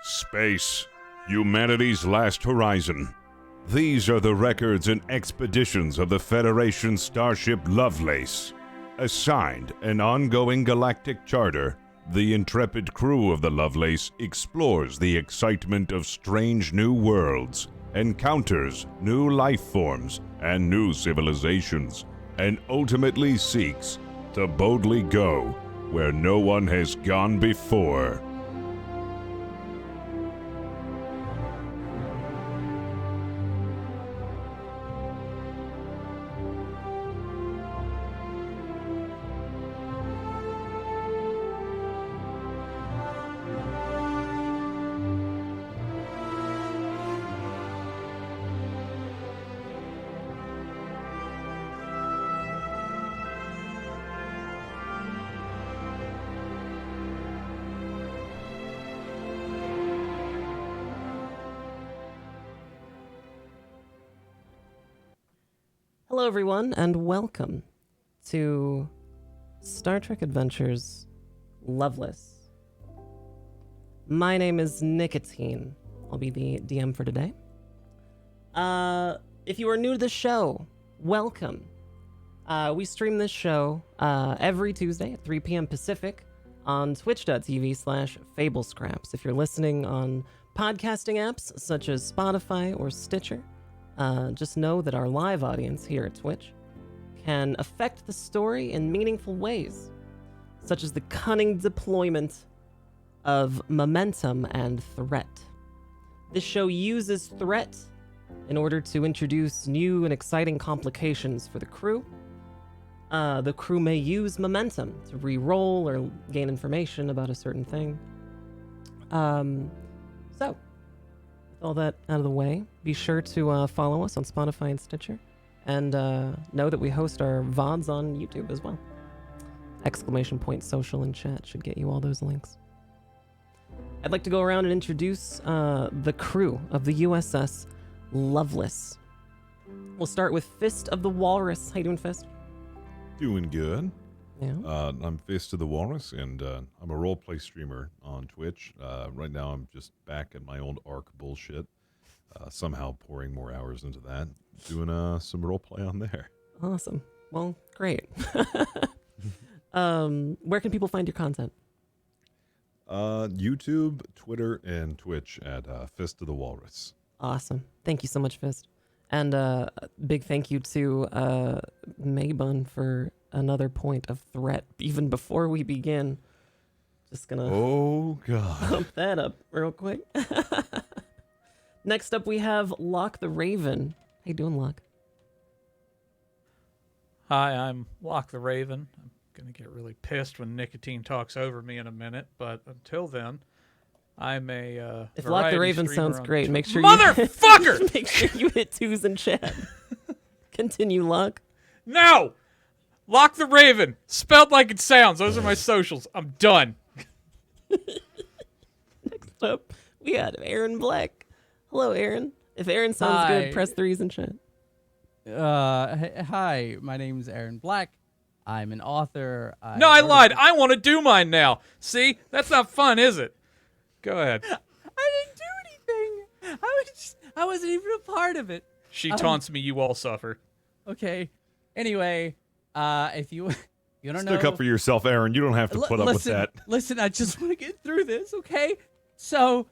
Space, humanity's last horizon. These are the records and expeditions of the Federation starship Lovelace. Assigned an ongoing galactic charter, the intrepid crew of the Lovelace explores the excitement of strange new worlds, encounters new life forms and new civilizations, and ultimately seeks to boldly go where no one has gone before. Hello, everyone, and welcome to Star Trek Adventures Lovelace. My name is Nicotine. I'll be the DM for today. If you are new to the show, welcome. We stream this show every Tuesday at 3 p.m. Pacific on twitch.tv/fablescraps. If you're listening on podcasting apps such as Spotify or Stitcher, just know that our live audience here at Twitch can affect the story in meaningful ways, such as the cunning deployment of momentum and threat. This show uses threat in order to introduce new and exciting complications for the crew. The crew may use momentum to re-roll or gain information about a certain thing. So, all that out of the way, be sure to follow us on Spotify and Stitcher, and know that we host our VODs on YouTube as well. !social in chat should get you all those links. I'd like to go around and introduce the crew of the U.S.S. Lovelace. We'll start with Fist of the Walrus. How you doing, Fist? Doing good. Yeah. I'm Fist of the Walrus, and I'm a roleplay streamer on Twitch. Right now, I'm just back at my old ARC bullshit. Somehow pouring more hours into that, doing some roleplay on there. Awesome. Well, great. Where can people find your content? YouTube, Twitter, and Twitch at Fist of the Walrus. Awesome. Thank you so much, Fist. And big thank you to Maybun for another point of threat even before we begin. Just gonna pump that up real quick. Next up we have Locke the Raven. How you doing, Locke? Hi, I'm Locke the Raven. I'm gonna get really pissed when Nicotine talks over me in a minute, but until then, I'm a if Locke the Raven sounds great, make sure motherfucker! Make sure you hit 2s in chat. Continue, Locke. No! Locke the Raven, spelled like it sounds. Those are my socials. I'm done. Next up, we got Aaron Black. Hello, Aaron. If Aaron sounds good, press 3s in chat. Hi, my name's Aaron Black. I'm an author. I lied. I want to do mine now. See? That's not fun, is it? Go ahead. I didn't do anything. I wasn't even a part of it. She taunts me, you all suffer. Okay. Anyway, if you don't know. Stick up for yourself, Aaron. You don't have to put up with that. Listen, I just want to get through this, okay? So,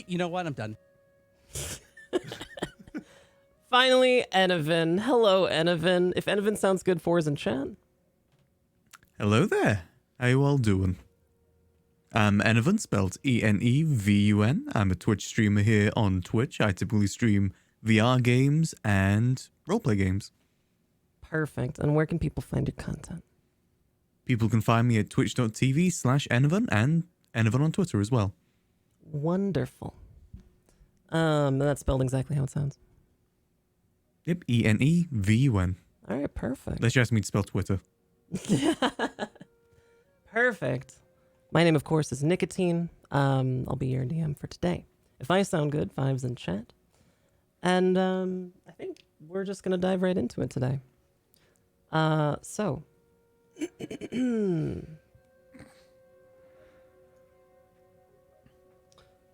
you know what? I'm done. Finally, Enovan. Hello, Enovan. If Enovan sounds good, 4s in chat. Hello there. How you all doing? I'm Enovan, spelled E-N-E-V-U-N. I'm a Twitch streamer here on Twitch. I typically stream VR games and roleplay games. Perfect. And where can people find your content? People can find me at twitch.tv/Enovan and Enovan on Twitter as well. Wonderful. That's spelled exactly how it sounds. Yep, E-N-E-V-U-N. All right, perfect. Unless you ask me to spell Twitter. Perfect. My name, of course, is Nicotine. I'll be your DM for today. If I sound good, 5s in chat. And I think we're just going to dive right into it today. So,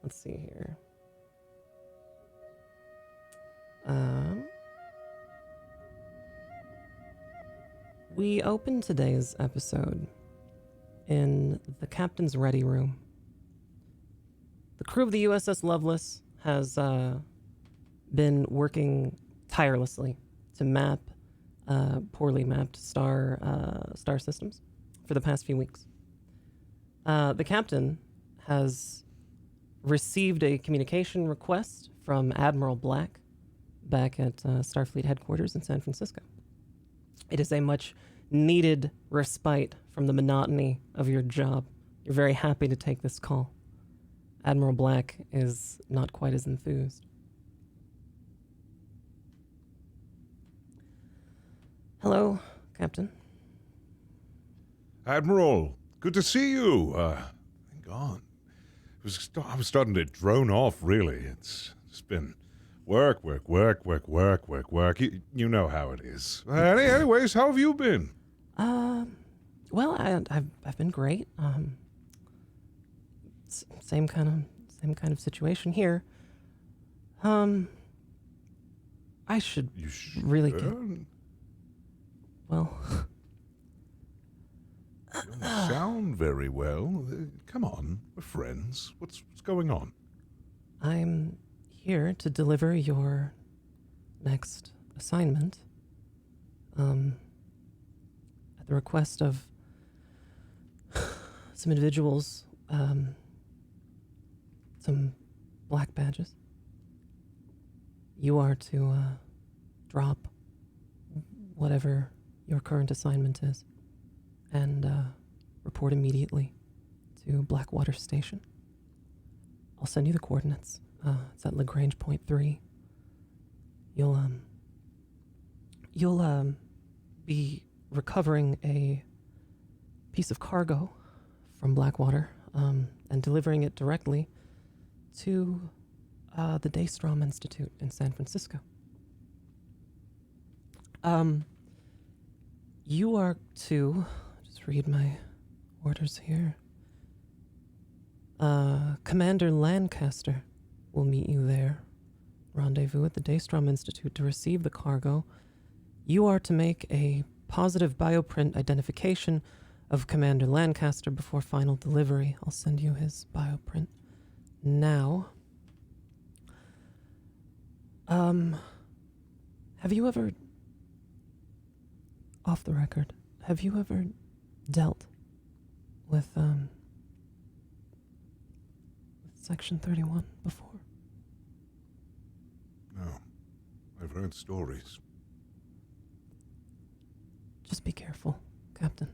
let's see here. We open today's episode in the captain's ready room. The crew of the U.S.S. Lovelace has been working tirelessly to map poorly mapped star systems for the past few weeks. The captain has received a communication request from Admiral Black back at Starfleet headquarters in San Francisco. It is a much needed respite from the monotony of your job. You're very happy to take this call. Admiral Black is not quite as enthused. Hello, Captain. Admiral, good to see you. Thank God. I was starting to drone off, really. It's been work. You know how it is. Anyways, how have you been? Well, I've been great. Same kind of situation here. I should really get. Well, You don't sound very well. Come on, we're friends. What's going on? I'm here to deliver your next assignment. At the request of some individuals, some black badges. You are to drop whatever your current assignment is and report immediately to Blackwater Station. I'll send you the coordinates. It's at Lagrange Point 3. You'll be recovering a piece of cargo from Blackwater and delivering it directly to the Daystrom Institute in San Francisco. You are to just read my orders here. Commander Lancaster will meet you there. Rendezvous at the Daystrom Institute to receive the cargo. You are to make a positive bioprint identification of Commander Lancaster before final delivery. I'll send you his bioprint now. Have you ever, off the record, have you ever dealt with Section 31 before? No, I've heard stories. Just be careful, Captain.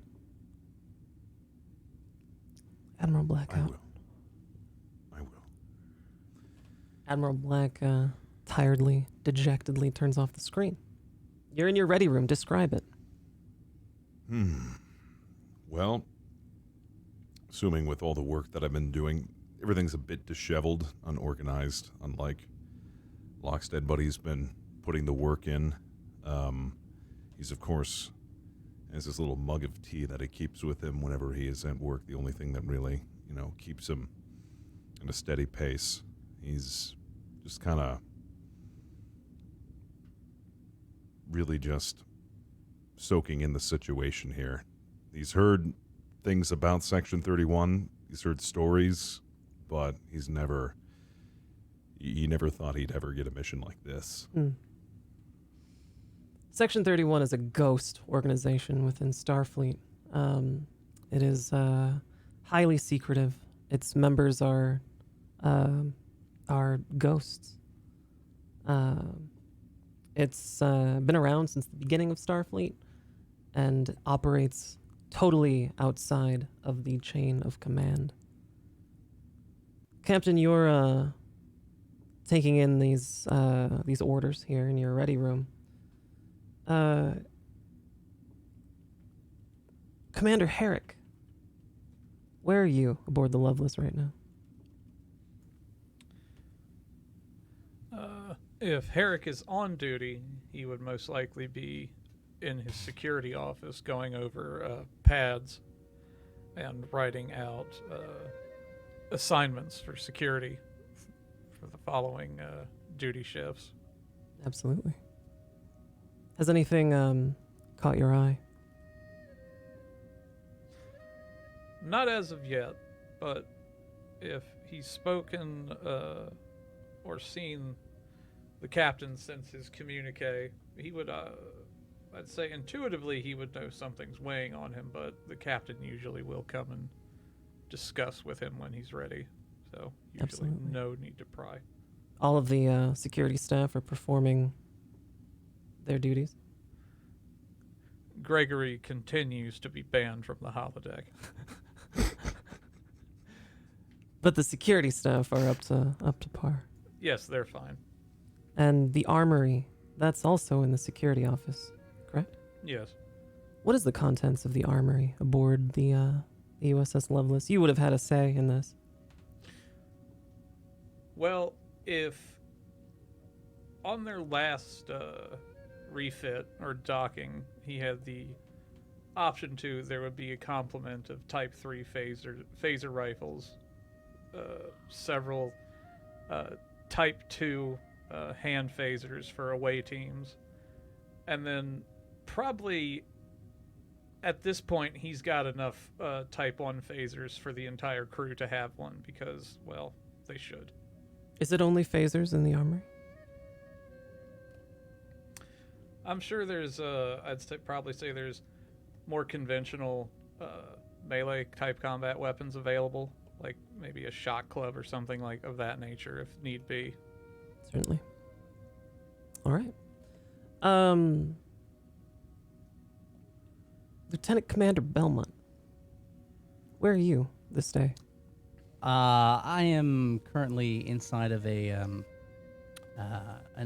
Admiral Black out. I will. Admiral Black tiredly, dejectedly turns off the screen. You're in your ready room. Describe it. Well, assuming with all the work that I've been doing, everything's a bit disheveled, unorganized, unlike Lockstead Buddy's been putting the work in. He's, of course, has this little mug of tea that he keeps with him whenever he is at work, the only thing that really, keeps him in a steady pace. He's just kind of really just soaking in the situation here. He's heard things about Section 31. He's heard stories, but he never thought he'd ever get a mission like this. Section 31 is a ghost organization within Starfleet. It is highly secretive. Its members are ghosts. It's been around since the beginning of Starfleet and operates totally outside of the chain of command. Captain, you're taking in these orders here in your ready room. Commander Herrick, where are you aboard the Lovelace right now? If Herrick is on duty, he would most likely be in his security office going over pads and writing out assignments for security for the following duty shifts. Absolutely. Has anything caught your eye? Not as of yet, but if he's spoken or seen the captain since his communique, he would, I'd say intuitively he would know something's weighing on him, but the captain usually will come and discuss with him when he's ready. So usually Absolutely. no need to pry. All of the security staff are performing their duties. Gregory continues to be banned from the holodeck. But the security staff are up to par. Yes, they're fine. And the armory, that's also in the security office, correct? Yes. What is the contents of the armory aboard the U.S.S. Lovelace? You would have had a say in this. Well, if on their last refit or docking, he had the option to, there would be a complement of Type 3 phaser rifles, several Type 2 hand phasers for away teams, and then probably at this point he's got enough Type 1 phasers for the entire crew to have one because, well, they should. Is it only phasers in the armory? I'm sure there's, probably say there's more conventional melee type combat weapons available, like maybe a shot club or something like of that nature if need be. Certainly. All right. Lieutenant Commander Belmont, where are you this day? I am currently inside of an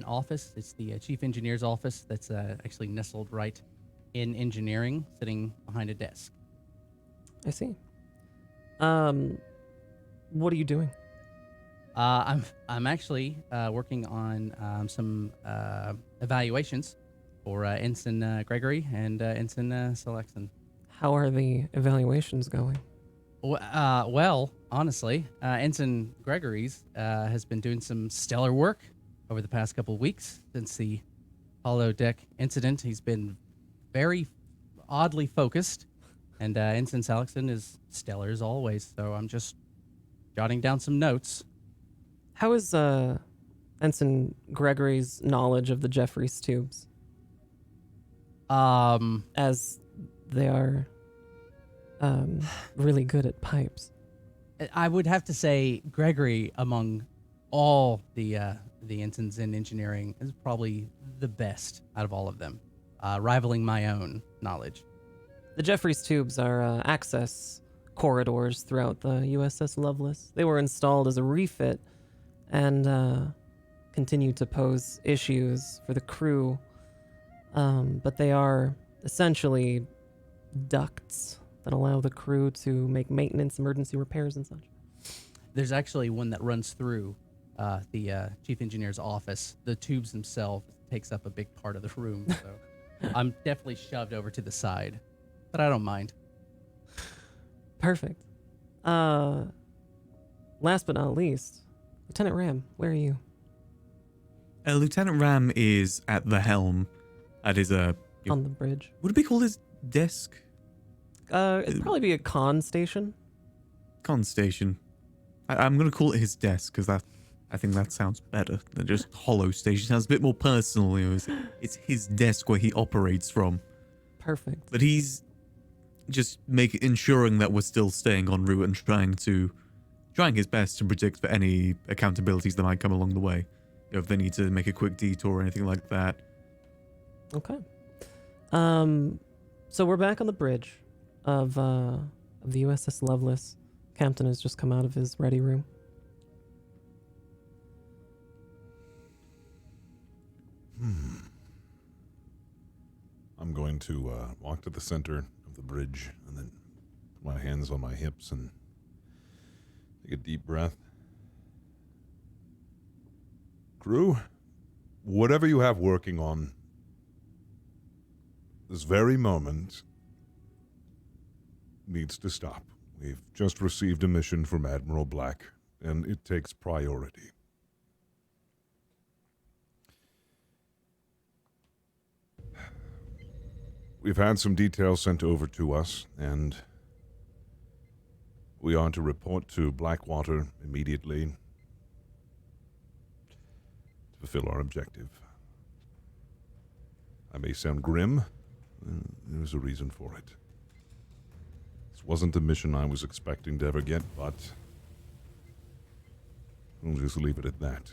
office. It's the chief engineer's office that's actually nestled right in engineering, sitting behind a desk. I see. What are you doing? I'm actually working on some evaluations for Ensign Gregory and Ensign Selexon. How are the evaluations going? Well, honestly, Ensign Gregory's has been doing some stellar work over the past couple of weeks since the holodeck incident. He's been very oddly focused, and Ensign Selexon is stellar as always. So I'm just jotting down some notes. How is Ensign Gregory's knowledge of the Jeffries tubes? As they are really good at pipes. I would have to say Gregory, among all the ensigns in engineering, is probably the best out of all of them, rivaling my own knowledge. The Jeffries tubes are access corridors throughout the U.S.S. Lovelace. They were installed as a refit and continue to pose issues for the crew, but they are essentially ducts that allow the crew to make maintenance, emergency repairs, and such. There's actually one that runs through the chief engineer's office. The tubes themselves takes up a big part of the room, so I'm definitely shoved over to the side, but I don't mind. Perfect. Last but not least, Lieutenant Ram, where are you? Lieutenant Ram is at the helm. At his On the bridge. would it be called his desk? It'd probably be a con station. Con station. I'm gonna call it his desk because I think that sounds better than just hollow station. It sounds a bit more personal. You know, it's his desk where he operates from. Perfect. But he's just ensuring that we're still staying en route and trying his best to predict for any accountabilities that might come along the way. You know, if they need to make a quick detour or anything like that. Okay. So we're back on the bridge of the U.S.S. Lovelace. Campton has just come out of his ready room. I'm going to walk to the center of the bridge and then put my hands on my hips and take a deep breath. Crew, whatever you have working on this very moment needs to stop. We've just received a mission from Admiral Black, and it takes priority. we've had some details sent over to us, and we are to report to Blackwater immediately to fulfill our objective. I may sound grim. There's a reason for it. This wasn't the mission I was expecting to ever get, but we'll just leave it at that.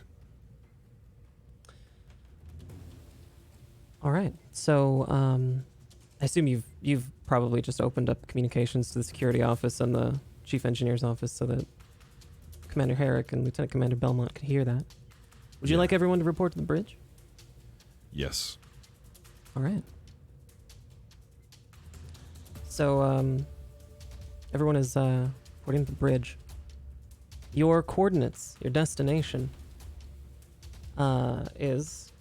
All right. So, I assume you've probably just opened up communications to the security office and the chief engineer's office so that Commander Herrick and Lieutenant Commander Belmont can hear that. Would you like everyone to report to the bridge? Yes. All right. So, everyone is reporting to the bridge. Your coordinates, your destination, is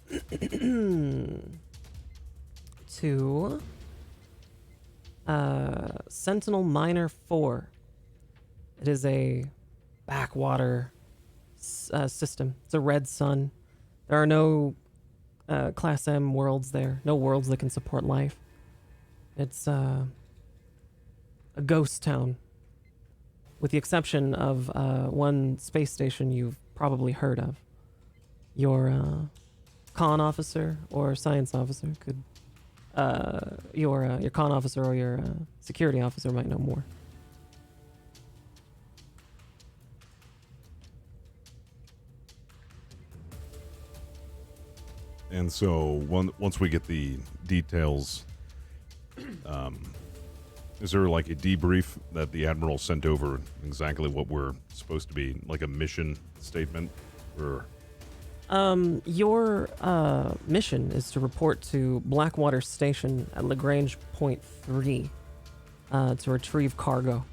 to Sentinel Minor 4. It is a backwater system. It's a red sun. There are no Class M worlds there. No worlds that can support life. It's a ghost town, with the exception of one space station you've probably heard of. Your con officer or science officer could, your con officer or your security officer might know more. And so once we get the details, is there like a debrief that the Admiral sent over exactly what we're supposed to be, like a mission statement? Or Your mission is to report to Blackwater Station at Lagrange Point 3 to retrieve cargo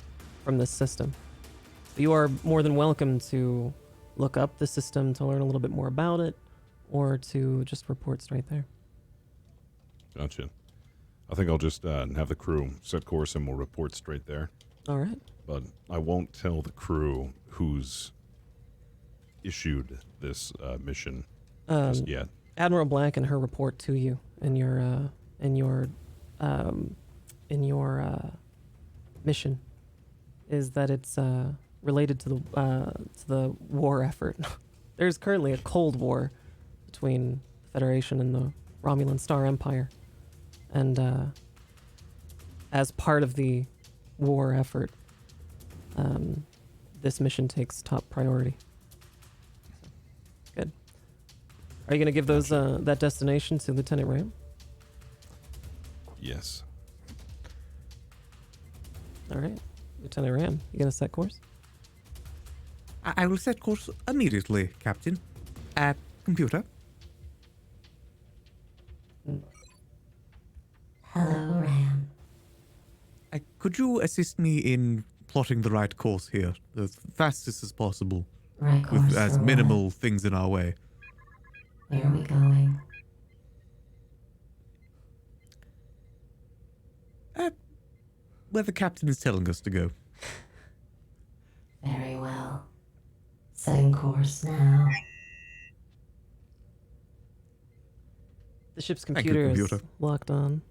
from this system. You are more than welcome to look up the system to learn a little bit more about it, or to just report straight there. Gotcha. I think I'll just have the crew set course and we'll report straight there. All right. But I won't tell the crew who's issued this mission just yet. Admiral Black and her report to you in your mission is that it's related to the war effort. There's currently a Cold War between the Federation and the Romulan Star Empire, and as part of the war effort, this mission takes top priority. Good. Are you going to give those that destination to Lieutenant Ram? Yes. All right. Lieutenant Ram, you going to set course? I will set course immediately, Captain. Computer. Hello, Ram. Could you assist me in plotting the right course here, as fastest as possible, Right course with as for minimal things in our way? what? Where are we going? Where the captain is telling us to go. Very well. Setting course now. The ship's Thank you, computer is computer. locked on.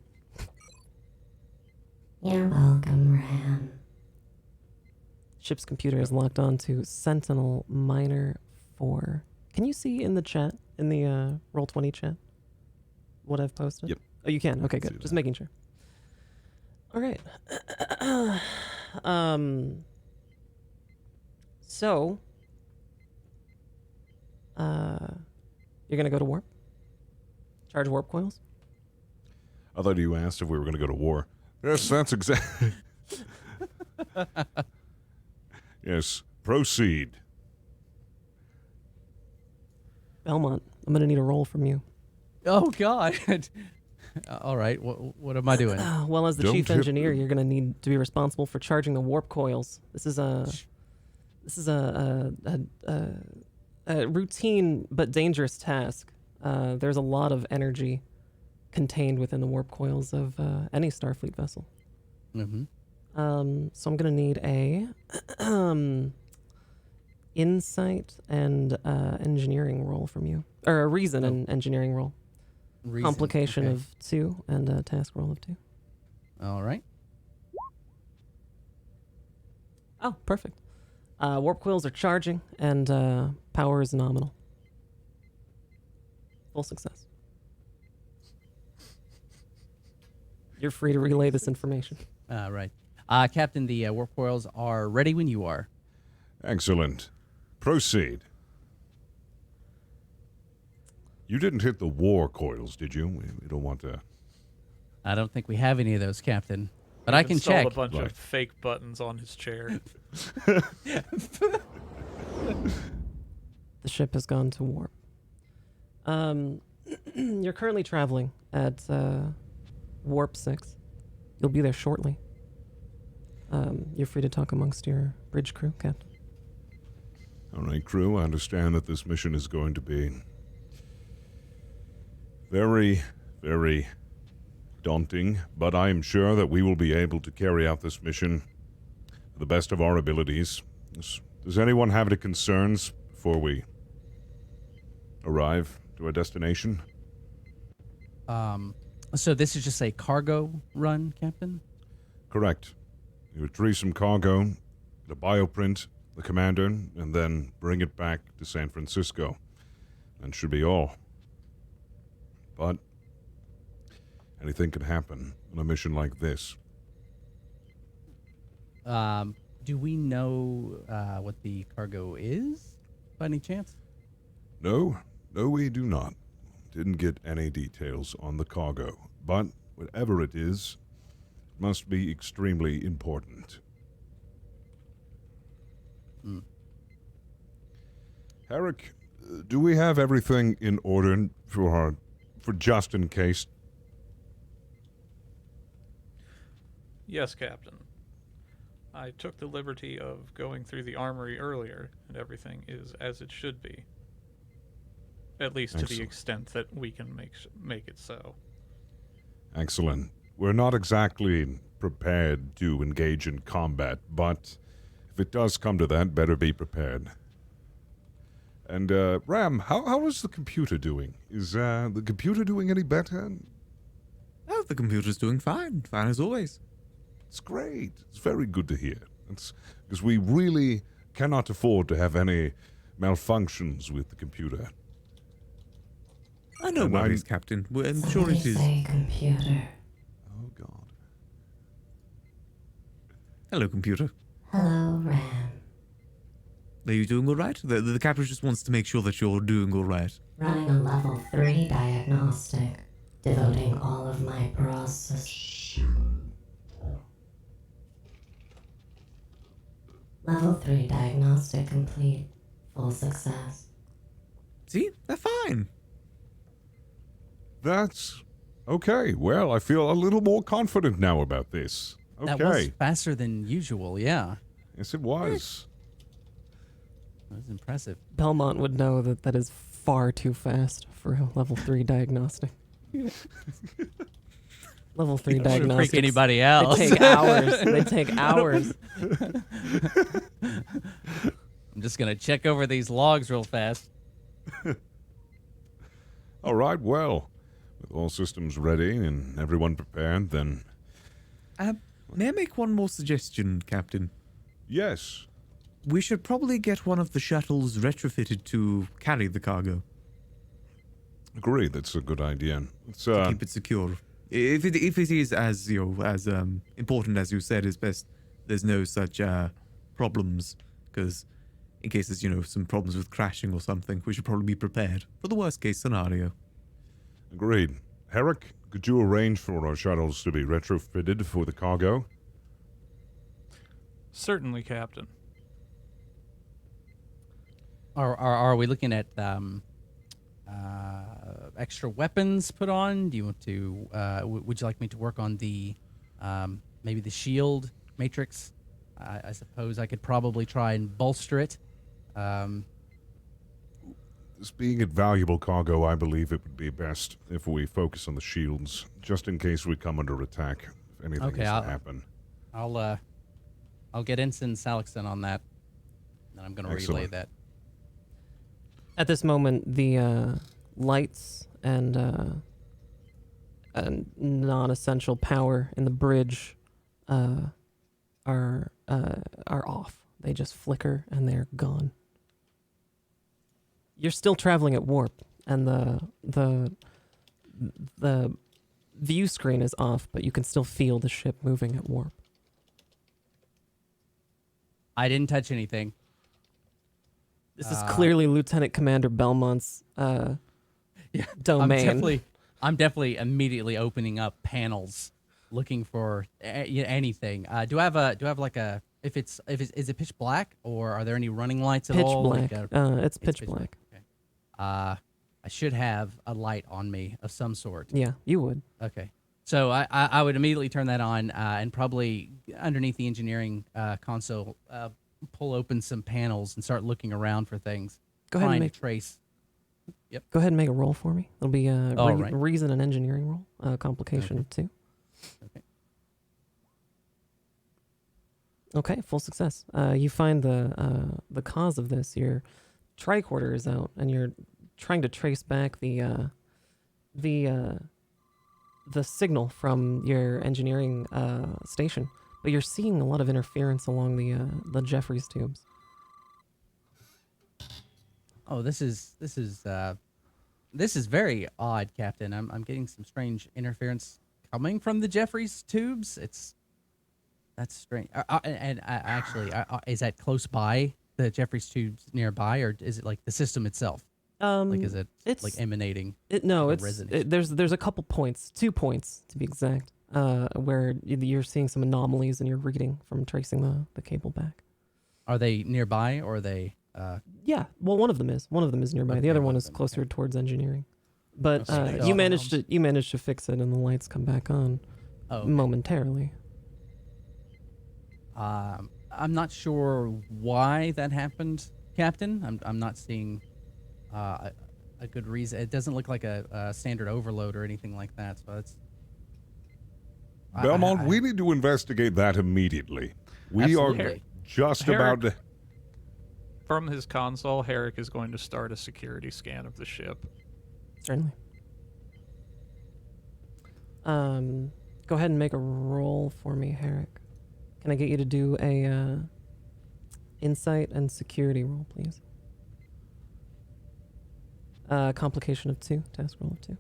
You're welcome, Ram. Ship's computer is locked on to Sentinel Minor 4. Can you see in the chat, in the Roll20 chat, what I've posted? Yep. Oh, you can? Okay, see good. Just that. making sure. All right. So, you're going to go to warp? Charge warp coils? I thought you asked if we were going to go to war. Yes, that's exactly. Yes, proceed. Belmont, I'm going to need a roll from you. Oh God. All right. What am I doing? Well, as the Don't chief tip engineer, them. you're going to need to be responsible for charging the warp coils. This is a routine but dangerous task. There's a lot of energy contained within the warp coils of any Starfleet vessel. Mm-hmm. So I'm going to need a insight and engineering roll from you, or a reason and engineering roll. Reason. Complication Okay. of 2 and a task roll of 2. All right. Oh, perfect. Warp coils are charging, and power is nominal. Full success. You're free to relay this information. Right. Captain, the warp coils are ready when you are. Excellent. Proceed. You didn't hit the war coils, did you? We don't want to... I don't think we have any of those, Captain. But We've I can installed check. a bunch Right. of fake buttons on his chair. The ship has gone to warp. You're currently traveling at warp 6. You'll be there shortly. You're free to talk amongst your bridge crew, Captain. All right, crew, I understand that this mission is going to be very, very daunting, but I am sure that we will be able to carry out this mission to the best of our abilities. Does anyone have any concerns before we arrive to our destination? So this is just a cargo run, Captain? Correct. You retrieve some cargo, the bioprint, the commander, and then bring it back to San Francisco. That should be all. But anything can happen on a mission like this. Do we know what the cargo is, by any chance? No, we do not. Didn't get any details on the cargo, but whatever it is, it must be extremely important. Herrick, do we have everything in order for just in case? Yes, Captain. I took the liberty of going through the armory earlier, and everything is as it should be. At least to the Excellent. extent that we can make it so. Excellent. We're not exactly prepared to engage in combat, but if it does come to that, better be prepared. And, Ram, how is the computer doing? Is the computer doing any better? Oh, the computer's doing fine. Fine as always. It's great. It's very good to hear. It's because we really cannot afford to have any malfunctions with the computer. No And worries, Captain. I'm sure it is. Say computer. Oh, God. Hello, computer. Hello, Ram. Are you doing all right? The captain just wants to make sure that you're doing all right. Running a level 3 diagnostic. Devoting all of my process. Level 3 diagnostic complete. Full success. See? They're fine. That's okay. Well, I feel a little more confident now about this. Okay. That was faster than usual, yeah. Yes, it was. That was impressive. Belmont would know that that is far too fast for a level 3 diagnostic. Level 3 Wouldn't diagnostics. freak anybody else. They take hours. They take hours. I'm just going to check over these logs real fast. All right, well, with all systems ready and everyone prepared, then May I make one more suggestion, Captain? yes. We should probably get one of the shuttles retrofitted to carry the cargo. Agreed, that's a good idea. It's, To keep it secure. If it is as important as you said, is best there's no such problems, because in case there's some problems with crashing or something, we should probably be prepared for the worst case scenario. agreed. Herrick, could you arrange for our shuttles to be retrofitted for the cargo? Certainly, Captain. Are we looking at extra weapons put on? Do you want to? Would you like me to work on the maybe the shield matrix? I suppose I could probably try and bolster it. This being a valuable cargo, I believe it would be best if we focus on the shields, just in case we come under attack, if anything Okay, is to I'll- happen. I'll get Ensign Salixon on that, and I'm going to relay Excellent. that. At this moment, the lights and non-essential power in the bridge are off. They just flicker and they're gone. You're still traveling at warp, and the view screen is off, but you can still feel the ship moving at warp. I didn't touch anything. This is clearly Lieutenant Commander Belmont's domain. I'm definitely immediately opening up panels, looking for anything. Do I have like a? Is it pitch black, or are there any running lights at Pitch all? black. Like It's pitch black. Okay. I should have a light on me of some sort. Yeah, you would. Okay. So I would immediately turn that on and probably underneath the engineering console pull open some panels and start looking around for things. Go ahead and trying make to trace. Go ahead and make a roll for me. It'll be a right. reason and engineering roll. Complication of 2. Okay. Okay, full success. You find the cause of this. Your tricorder is out, and you're trying to trace back the signal from your engineering station, but you're seeing a lot of interference along the Jeffries tubes. Oh, this is very odd, Captain. I'm getting some strange interference coming from the Jeffries tubes. That's strange. Actually, is that close by the Jeffries tubes nearby, or is it like the system itself? Like, is it like emanating? There's a couple points, 2 points to be exact, where you're seeing some anomalies in your reading from tracing the cable back. Are they nearby, or are they? Yeah, well, one of them is nearby. Okay, the other one one is of them, closer towards engineering. But Okay. you managed to fix it, and the lights come back on momentarily. I'm not sure why that happened, Captain. I'm not seeing a good reason. It doesn't look like a standard overload or anything like that. So it's Belmont, we need to investigate that immediately. We Absolutely. are just Herrick, about to... From his console, Herrick is going to start a security scan of the ship. Certainly. Go ahead and make a roll for me, Herrick. Can I get you to do a insight and security roll, please? Complication of 2, task roll of 2.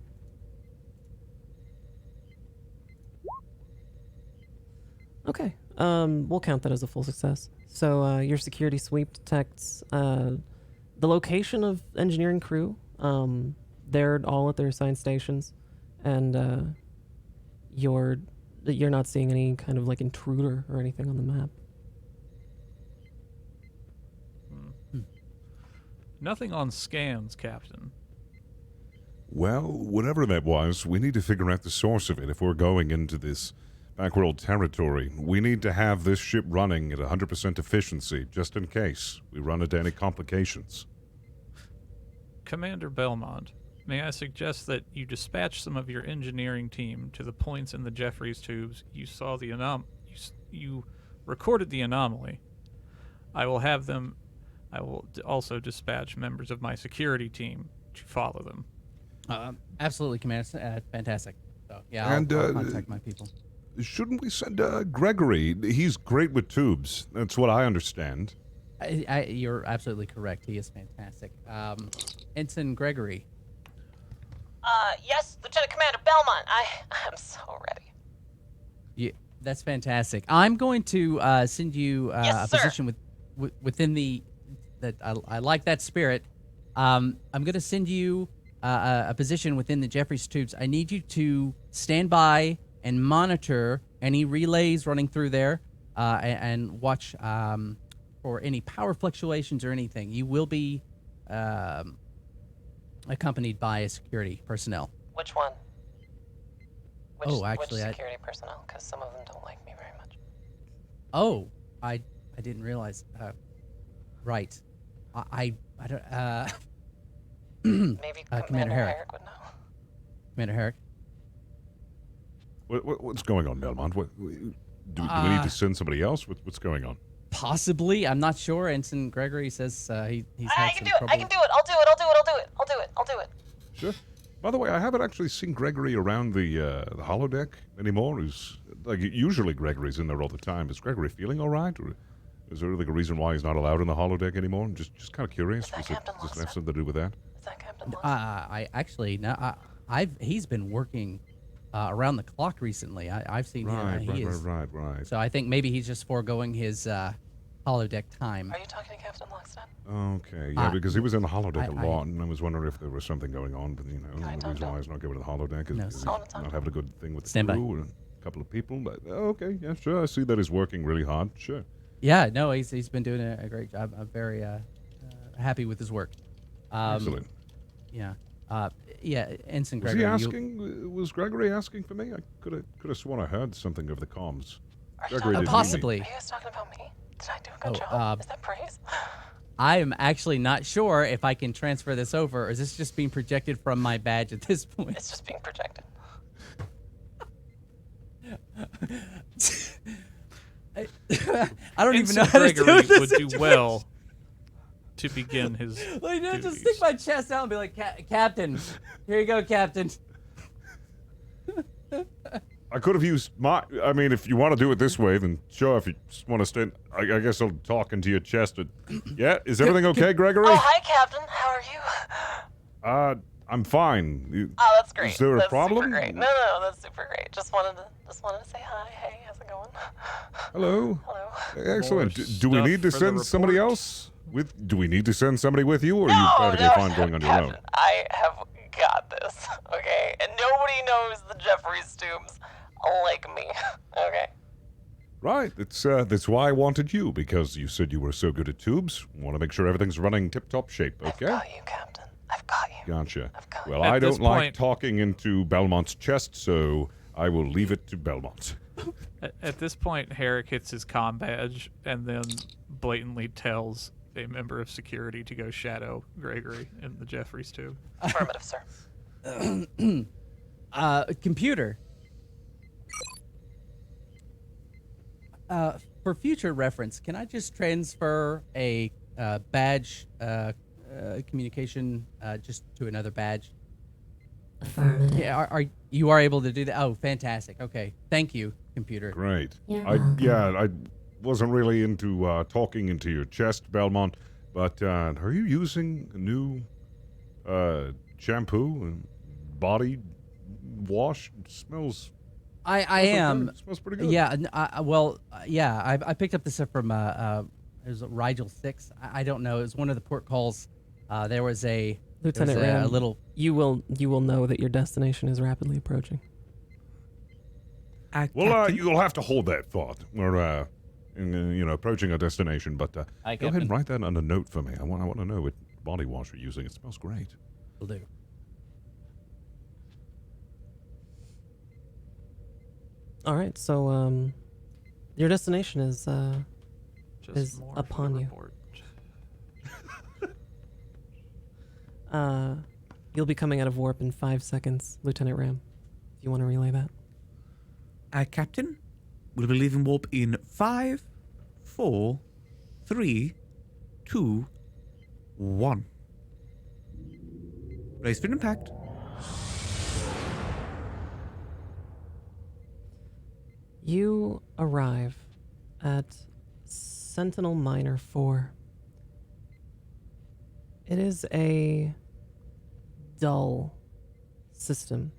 Okay, we'll count that as a full success. So your security sweep detects the location of engineering crew. They're all at their assigned stations, and you're not seeing any kind of like intruder or anything on the map. Nothing on scans, Captain. Well, whatever that was, we need to figure out the source of it if we're going into this backworld territory. We need to have this ship running at 100% efficiency, just in case we run into any complications. Commander Belmont, may I suggest that you dispatch some of your engineering team to the points in the Jeffries tubes you saw the you recorded the anomaly. I will also dispatch members of my security team to follow them. Absolutely, Commander. Fantastic. So yeah, I'll contact my people. Shouldn't we send Gregory? He's great with tubes. That's what I understand. You're absolutely correct. He is fantastic. Ensign Gregory. Yes, Lieutenant Commander Belmont. I'm so ready. Yeah, that's fantastic. I'm going to send you a position within the that I like that spirit. I'm going to send you a position within the Jeffries tubes. I need you to stand by and monitor any relays running through there, and watch for any power fluctuations or anything. You will be accompanied by a security personnel. Which one? Which Actually, security personnel? Because some of them don't like me very much. Oh, I didn't realize. Right. I don't. Maybe Commander Herrick. would know. Commander Herrick. What's going on, Belmont? Do we need to send somebody else? What's going on? Possibly, I'm not sure. Ensign Gregory says he's had some trouble. I can do it. I'll do it. Sure. By the way, I haven't actually seen Gregory around the holodeck anymore. Usually Gregory's in there all the time. Is Gregory feeling all right, or is there like a reason why he's not allowed in the holodeck anymore? I'm just kind of curious. Does it have something to do with that? Is that Captain I actually no. He's been working around the clock recently. I've seen him. Right. So I think maybe he's just foregoing his holodeck time. Are you talking to Captain Lockstead? Okay, yeah, because he was in the holodeck a I- lot, and I was wondering if there was something going on. But the reason why he's not going to the holodeck is No, because he's sir. not having a good thing with the Stand by. crew and a couple of people. But okay, yeah, sure. I see that he's working really hard. Sure. Yeah, no, he's been doing a great job. I'm very happy with his work. Excellent. Yeah. Yeah, Ensign Was Gregory. he asking? Was Gregory asking for me? I could have sworn I heard something over the comms. Gregory didn't possibly. Are you guys talking about me? Did I do a good job? Is that praise? I am actually not sure if I can transfer this over, or is this just being projected from my badge at this point? It's just being projected. I don't even know Ensign how to Gregory do this. would do well to begin his Like, just duties. stick my chest out and be like, Captain, here you go, Captain. I could have used my. I mean, if you want to do it this way, then sure. If you just want to stand, I guess I'll talk into your chest. Yeah, is everything okay, Gregory? Oh, hi, Captain. How are you? I'm fine. Oh, that's great. Is there that's a problem? Super great. No, that's super great. Just wanted to say hi. Hey, how's it going? Hello. Hello. Excellent. More Do we stuff need to for the send somebody report? else with? Do we need to send somebody with you, or are you perfectly fine going on your Captain, own? I have got this, okay? And nobody knows the Jeffries tubes like me, okay? Right. That's why I wanted you, because you said you were so good at tubes. Want to make sure everything's running tip-top shape. Okay. I've got you, Captain. I've got you. Gotcha. I've got Well, At I this don't like point- talking into Belmont's chest, so I will leave it to Belmont. At this point, Herrick hits his comm badge and then blatantly tells a member of security to go shadow Gregory in the Jeffries tube. Affirmative, sir. Computer. For future reference, can I just transfer a badge communication just to another badge? Affirmative. Yeah, are you are able to do that? Oh, fantastic. Okay, thank you, computer. Great. You're welcome. I wasn't really into talking into your chest, Belmont, but are you using a new shampoo and body wash? It smells. I am. Good. It smells pretty good. Yeah. I picked up this from it was Rigel 6. I don't know. It was one of the port calls. There was a Lieutenant there was Ram, a little. you will know that your destination is rapidly approaching. Well, Captain? you'll have to hold that thought. We're approaching our destination, but go ahead and write that on a note for me. I want to know what body wash you're using. It smells great. Will do. All right, so your destination is Just Is more for upon the you. report. you'll be coming out of warp in 5 seconds, Lieutenant Ram. If you want to relay that. Captain, we'll be leaving warp in 5, 4, 3, 2, 1. Brace for impact. You arrive at Sentinel Minor 4. It is a dull system.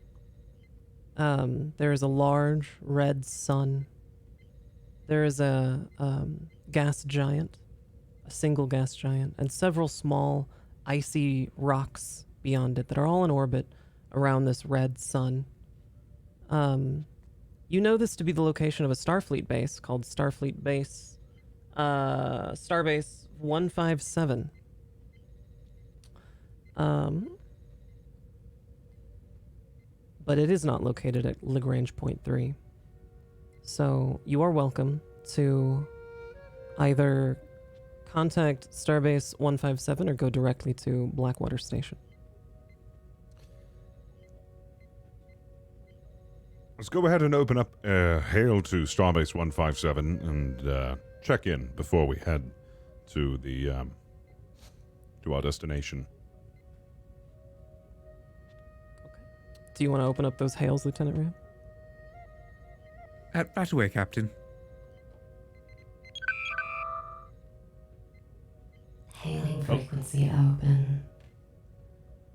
There is a large red sun. There is a gas giant, a single gas giant, and several small icy rocks beyond it that are all in orbit around this red sun. You know this to be the location of a Starfleet base called Starfleet Base, Starbase 157. But it is not located at Lagrange Point 3. So you are welcome to either contact Starbase 157 or go directly to Blackwater Station. Let's go ahead and open up hail to Starbase 157 and check in before we head to the to our destination. Do you want to open up those hails, Lieutenant Ram? Right away, Captain. Hailing frequency open.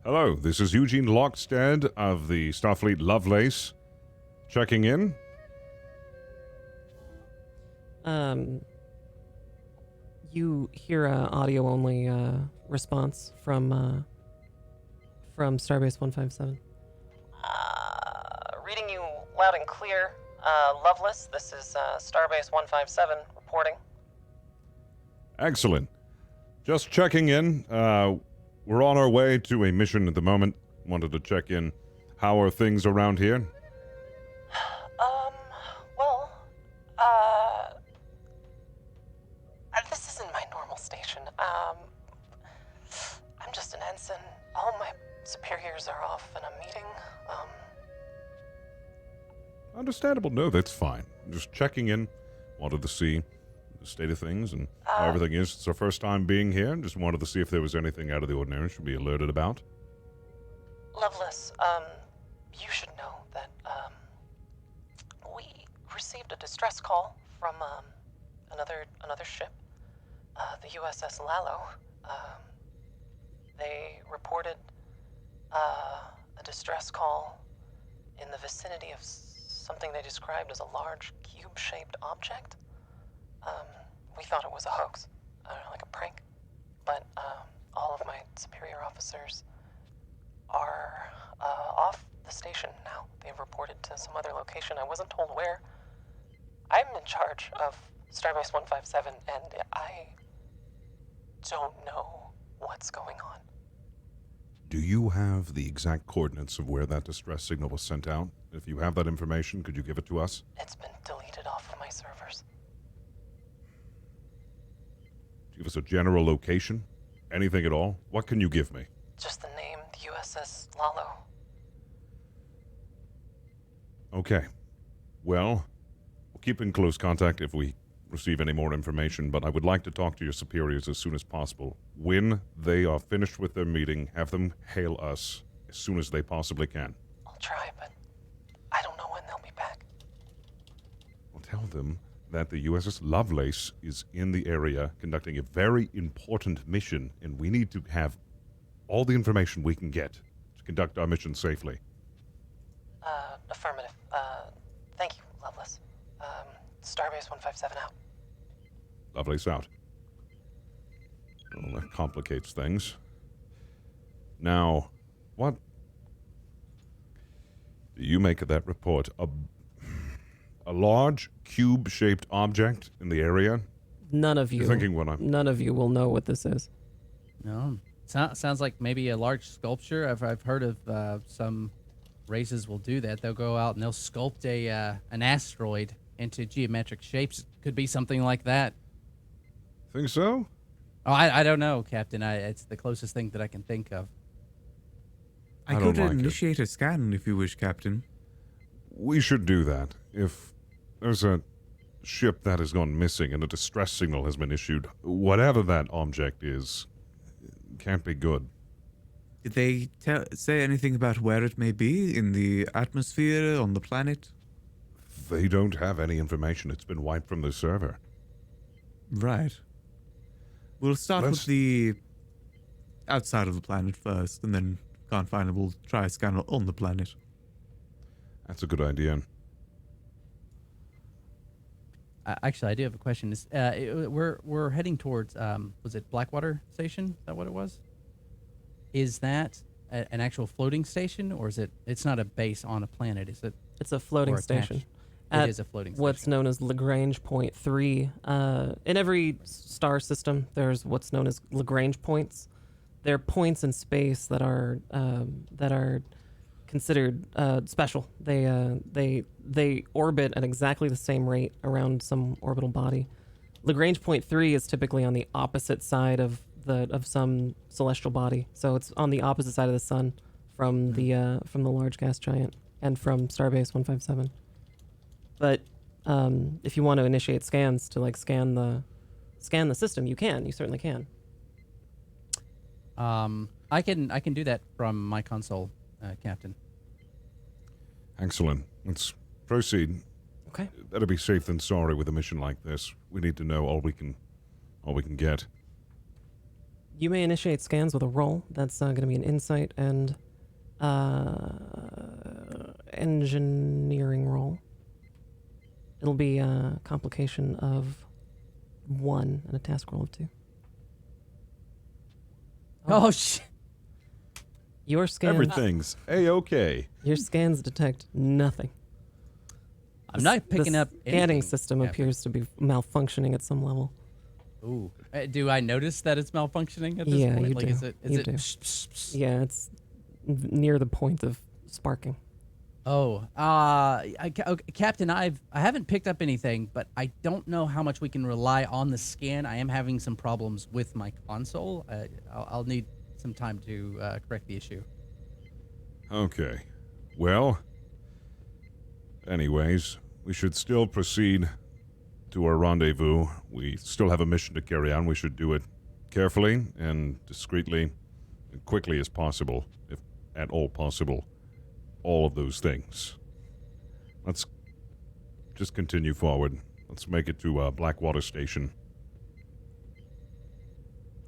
Hello, this is Eugene Lockstead of the Starfleet Lovelace. Checking in. You hear a audio-only response from Starbase 157. Reading you loud and clear. Lovelace, this is Starbase 157 reporting. Excellent. Just checking in. We're on our way to a mission at the moment. Wanted to check in. How are things around here? Well, this isn't my normal station. I'm just an ensign. All my superiors are off in a meeting. Understandable. No, that's fine. Just checking in. Wanted to see the state of things and how everything is. It's our first time being here. Just wanted to see if there was anything out of the ordinary should be alerted about. Lovelace, you should know that, we received a distress call from, another ship, the U.S.S. Lalo. They reported, a distress call in the vicinity of something they described as a large cube-shaped object. We thought it was a hoax, like a prank, but, all of my superior officers are off the station now. They've reported to some other location. I wasn't told where. I'm in charge of Starbase 157, and I don't know what's going on. Do you have the exact coordinates of where that distress signal was sent out? If you have that information, could you give it to us? It's been deleted off of my servers. Give us a general location? Anything at all? What can you give me? Just the name, the U.S.S. Lalo. Okay. Well, we'll keep in close contact if we receive any more information, but I would like to talk to your superiors as soon as possible. When they are finished with their meeting, have them hail us as soon as they possibly can. I'll try, but I don't know when they'll be back. We'll tell them that the U.S.S. Lovelace is in the area conducting a very important mission, and we need to have all the information we can get to conduct our mission safely. Affirmative. Thank you, Lovelace. Starbase 157 out. Lovelace out. Well, that complicates things. Now, what do you make of that report? A large cube-shaped object in the area? None of you. You're thinking what I'm... None of you will know what this is. No, sounds like maybe a large sculpture. I've heard of some races will do that. They'll go out and they'll sculpt an asteroid into geometric shapes. Could be something like that. Think so? Oh, I don't know, Captain. It's the closest thing that I can think of. I don't could like it. initiate a scan if you wish, Captain. We should do that. If there's a ship that has gone missing and a distress signal has been issued, whatever that object is, can't be good. Did they say anything about where it may be? In the atmosphere, on the planet? They don't have any information. It's been wiped from the server. Right. We'll start with the outside of the planet first, and then can't find it. We'll try a scan on the planet. That's a good idea. Actually, I do have a question. We're heading towards was it Blackwater Station? Is that what it was? Is that an actual floating station, or is it? It's not a base on a planet, is it? It's a floating station. It is a floating station. What's known as Lagrange Point 3. In every star system, there's what's known as Lagrange points. They're points in space that are considered special. They orbit at exactly the same rate around some orbital body. Lagrange Point 3 is typically on the opposite side of some celestial body. So it's on the opposite side of the sun from the large gas giant and from Starbase 157. But if you want to initiate scans to scan the system, you can. You certainly can. I can do that from my console, Captain. Excellent. Let's proceed. Okay. Better be safe than sorry with a mission like this. We need to know all we can get. You may initiate scans with a roll. That's going to be an insight and engineering roll. It'll be a complication of 1 and a task roll of 2. Oh, shit. Your scans. Everything's A-okay. Your scans detect nothing. I'm not picking the up scanning anything. system Yeah, appears to be malfunctioning at some level. Ooh. Do I notice that it's malfunctioning at this Yeah, point? you Like, do. is it? You do. Psh, psh, psh. Yeah, it's near the point of sparking. Oh, okay, Captain, I haven't picked up anything, but I don't know how much we can rely on the scan. I am having some problems with my console. I'll need some time to correct the issue. Okay. Well, anyways, we should still proceed to our rendezvous. We still have a mission to carry on. We should do it carefully and discreetly and quickly as possible, if at all possible. All of those things. Let's just continue forward. Let's make it to Blackwater Station.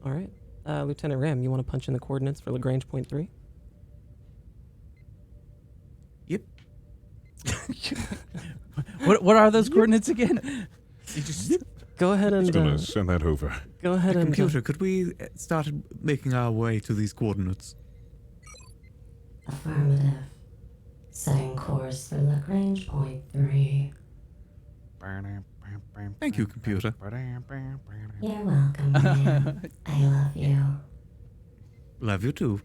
All right. Lieutenant Ram, you want to punch in the coordinates for Lagrange Point 3? Yep. What are those coordinates again? You just Go ahead and Just gonna send that over. go ahead and Computer, could we start making our way to these coordinates? Affirmative. Setting course for Lagrange Point 3. Thank you, computer. You're welcome, man. I love you. Love you too.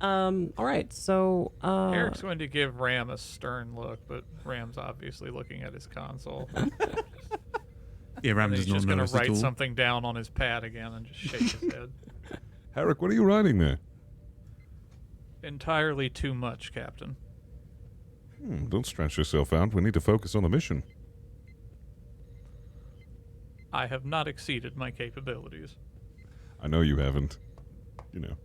all right. So Eric's going to give Ram a stern look, but Ram's obviously looking at his console. Yeah, Ram And does he's not just going notice to at write all. something down on his pad again and just shake his head. Herrick, what are you writing there? Entirely too much, Captain. Don't stress yourself out. We need to focus on the mission. I have not exceeded my capabilities. I know you haven't. You know.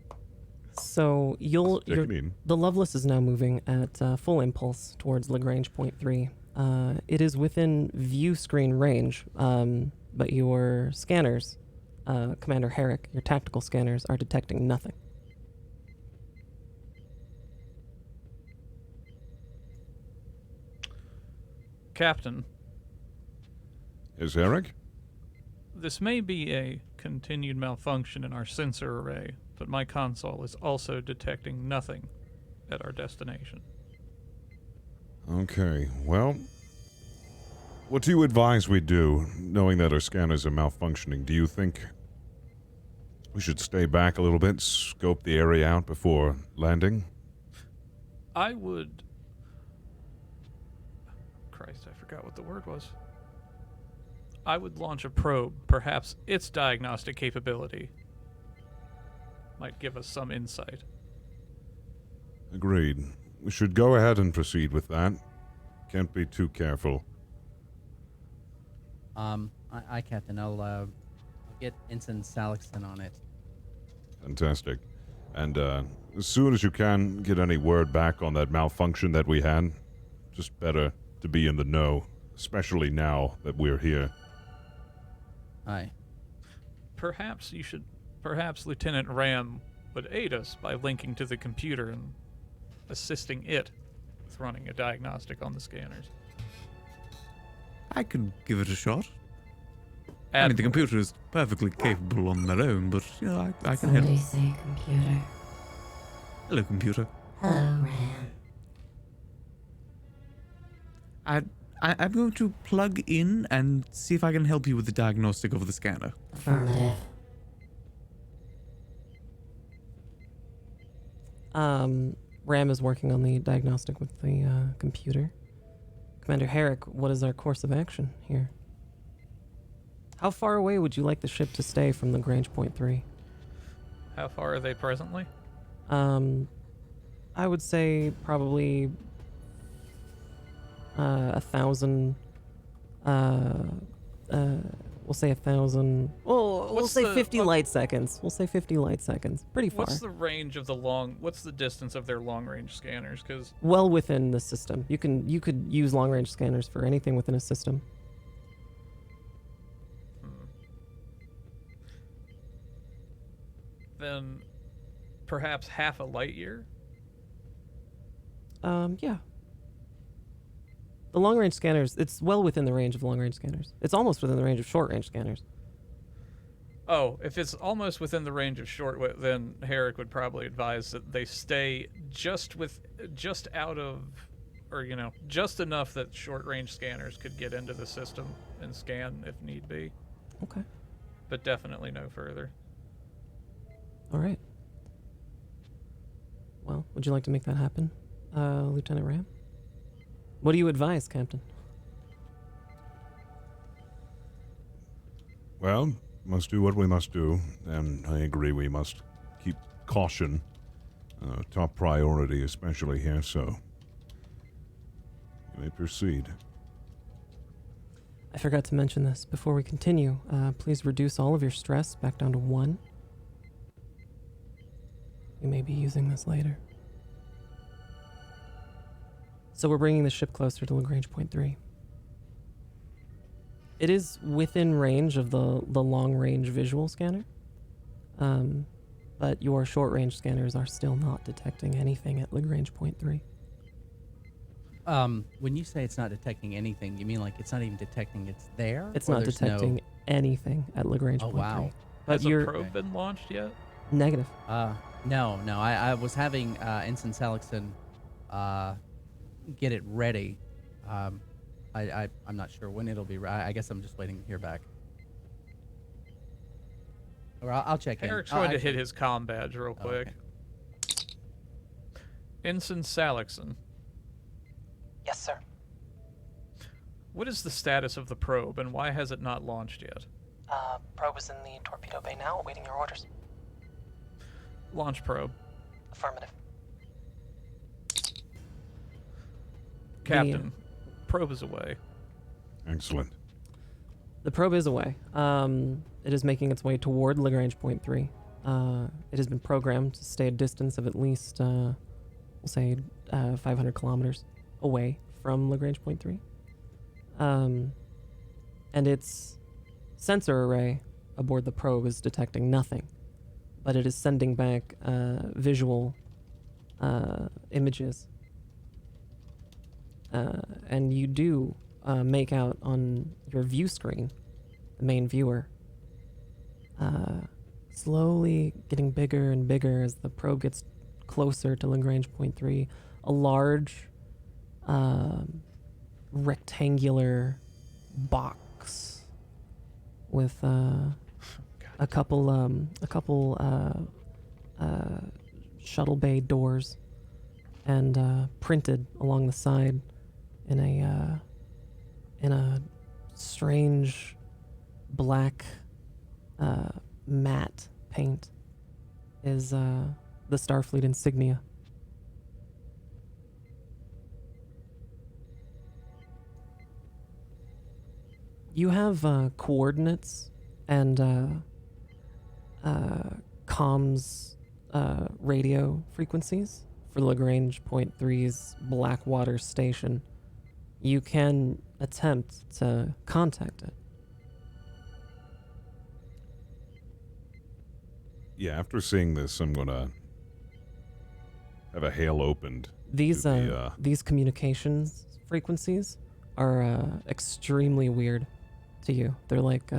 so you'll Stick it in. the Lovelace is now moving at full impulse towards Lagrange Point 3. It is within view screen range, but your scanners, Commander Herrick, your tactical scanners are detecting nothing. Captain, Is Herrick? this may be a continued malfunction in our sensor array, but my console is also detecting nothing at our destination. Okay, well, what do you advise we do, knowing that our scanners are malfunctioning? Do you think we should stay back a little bit, scope the area out before landing? I would... Christ, I forgot what the word was. I would launch a probe. Perhaps its diagnostic capability might give us some insight. Agreed. We should go ahead and proceed with that. Can't be too careful. I Captain, I'll get Ensign Salixon on it. Fantastic. And as soon as you can get any word back on that malfunction that we had, just better to be in the know, especially now that we're here. Aye. Perhaps Lieutenant Ram would aid us by linking to the computer and assisting it with running a diagnostic on the scanners. I could give it a shot. I mean, the computer is perfectly capable on their own, but, you know, I can help. Somebody say computer. Hello, computer. Hello, Ram. I'm going to plug in and see if I can help you with the diagnostic of the scanner. Affirmative. Ram is working on the diagnostic with the computer. Commander Herrick, what is our course of action here? How far away would you like the ship to stay from Lagrange Point 3? How far are they presently? I would say probably 1,000. We'll say 1,000. Well, we'll What's say the- 50 light seconds. We'll say 50 light seconds. Pretty far. What's the range of what's the distance of their long-range scanners? Because Well within the system. You could use long range scanners for anything within a system. then perhaps half a light year? Yeah. The long range scanners, it's well within the range of long range scanners. It's almost within the range of short range scanners. Oh, if it's almost within the range of then Herrick would probably advise that they stay just out of, or just enough that short range scanners could get into the system and scan if need be. Okay. But definitely no further. All right. Well, would you like to make that happen, Lieutenant Ram? What do you advise, Captain? Well, must do what we must do, and I agree we must keep caution top priority, especially here, so you may proceed. I forgot to mention this. Before we continue, please reduce all of your stress back down to 1. You may be using this later. So we're bringing the ship closer to Lagrange Point 3. It is within range of the long-range visual scanner, but your short-range scanners are still not detecting anything at Lagrange Point 3. When you say it's not detecting anything, you mean like it's not even detecting it's there? It's Or not there's detecting anything at Lagrange Oh, Point wow. 3. But Has a you're probe been launched yet? negative. No. I was having Ensign Salixon get it ready. I'm not sure when it'll be. I guess I'm just waiting to hear back. Or I'll check in. Herrick's Oh, going to actually- hit his comm badge real Oh, quick. okay. Ensign Salixon, Yes, sir. what is the status of the probe and why has it not launched yet? Probe is in the torpedo bay now, awaiting your orders. Launch probe. Affirmative. Captain, probe is away. Excellent. The probe is away. It is making its way toward Lagrange Point 3. It has been programmed to stay a distance of at least, we'll say, 500 kilometers away from Lagrange Point 3. And its sensor array aboard the probe is detecting nothing, but it is sending back visual images. And you do make out on your view screen, the main viewer, slowly getting bigger and bigger as the probe gets closer to Lagrange Point 3, a large rectangular box with a couple shuttle bay doors, and printed along the side in a strange black matte paint is the Starfleet insignia. You have coordinates and comms radio frequencies for Lagrange Point 3's Blackwater station. You can attempt to contact it. Yeah, after seeing this, I'm gonna have a hail opened. These to these communications frequencies are extremely weird to you. They're like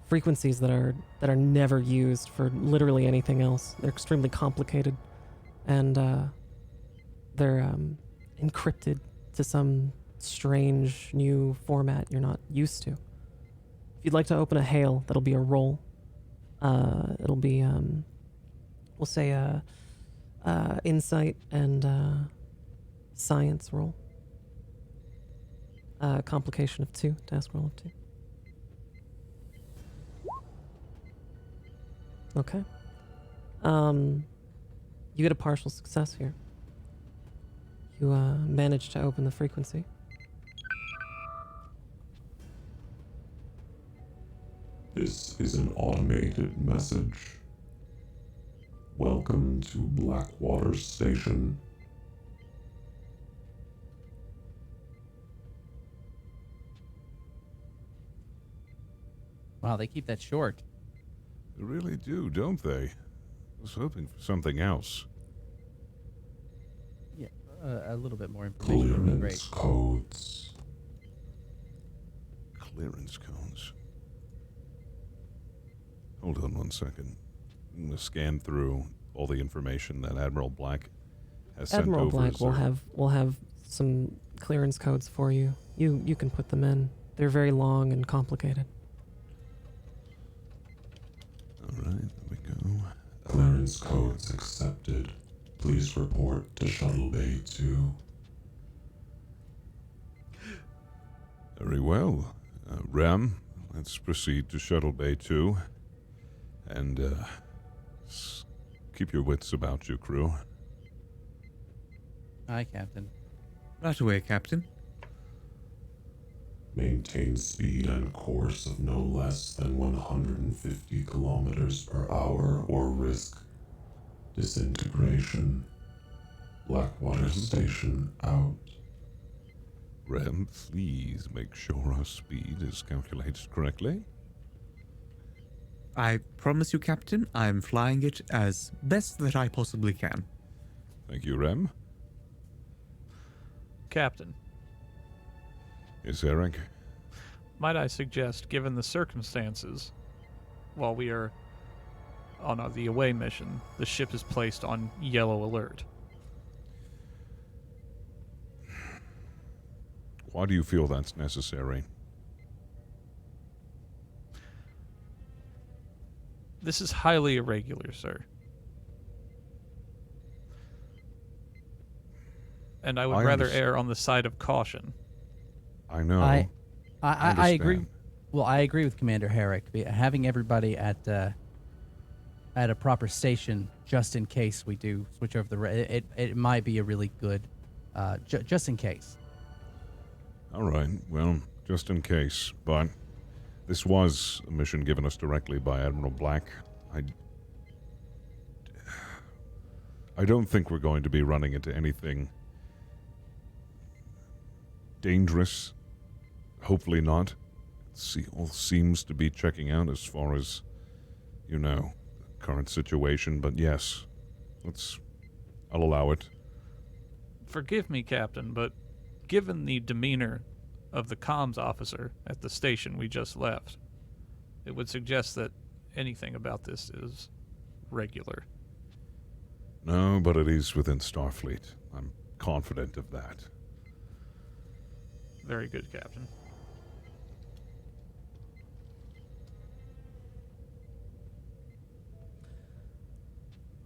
frequencies that are never used for literally anything else. They're extremely complicated, and they're encrypted to some strange new format you're not used to. If you'd like to open a hail, that'll be a roll. It'll be we'll say insight and science roll. Complication of 2, task roll of 2. Okay. You get a partial success here. You manage to open the frequency. This is an automated message. Welcome to Blackwater Station. Wow, they keep that short. They really do, don't they? I was hoping for something else. Yeah, a little bit more information would be great. Clearance codes. Clearance codes. Hold on one second. I'm going to scan through all the information that Admiral Black has sent Admiral over. Black will sir. have some clearance codes for you. You can put them in. They're very long and complicated. All right, there we go. Clearance codes accepted. Please report to Shuttle Bay 2. Very well. Ram, let's proceed to Shuttle Bay 2. And keep your wits about you, crew. Hi, Captain. Right away, Captain. Maintain speed and course of no less than 150 kilometers per hour or risk disintegration. Blackwater Station out. Ram, please make sure our speed is calculated correctly. I promise you, Captain, I'm flying it as best that I possibly can. Thank you, Ram. Captain, Yes, Eric? might I suggest, given the circumstances, while we are on the away mission, the ship is placed on yellow alert. Why do you feel that's necessary? This is highly irregular, sir. And I would I rather understand. err on the side of caution. I know. I agree. understand. Well, I agree with Commander Herrick. Having everybody at a proper station, just in case we do switch over it might be a really good, just in case. All right, well, just in case, but this was a mission given us directly by Admiral Black. I don't think we're going to be running into anything dangerous. Hopefully not. All seems to be checking out as far as, the current situation, but yes, I'll allow it. Forgive me, Captain, but given the demeanor of the comms officer at the station we just left, it would suggest that anything about this is regular. No, but it is within Starfleet. I'm confident of that. Very good, Captain.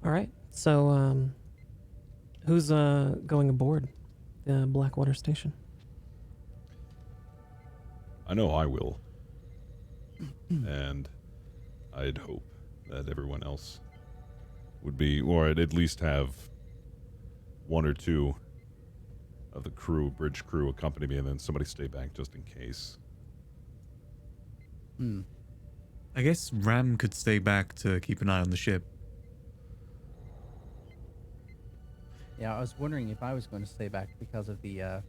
All right. So, who's going aboard the Blackwater Station? I know I will. And I'd hope that everyone else would be, or I'd at least have one or two of the bridge crew accompany me, and then somebody stay back just in case. I guess Ram could stay back to keep an eye on the ship. Yeah, I was wondering if I was going to stay back because of the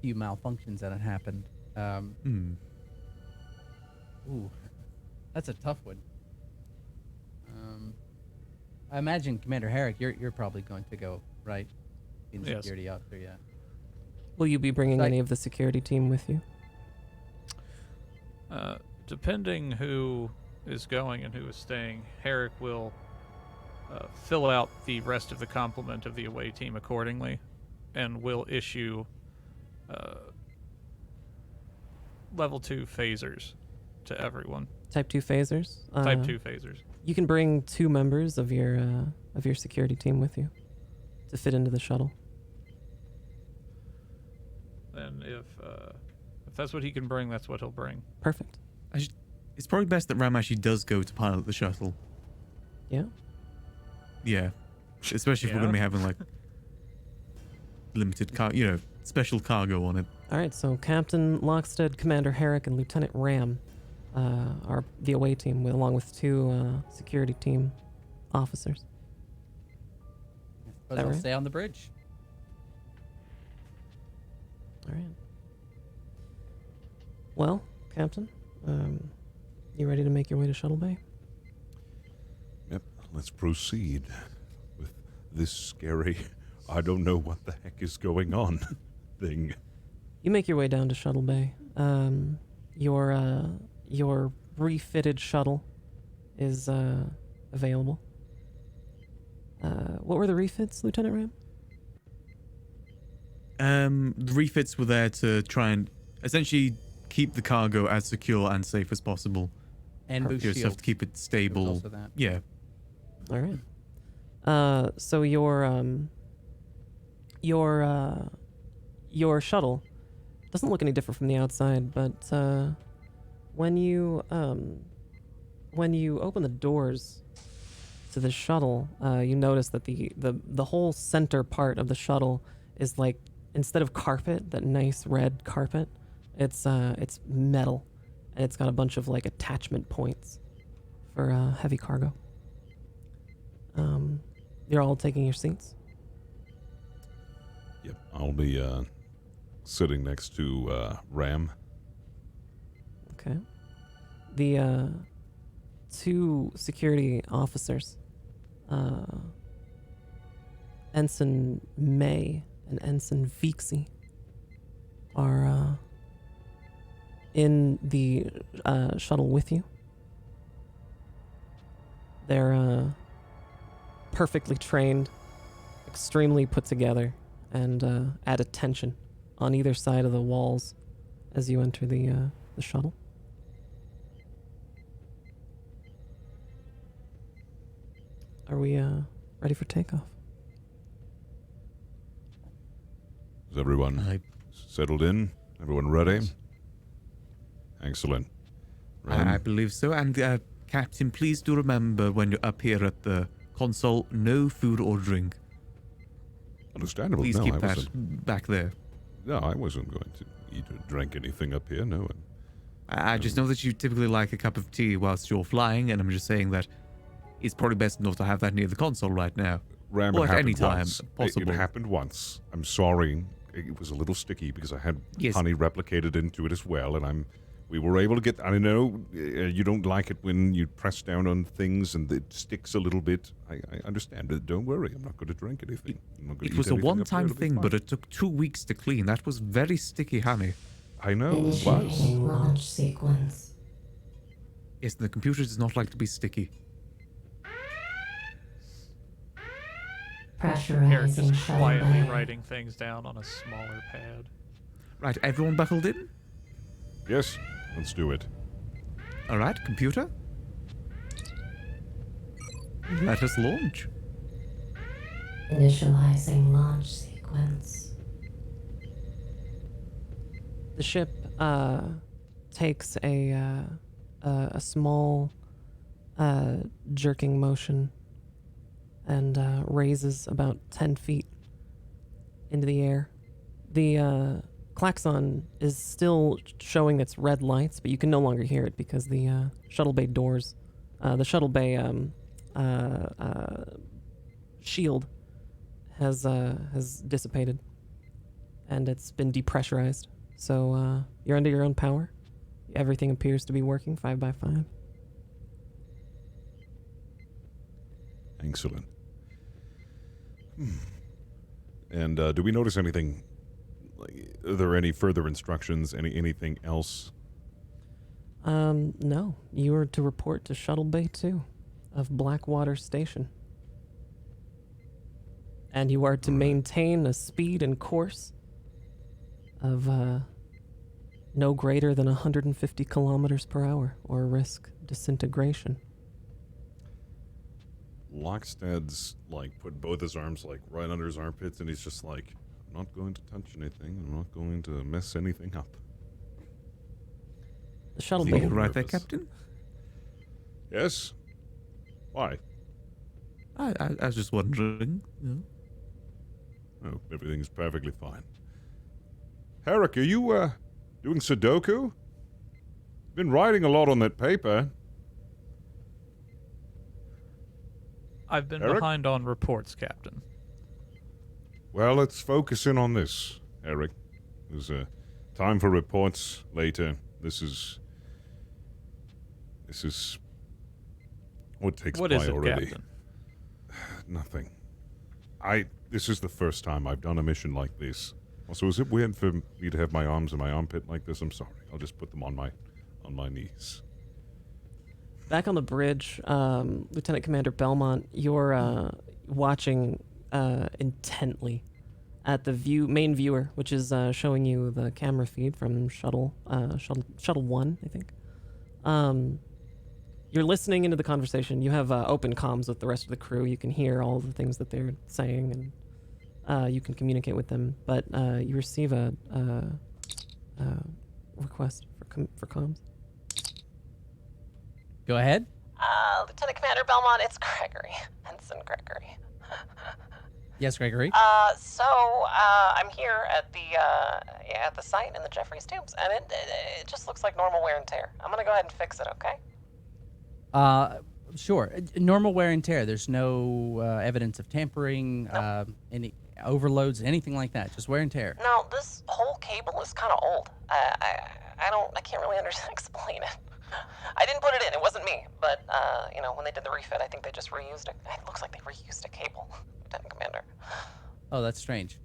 few malfunctions that had happened. Ooh, that's a tough one. I imagine Commander Herrick, you're probably going to go, right? Being the Yes. security officer, yeah. Will you be bringing So any of the security team with you? Depending who is going and who is staying, Herrick will fill out the rest of the complement of the away team accordingly, and will issue level 2 phasers to everyone. Type 2 phasers? Type 2 phasers. You can bring 2 members of your security team with you to fit into the shuttle. And if that's what he can bring, that's what he'll bring. Perfect. It's probably best that Ram actually does go to pilot the shuttle. Yeah. Yeah. Especially if we're going to be having, like, limited special cargo on it. All right, so Captain Lockstead, Commander Herrick, and Lieutenant Ram the away team, along with 2 security team officers. But that I'll right? stay on the bridge. All right. Well, Captain, you ready to make your way to Shuttle Bay? Yep, let's proceed with this scary, I don't know what the heck is going on thing. You make your way down to Shuttle Bay. Your refitted shuttle is available. What were the refits, Lieutenant Ram? The refits were there to try and essentially keep the cargo as secure and safe as possible. And boost You just have to shields. keep it There was stable. also that. Yeah. All right. So your shuttle doesn't look any different from the outside, but when you open the doors to the shuttle, you notice that the whole center part of the shuttle is like, instead of carpet, that nice red carpet, it's metal, and it's got a bunch of like attachment points for heavy cargo. You're all taking your seats. Yep, I'll be sitting next to Ram. Okay. The 2 security officers, Ensign May and Ensign Vixie, are in the shuttle with you. They're perfectly trained, extremely put together, and at attention on either side of the walls as you enter the shuttle. Are we ready for takeoff? Is everyone settled in? Everyone ready? Excellent. Ram? I believe so. And Captain, please do remember when you're up here at the console, no food or drink. Understandable. Please No, keep I that wasn't. back there. No, I wasn't going to eat or drink anything up here. No. I just know that you typically like a cup of tea whilst you're flying, and I'm just saying that it's probably best not to have that near the console right now. Ram, Or it at any happened time once. possible. It happened once. I'm sorry. It was a little sticky because I had Yes. honey replicated into it as well, and we were able to get. I know you don't like it when you press down on things and it sticks a little bit. I understand it. Don't worry. I'm not going to drink anything. I'm not going to It was eat a anything up here. one-time It'll be thing, but fine. it took 2 weeks to clean. That was very sticky honey. I know it was. Initiating launch sequence. Yes, the computer does not like to be sticky. Eric Pressurizing just shuttle quietly bay. writing things down on a smaller pad. Right, everyone buckled in? Yes, let's do it. All right, computer. Let us launch. Initializing launch sequence. The ship takes a small jerking motion and raises about 10 feet into the air. The klaxon is still showing its red lights, but you can no longer hear it because the shuttle bay doors, the shuttle bay shield has dissipated, and it's been depressurized. So you're under your own power. Everything appears to be working 5 by 5. Excellent. And do we notice anything? Like, are there any further instructions? Anything else? No. You are to report to Shuttle Bay 2 of Blackwater Station. And you are to maintain a speed and course of no greater than 150 kilometers per hour or risk disintegration. Lockstead's like put both his arms like right under his armpits, and he's just like, I'm not going to touch anything. I'm not going to mess anything up. The Shuttle Think Bay. you're right there, nervous. Captain? Yes? Why? I was just wondering. You know. Oh, everything's perfectly fine. Herrick, are you doing Sudoku? Been writing a lot on that paper. I've been Eric? behind on reports, Captain. Well, let's focus in on this, Eric. There's time for reports later. This is what takes What is it, priority. Captain? Nothing. This is the first time I've done a mission like this. Also, is it weird for me to have my arms in my armpit like this? I'm sorry. I'll just put them on my knees. Back on the bridge, Lieutenant Commander Belmont, you're watching intently at the main viewer, which is showing you the camera feed from shuttle 1, I think. You're listening into the conversation. You have open comms with the rest of the crew. You can hear all the things that they're saying, and you can communicate with them. But you receive a request for comms. Go ahead. Lieutenant Commander Belmont, it's Gregory. Ensign Gregory. Yes, Gregory. So I'm here at the site in the Jeffries tubes, and it just looks like normal wear and tear. I'm gonna go ahead and fix it, okay? Sure. Normal wear and tear. There's no evidence of tampering, any overloads, anything like that. Just wear and tear. No, this whole cable is kind of old. I can't really explain it. I didn't put it in. It wasn't me. But when they did the refit, I think they just reused it. It looks like they reused a cable, Lieutenant Commander. Oh, that's strange.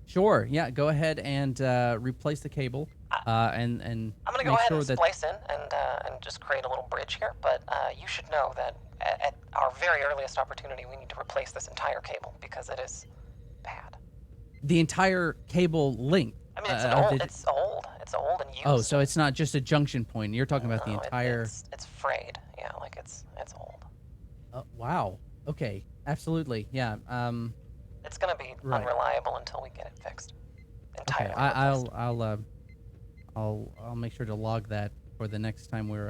Sure. Yeah. Go ahead and replace the cable. And I'm gonna go make ahead sure and that splice in and just create a little bridge here. But you should know that at our very earliest opportunity, we need to replace this entire cable because it is bad. the entire cable length. I mean, it's old. It's old and used. Oh, so it's not just a junction point. You're talking about the entire. It's frayed. Yeah, like it's old. Wow. Okay. Absolutely. Yeah. It's gonna be Right. unreliable until we get it fixed. Okay. Entirely. I'll make sure to log that for the next time we're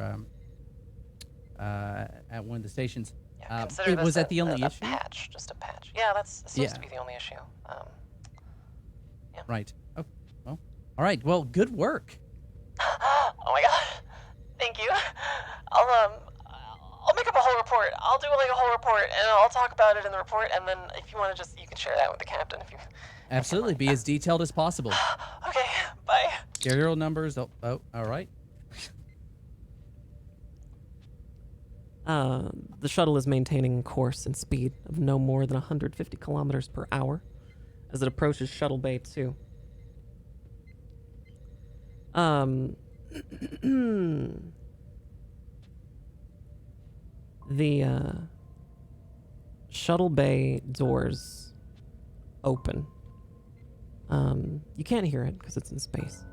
at one of the stations. Yeah, consider this was that the only issue? Patch, just a patch. Yeah, that seems to be the only issue. Yeah. Right. Oh. Well. All right. Well, good work. Oh my god. Thank you. I'll make up a whole report. I'll do like a whole report and I'll talk about it in the report, and then if you want to you can share that with the captain if you. Absolutely. Be as detailed as possible. Okay. Bye. Serial numbers. Oh. All right. The shuttle is maintaining course and speed of no more than 150 kilometers per hour as it approaches Shuttle Bay 2. The Shuttle Bay doors open. You can't hear it because it's in space.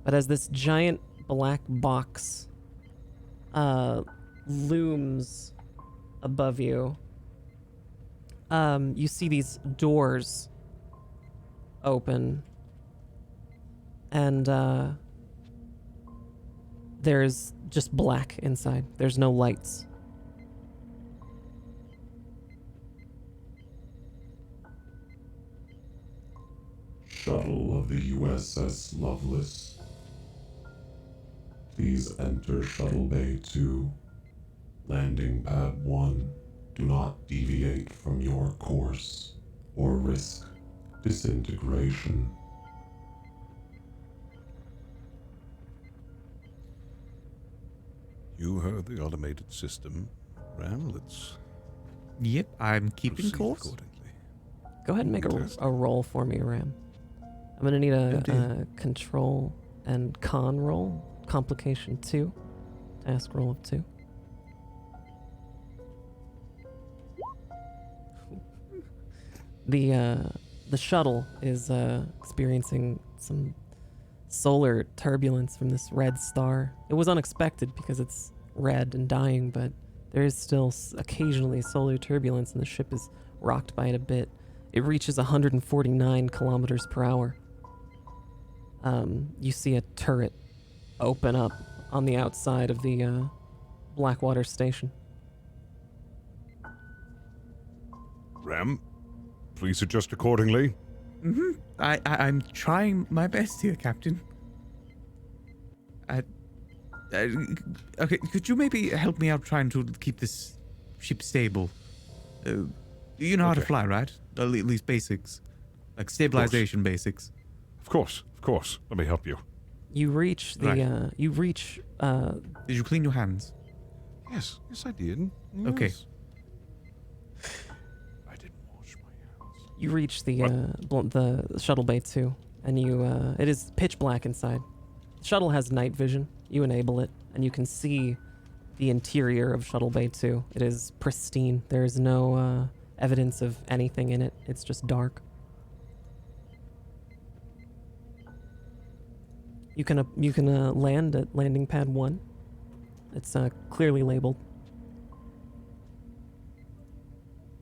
But as this giant black box looms above you, you see these doors open, and there's just black inside. There's no lights. Shuttle of the U.S.S. Lovelace. Please enter Shuttle Bay 2. Landing Pad 1. Do not deviate from your course or risk disintegration. You heard the automated system, Ram. Let's Yep, I'm keeping proceed course. accordingly. Go ahead and make Fantastic. a roll for me, Ram. I'm gonna need Good deal. a control and con roll, complication 2, task roll of 2. The shuttle is experiencing some solar turbulence from this red star. It was unexpected because it's red and dying, but there is still occasionally solar turbulence, and the ship is rocked by it a bit. It reaches 149 kilometers per hour. You see a turret open up on the outside of the Blackwater station. Ram, please adjust accordingly. I'm trying my best here, Captain. Okay, could you maybe help me out trying to keep this ship stable? You know how to Okay. fly, right? At least basics. Like stabilization basics. Of course. Let me help you. You reach the, Right. Did you clean your hands? Yes, I did. Okay. Yes. I didn't wash my hands. you reach the shuttle bay 2, and it is pitch black inside. The shuttle has night vision. You enable it, and you can see the interior of shuttle bay 2. It is pristine. There is no evidence of anything in it. It's just dark. You can land at landing pad 1. It's clearly labeled.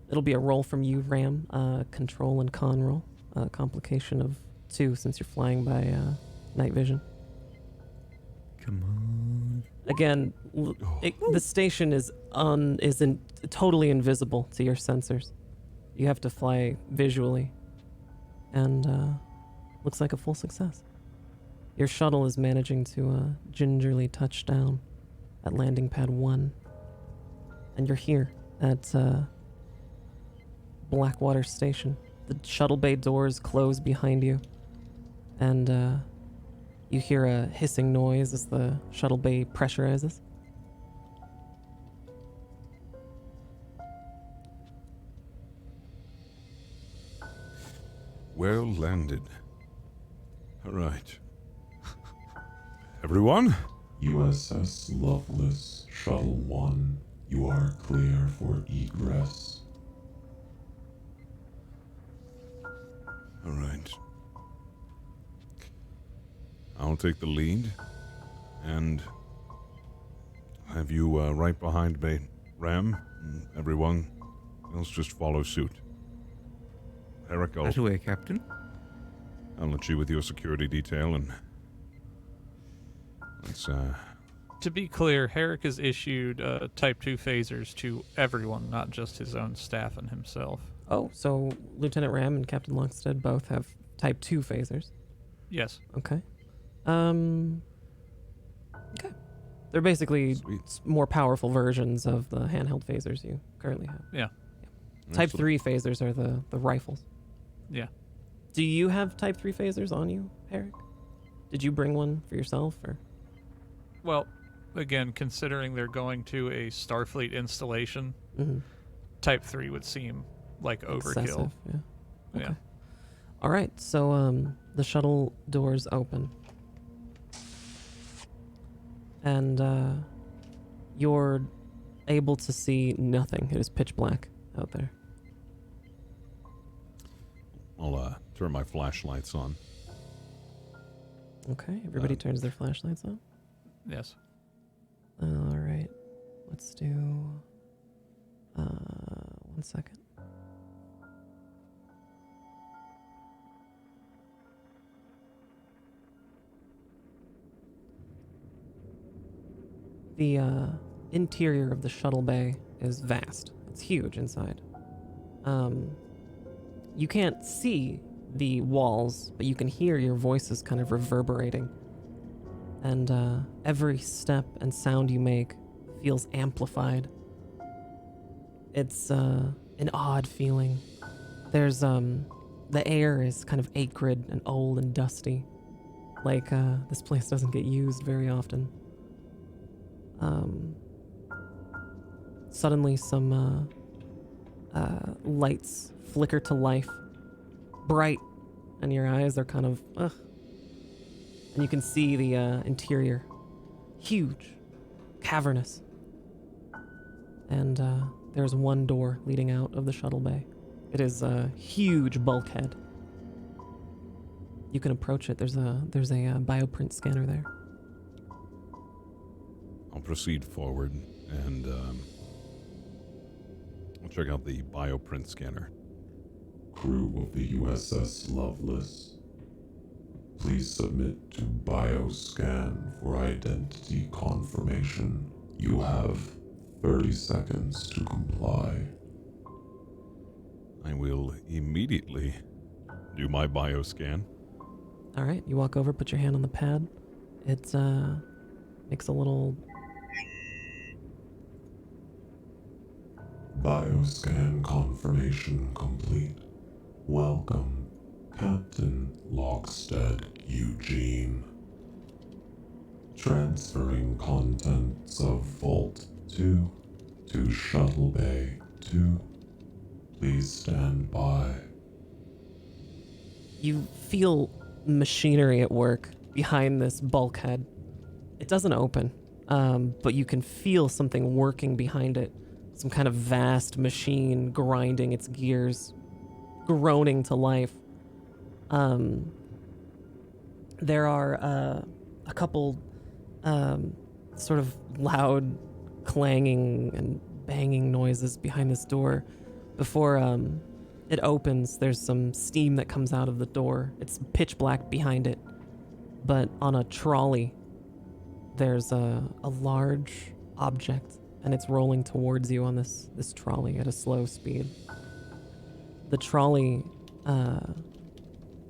It'll be a roll from you, Ram. Control and con roll. Complication of 2 since you're flying by night vision. Come on. Again, the station isn't totally invisible to your sensors. You have to fly visually, and looks like a full success. Your shuttle is managing to gingerly touch down at landing pad 1, and you're here at Blackwater Station. The shuttle bay doors close behind you, and you hear a hissing noise as the shuttle bay pressurizes. Well landed. All right. Everyone? U.S.S. Lovelace, Shuttle 1, you are clear for egress. All right. I'll take the lead and have you right behind me, Ram. And everyone else just follow suit. Eric, Right away, Captain. I'll let you with your security detail and let's To be clear, Herrick has issued Type 2 phasers to everyone, not just his own staff and himself. Oh, so Lieutenant Ram and Captain Longstead both have Type 2 phasers. Yes. Okay. Okay. They're basically more powerful versions of the handheld phasers you currently have. Yeah. Type 3 phasers are the rifles. Yeah. Do you have Type 3 phasers on you, Herrick? Did you bring one for yourself, or? Well, again, considering they're going to a Starfleet installation, Type 3 would seem like overkill. Excessive, yeah. Yeah. All right, so the shuttle doors open. And you're able to see nothing. It is pitch black out there. I'll turn my flashlights on. Okay, everybody turns their flashlights on. Yes. All right, let's do 1 second. The interior of the shuttle bay is vast. It's huge inside. You can't see the walls, but you can hear your voices kind of reverberating. And every step and sound you make feels amplified. It's an odd feeling. There's the air is kind of acrid and old and dusty. Like this place doesn't get used very often. Suddenly some lights flicker to life, bright, and your eyes are kind of ugh. And you can see the interior, huge, cavernous. And there's one door leading out of the shuttle bay. It is a huge bulkhead. You can approach it. There's a bioprint scanner there. I'll proceed forward and I'll check out the bioprint scanner. Crew of the U.S.S. Lovelace, please submit to bioscan for identity confirmation. You have 30 seconds to comply. I will immediately do my bioscan. All right, you walk over, put your hand on the pad. It's makes a little. Bioscan confirmation complete. Welcome, Captain Lockstead Eugene. Transferring contents of Vault 2 to Shuttle Bay 2. Please stand by. You feel machinery at work behind this bulkhead. It doesn't open, but you can feel something working behind it. Some kind of vast machine grinding its gears, groaning to life. There are a couple sort of loud clanging and banging noises behind this door. Before it opens, there's some steam that comes out of the door. It's pitch black behind it. But on a trolley, there's a large object, and it's rolling towards you on this trolley at a slow speed. The trolley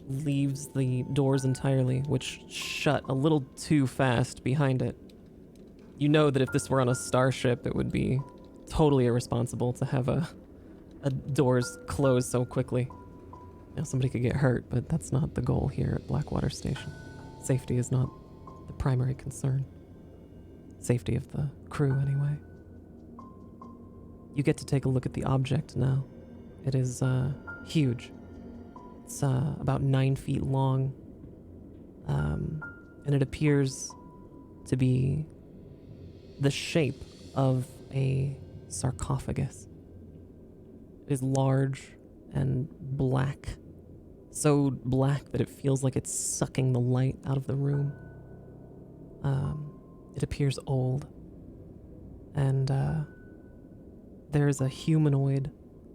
leaves the doors entirely, which shut a little too fast behind it. You know that if this were on a starship, it would be totally irresponsible to have a doors close so quickly. Now, somebody could get hurt, but that's not the goal here at Blackwater Station. Safety is not the primary concern. Safety of the crew, anyway. You get to take a look at the object now. It is huge. It's about 9 feet long, and it appears to be the shape of a sarcophagus. It is large and black, so black that it feels like it's sucking the light out of the room. It appears old, and there's a humanoid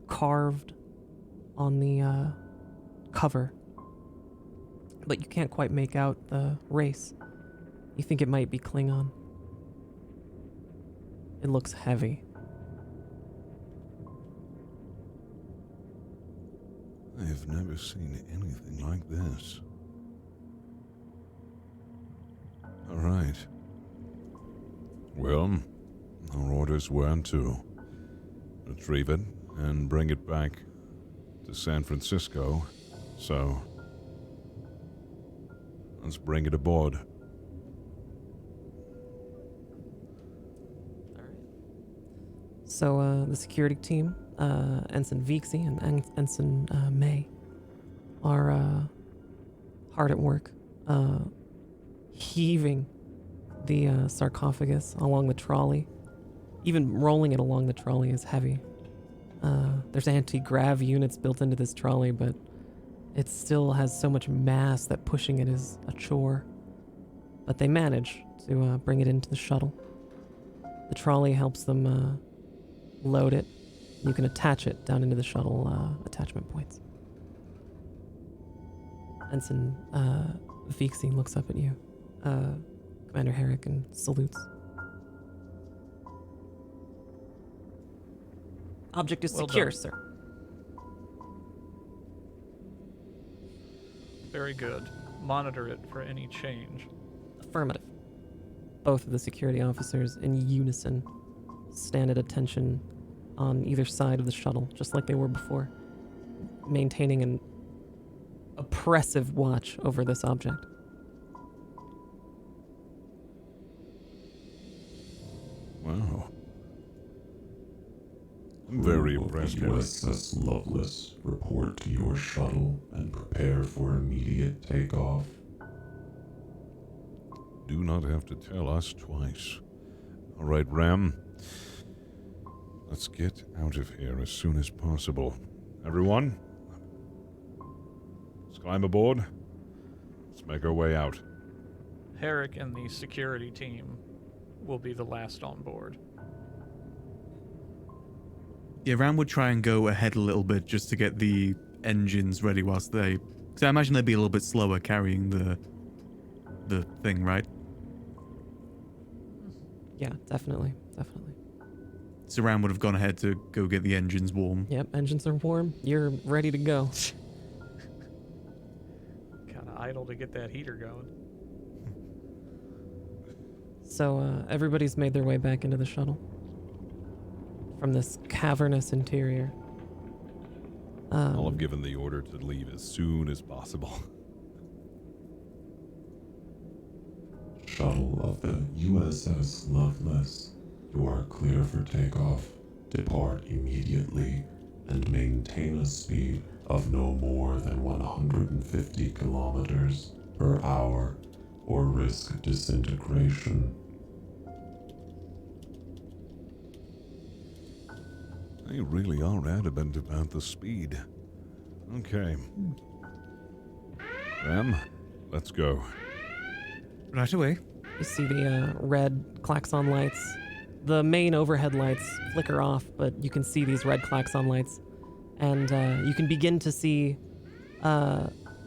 carved on the cover, but you can't quite make out the race. You think it might be Klingon. It looks heavy. I have never seen anything like this. All right. Well, our orders were to retrieve it and bring it back to San Francisco, so let's bring it aboard. So the security team, Ensign Vixie and Ensign May, are hard at work, heaving the sarcophagus along the trolley. Even rolling it along the trolley is heavy. There's anti-grav units built into this trolley, but it still has so much mass that pushing it is a chore. But they manage to bring it into the shuttle. The trolley helps them load it. You can attach it down into the shuttle attachment points. Ensign Vixie looks up at you, Commander Herrick, and salutes. Object is Well secure, done. sir. Very good. Monitor it for any change. Affirmative. Both of the security officers in unison stand at attention on either side of the shuttle, just like they were before, maintaining an oppressive watch over this object. Wow. I'm very Crew of impressed, the Harry. U.S.S. Lovelace, report to your shuttle and prepare for immediate takeoff. Do not have to tell us twice. All right, Ram. Let's get out of here as soon as possible. Everyone, let's climb aboard. Let's make our way out. Herrick and the security team will be the last on board. Yeah, Ram would try and go ahead a little bit just to get the engines ready whilst they... Because I imagine they'd be a little bit slower carrying the thing, right? Yeah, definitely. So Ram would have gone ahead to go get the engines warm. Yep, engines are warm. You're ready to go. Kind of idle to get that heater going. So everybody's made their way back into the shuttle from this cavernous interior. I'll have given the order to leave as soon as possible. Shuttle of the U.S.S. Lovelace, you are clear for takeoff. Depart immediately and maintain a speed of no more than 150 kilometers per hour or risk disintegration. They really are adamant about the speed. Okay. Ram, let's go. Right away. You see the red klaxon lights. The main overhead lights flicker off, but you can see these red klaxon lights. And you can begin to see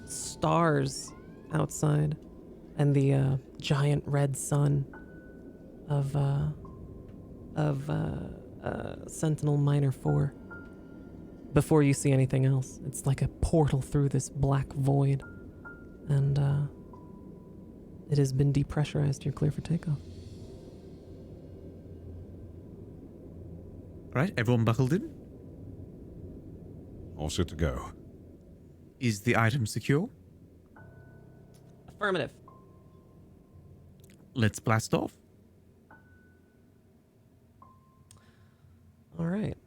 stars outside and the giant red sun of Sentinel Minor 4. Before you see anything else, it's like a portal through this black void. And it has been depressurized. You're clear for takeoff. Right, everyone buckled in? All set to go. Is the item secure? Affirmative. Let's blast off. All right.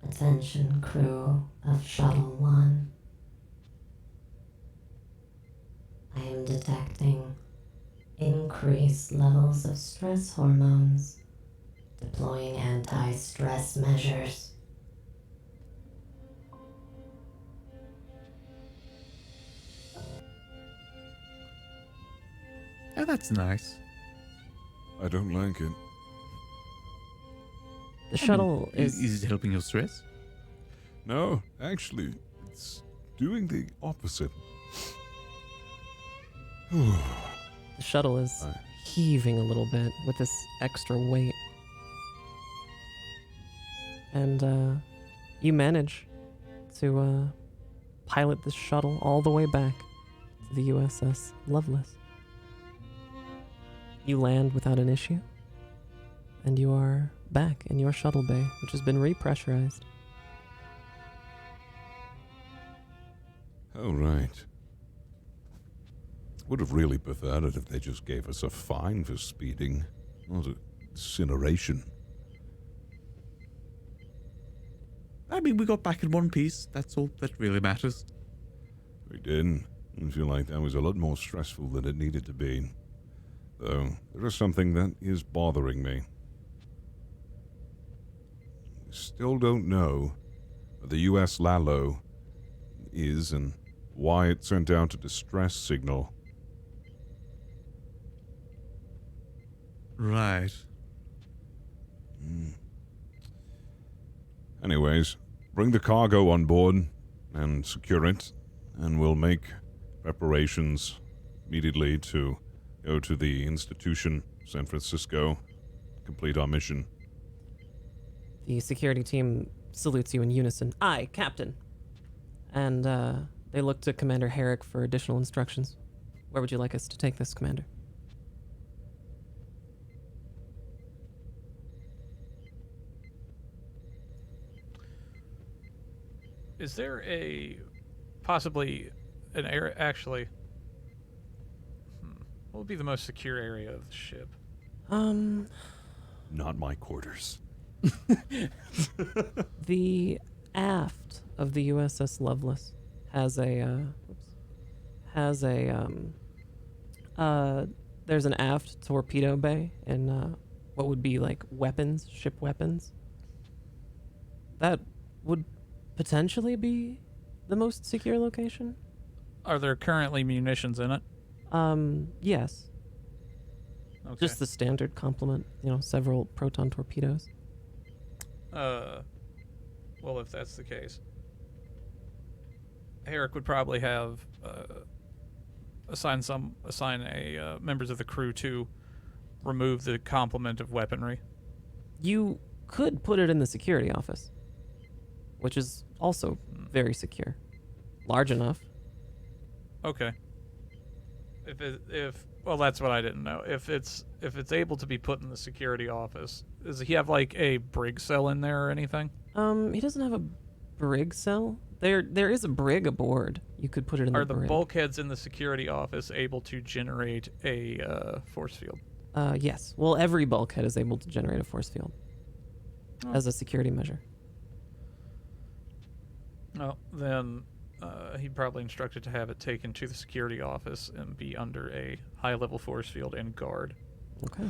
Attention crew of Shuttle 1. I am detecting increased levels of stress hormones. Deploying anti-stress measures. Oh, that's nice. I don't like it. The shuttle is... Is it helping your stress? No, actually, it's doing the opposite. The shuttle is Aye. heaving a little bit with this extra weight. And you manage to pilot the shuttle all the way back to the U.S.S. Lovelace. You land without an issue, and you are back in your shuttle bay, which has been repressurized. Oh, right. Would have really preferred it if they just gave us a fine for speeding, not an incineration. I mean, we got back in one piece. That's all that really matters. We did. I feel like that was a lot more stressful than it needed to be. Though, there is something that is bothering me. We still don't know what the U.S. Lalo is and why it sent out a distress signal. Right. Anyways, bring the cargo on board and secure it, and we'll make preparations immediately to go to the institution, San Francisco, complete our mission. The security team salutes you in unison. Aye, Captain. And they look to Commander Herrick for additional instructions. Where would you like us to take this, Commander? Is there possibly an area, actually, what would be the most secure area of the ship? Not my quarters. The aft of the U.S.S. Lovelace has a, there's an aft torpedo bay and what would be like weapons, ship weapons. That would potentially be the most secure location. Are there currently munitions in it? Yes. Okay. Just the standard complement, several proton torpedoes. Well, if that's the case, Herrick would probably have assign members of the crew to remove the complement of weaponry. You could put it in the security office, which is also very secure. Large enough. Okay. Well, that's what I didn't know. If it's able to be put in the security office, does he have like a brig cell in there or anything? He doesn't have a brig cell. There is a brig aboard. You could put it in the Are the brig. bulkheads in the security office able to generate a force field? Yes. Well, every bulkhead is able to generate a force field as a security measure. Well, then he'd probably instructed to have it taken to the security office and be under a high-level force field and guard. Okay.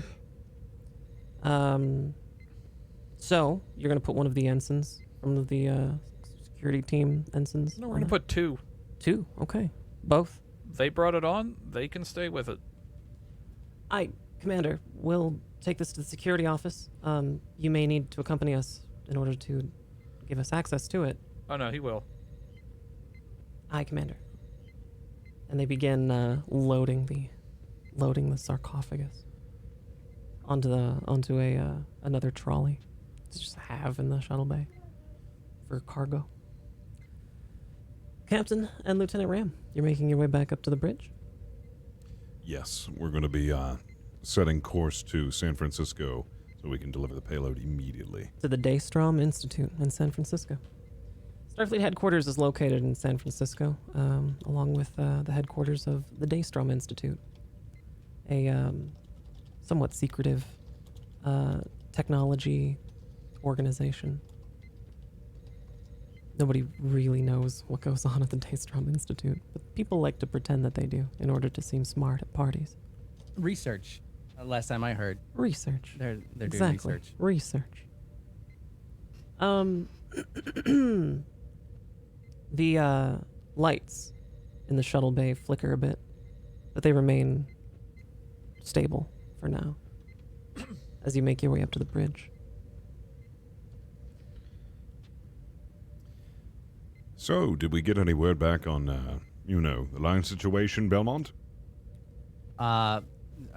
So you're gonna put one of the ensigns from the security team ensigns? No, we're on gonna it? put 2. 2. Okay. Both. They brought it on. They can stay with it. Commander, we'll take this to the security office. You may need to accompany us in order to give us access to it. Oh no, he will. Aye, Commander. And they begin loading the sarcophagus onto another trolley to just have in the shuttle bay for cargo. Captain and Lieutenant Ram, you're making your way back up to the bridge? Yes, we're going to be setting course to San Francisco so we can deliver the payload immediately. To the Daystrom Institute in San Francisco. Starfleet headquarters is located in San Francisco, along with the headquarters of the Daystrom Institute, a somewhat secretive technology organization. Nobody really knows what goes on at the Daystrom Institute, but people like to pretend that they do in order to seem smart at parties. Research. Last time I heard, Research. they're Exactly. doing research. The lights in the shuttle bay flicker a bit, but they remain stable for now as you make your way up to the bridge. So, did we get any word back on, the line situation, Belmont? Are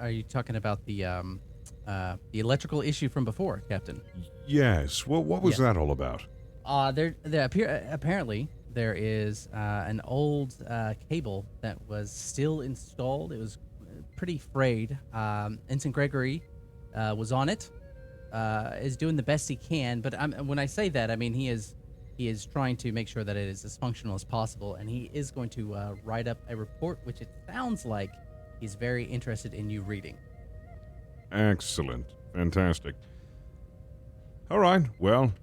you talking about the electrical issue from before, Captain? Yes. Well, what was that all about? Apparently there is an old cable that was still installed. It was pretty frayed. Ensign Gregory was on it, is doing the best he can. But when I say that, I mean he is trying to make sure that it is as functional as possible, and he is going to write up a report, which it sounds like he's very interested in you reading. Excellent. Fantastic. All right. Well,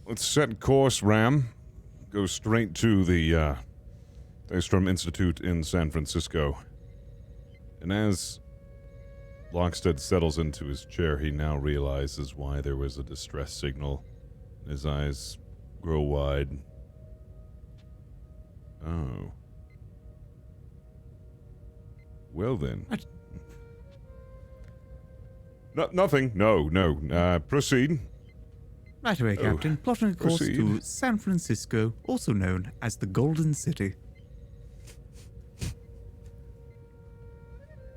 let's set course, Ram. Go straight to the Daystrom Institute in San Francisco. And as Lockstead settles into his chair, he now realizes why there was a distress signal. His eyes grow wide. Oh. Well then. Nothing. No. Proceed. Right away, Captain. Plotting a course proceed. to San Francisco, also known as the Golden City.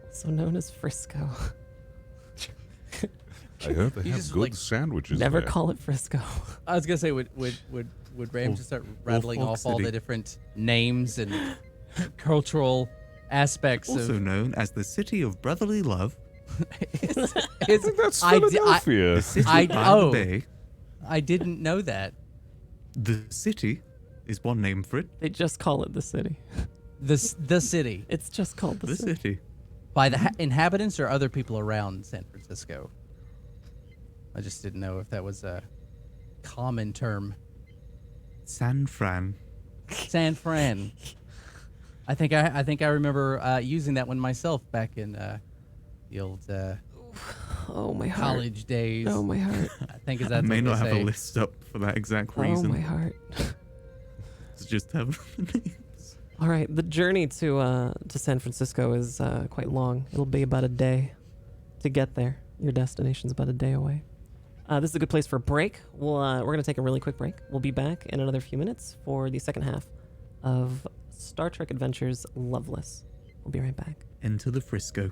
Also known as Frisco. I heard they You have just, good like, sandwiches Never there. call it Frisco. I was gonna say, would Ram just start rattling Wolf off all City. the different names and cultural aspects Also of? known as the City of Brotherly Love. It's, I think that's I- Philadelphia. The city I- by oh. the bay. I didn't know that. The city is one name for it. They just call it the city. The city It's just called the The city. city. by the inhabitants or other people around San Francisco. I just didn't know if that was a common term. San Fran. San Fran. I think I remember using that one myself back in the old Oh, my heart. college days. Oh, my heart. I think is I that may what not they have say. a list up for that exact Oh, reason. my heart. To just have the names. All right, the journey to San Francisco is quite long. It'll be about a day to get there. Your destination's about a day away. This is a good place for a break. We're going to take a really quick break. We'll be back in another few minutes for the second half of Star Trek Adventures Lovelace. We'll be right back. Enter the Frisco.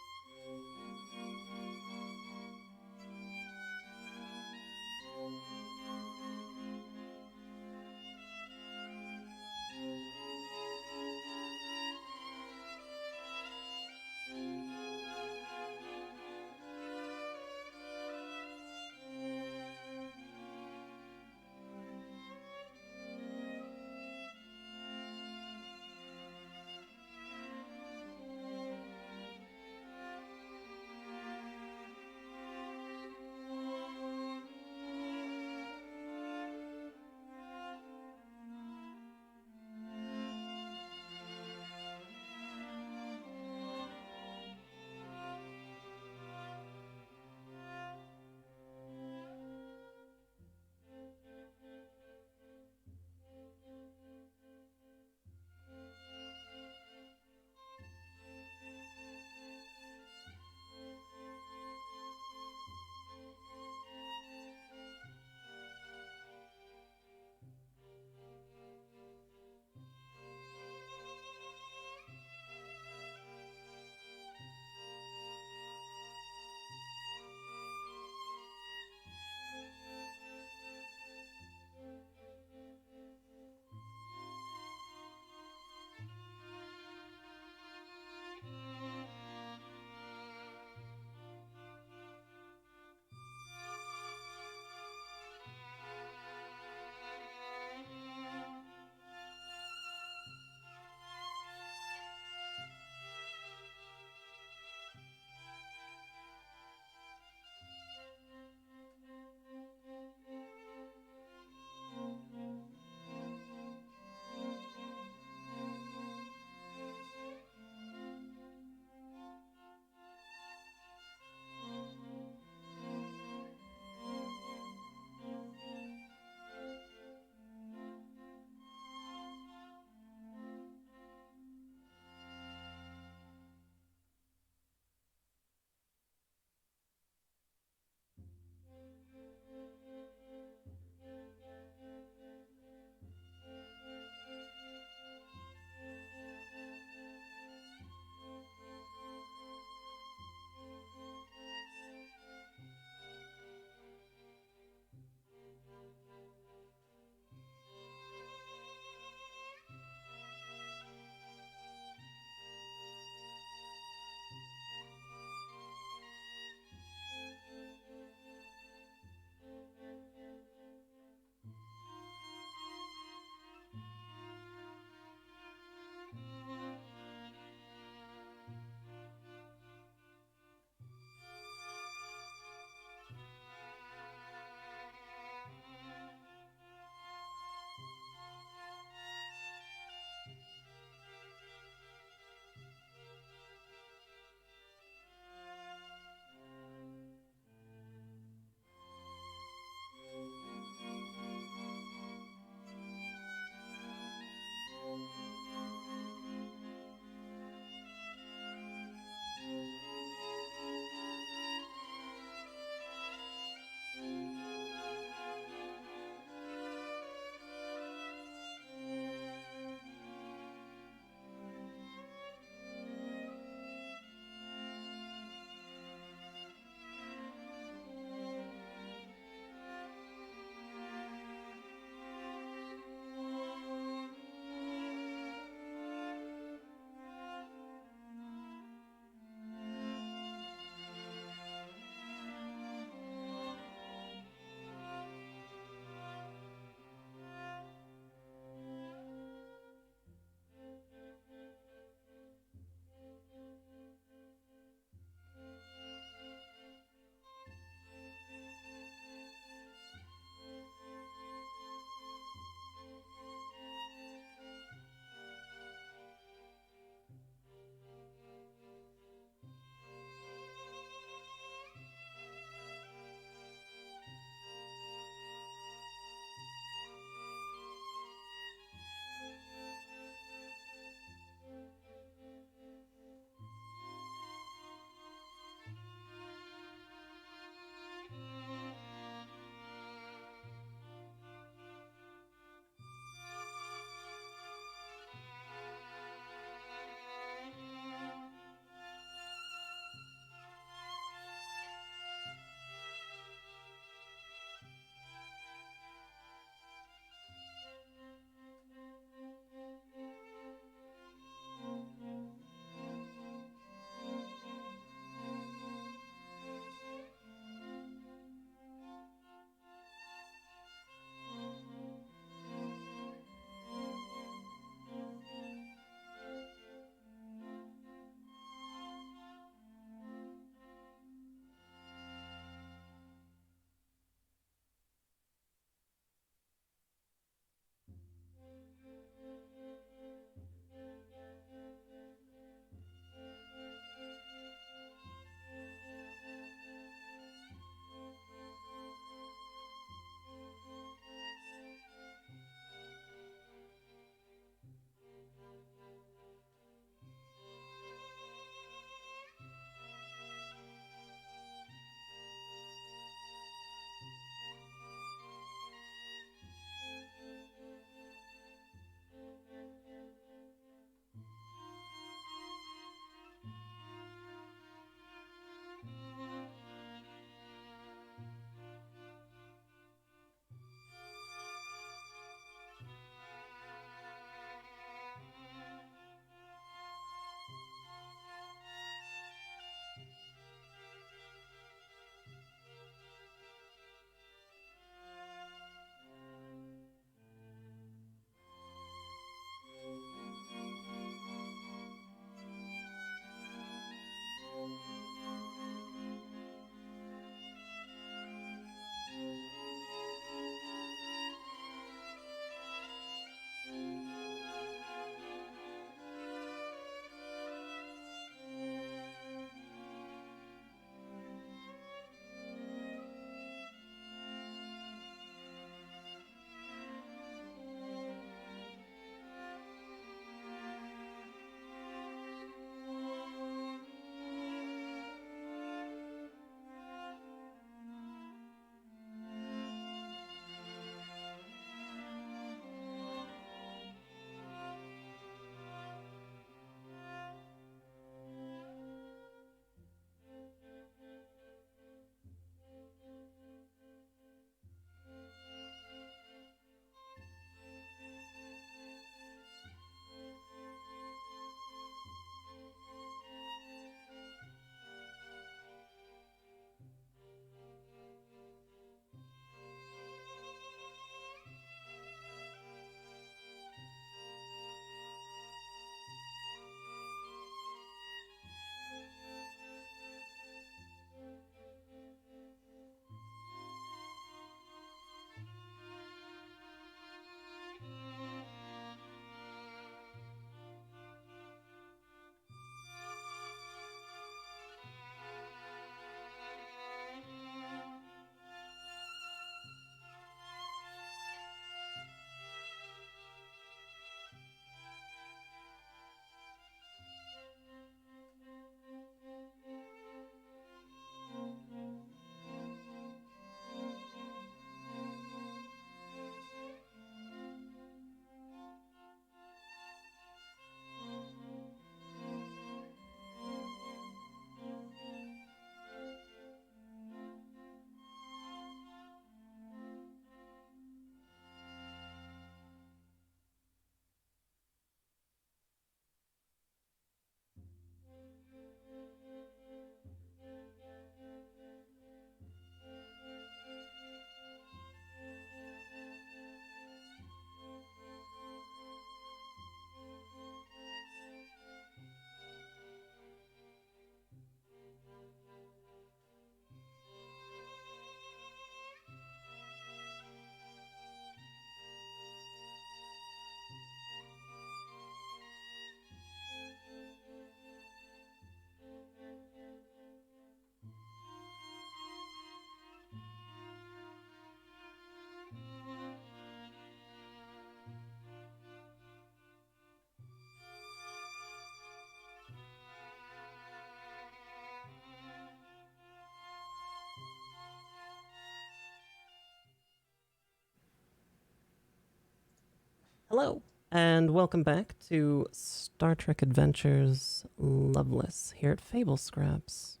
Hello, and welcome back to Star Trek Adventures Lovelace here at Fable Scraps.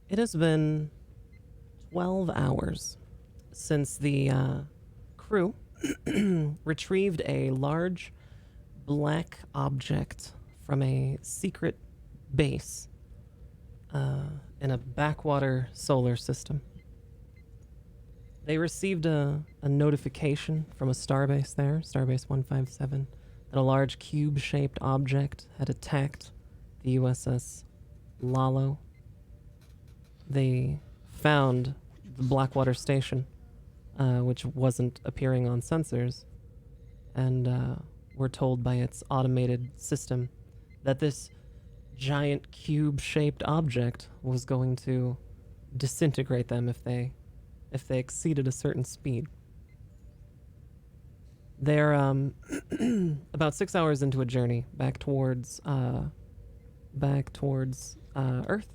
It has been 12 hours since the crew retrieved a large black object from a secret base in a backwater solar system. They received a notification from a starbase there, Starbase 157, that a large cube-shaped object had attacked the U.S.S. Lalo. They found the Blackwater station, which wasn't appearing on sensors, and were told by its automated system that this giant cube-shaped object was going to disintegrate them if they exceeded a certain speed. They're about 6 hours into a journey back towards Earth.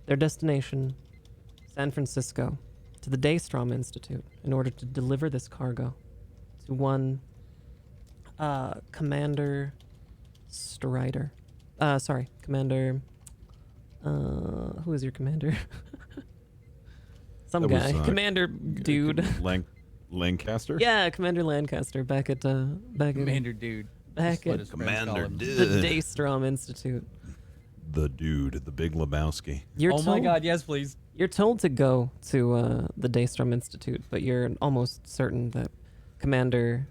Their destination, San Francisco, to the Daystrom Institute, in order to deliver this cargo to one Commander Strider. Commander. Who is your commander? Some That guy, was, Commander dude. Lancaster? Yeah, Commander Lancaster back at Commander Dude. back What at his friends call him. the Daystrom Institute. The dude, the big Lebowski. Oh my God! Yes, please. You're told to go to the Daystrom Institute, but you're almost certain that Commander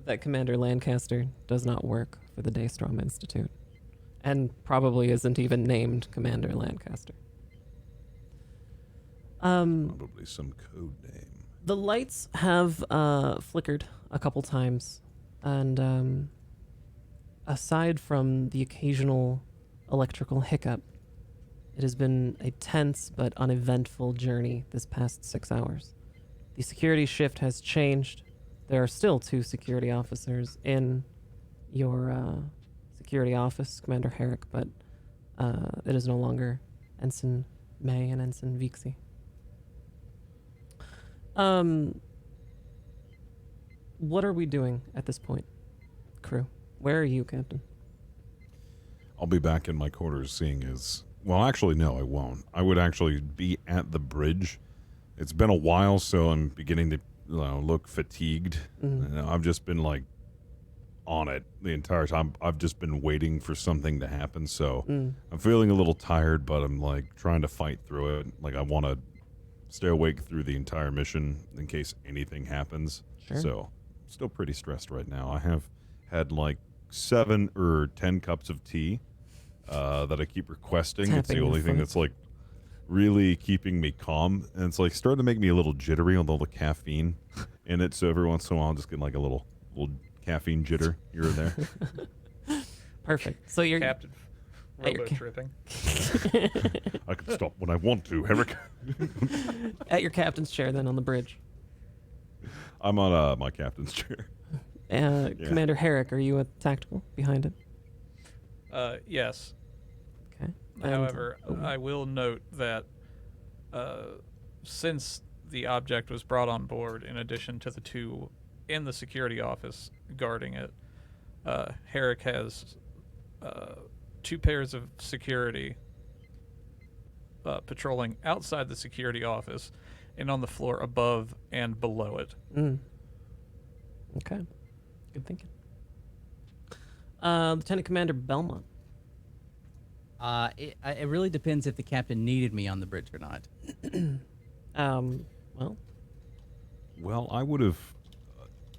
Lancaster does not work for the Daystrom Institute, and probably isn't even named Commander Lancaster. Probably some code name. The lights have flickered a couple times, and aside from the occasional electrical hiccup, it has been a tense but uneventful journey this past 6 hours. The security shift has changed. There are still 2 security officers in your security office, Commander Herrick, but it is no longer Ensign May and Ensign Vixie. What are we doing at this point, crew? Where are you, Captain? I'll be back in my quarters seeing as... Well, actually, no, I won't. I would actually be at the bridge. It's been a while, so I'm beginning to look fatigued. Mm-hmm. And I've just been, on it the entire time. I've just been waiting for something to happen, so I'm feeling a little tired, but I'm, trying to fight through it. I want to stay awake through the entire mission in case anything happens. Sure. So, still pretty stressed right now. I have had 7 or 10 cups of tea that I keep requesting. It's the only thing that's really keeping me calm, and it's starting to make me a little jittery on all the caffeine in it. So every once in a while, I'll just get a little caffeine jitter here and there. Perfect. So you're Captain robo-tripping. I can stop when I want to, Herrick. at your captain's chair, then on the bridge. I'm on my captain's chair. Commander Herrick, are you a tactical behind it? Yes. Okay. However, I will note that since the object was brought on board, in addition to the 2 in the security office guarding it, Herrick has 2 pairs of security patrolling outside the security office and on the floor above and below it. Okay. Good thinking. Lieutenant Commander Belmont. It really depends if the captain needed me on the bridge or not. Well, I would have,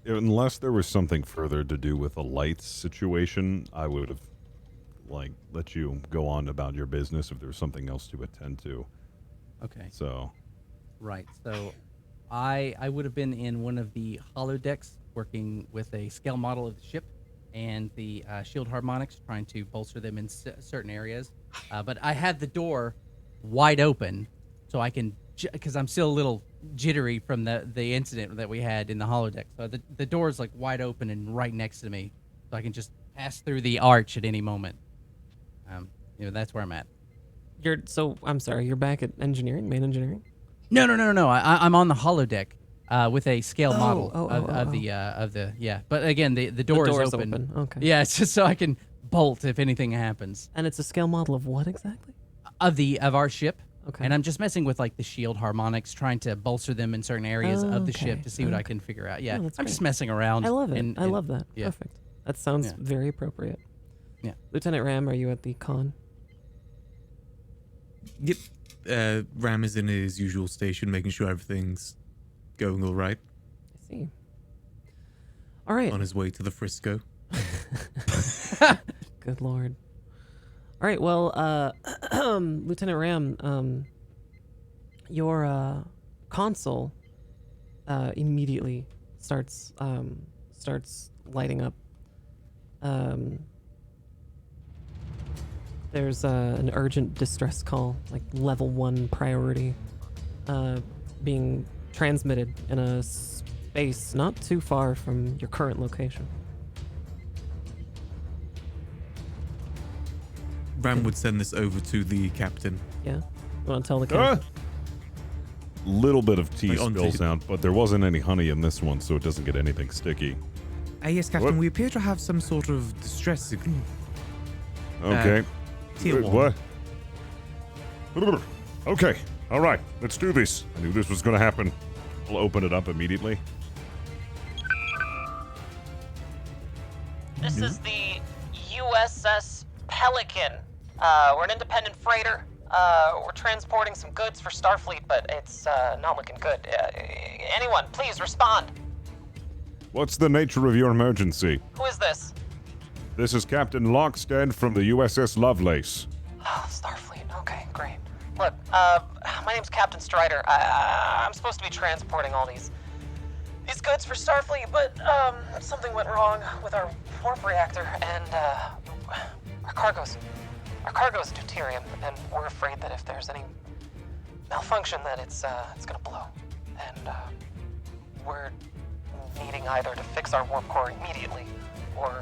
unless there was something further to do with a lights situation, I would have, let you go on about your business if there was something else to attend to. Okay. So. Right. So, I would have been in one of the holodecks working with a scale model of the ship and the shield harmonics, trying to bolster them in certain areas. But I had the door wide open, so I can, because I'm still a little jittery from the incident that we had in the holodeck. So the door is wide open and right next to me, so I can just pass through the arch at any moment. That's where I'm at. I'm sorry, you're back at engineering, main engineering? No. I'm on the holodeck. with a scale model of the yeah. But again, the door is open. Okay. Yeah, it's just so I can bolt if anything happens. And it's a scale model of what exactly? Of our ship. Okay. And I'm just messing with like the shield harmonics, trying to bolster them in certain areas of the ship to see what I can figure out. Yeah, that's I'm great. just messing around. I love it. I love that. Yeah. Perfect. That sounds very appropriate. Yeah. Lieutenant Ram, are you at the con? Yep. Ram is in his usual station, making sure everything's going all right. I see. All right. On his way to the Frisco. Good Lord. All right. Well, Lieutenant Ram, your console immediately starts lighting up. There's an urgent distress call, like level 1 priority, being transmitted in a space not too far from your current location. Ram would send this over to the captain. Yeah? You want to tell the captain? Little bit of tea Like on spills tea. out, but there wasn't any honey in this one, so it doesn't get anything sticky. Yes, Captain, What? we appear to have some sort of distress signal. Okay. Tier 1. What? Okay. All right. Let's do this. I knew this was going to happen. I'll open it up immediately. This is the U.S.S. Pelican. We're an independent freighter. We're transporting some goods for Starfleet, but it's not looking good. Anyone, please respond. What's the nature of your emergency? Who is this? This is Captain Lockstead from the U.S.S. Lovelace. Oh, Starfleet. Okay, great. Look, my name's Captain Strider. I'm supposed to be transporting all these goods for Starfleet, but something went wrong with our warp reactor, and our cargo's deuterium, and we're afraid that if there's any malfunction, that it's gonna blow, and we're needing either to fix our warp core immediately or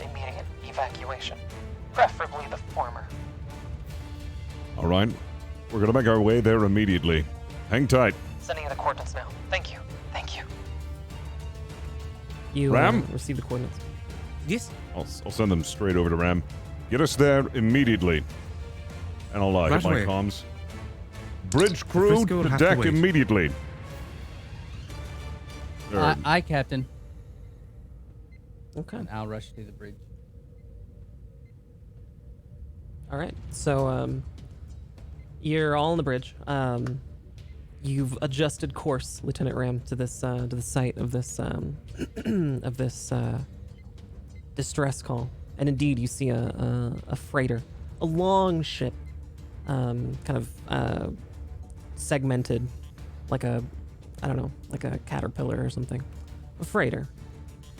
immediate evacuation, preferably the former. All right. We're going to make our way there immediately. Hang tight. Sending you the coordinates now. Thank you. Thank you. You Ram? receive the coordinates. Yes. I'll send them straight over to Ram. Get us there immediately. And I'll hit Right my away. comms. Bridge crew Frisco will to have to deck wait. immediately. There. Aye, Captain. Okay. And I'll rush to the bridge. All right. So you're all on the bridge. You've adjusted course, Lieutenant Ram, to this to the site of this of this distress call, and indeed you see a freighter, a long ship, kind of segmented, like a like a caterpillar or something, a freighter.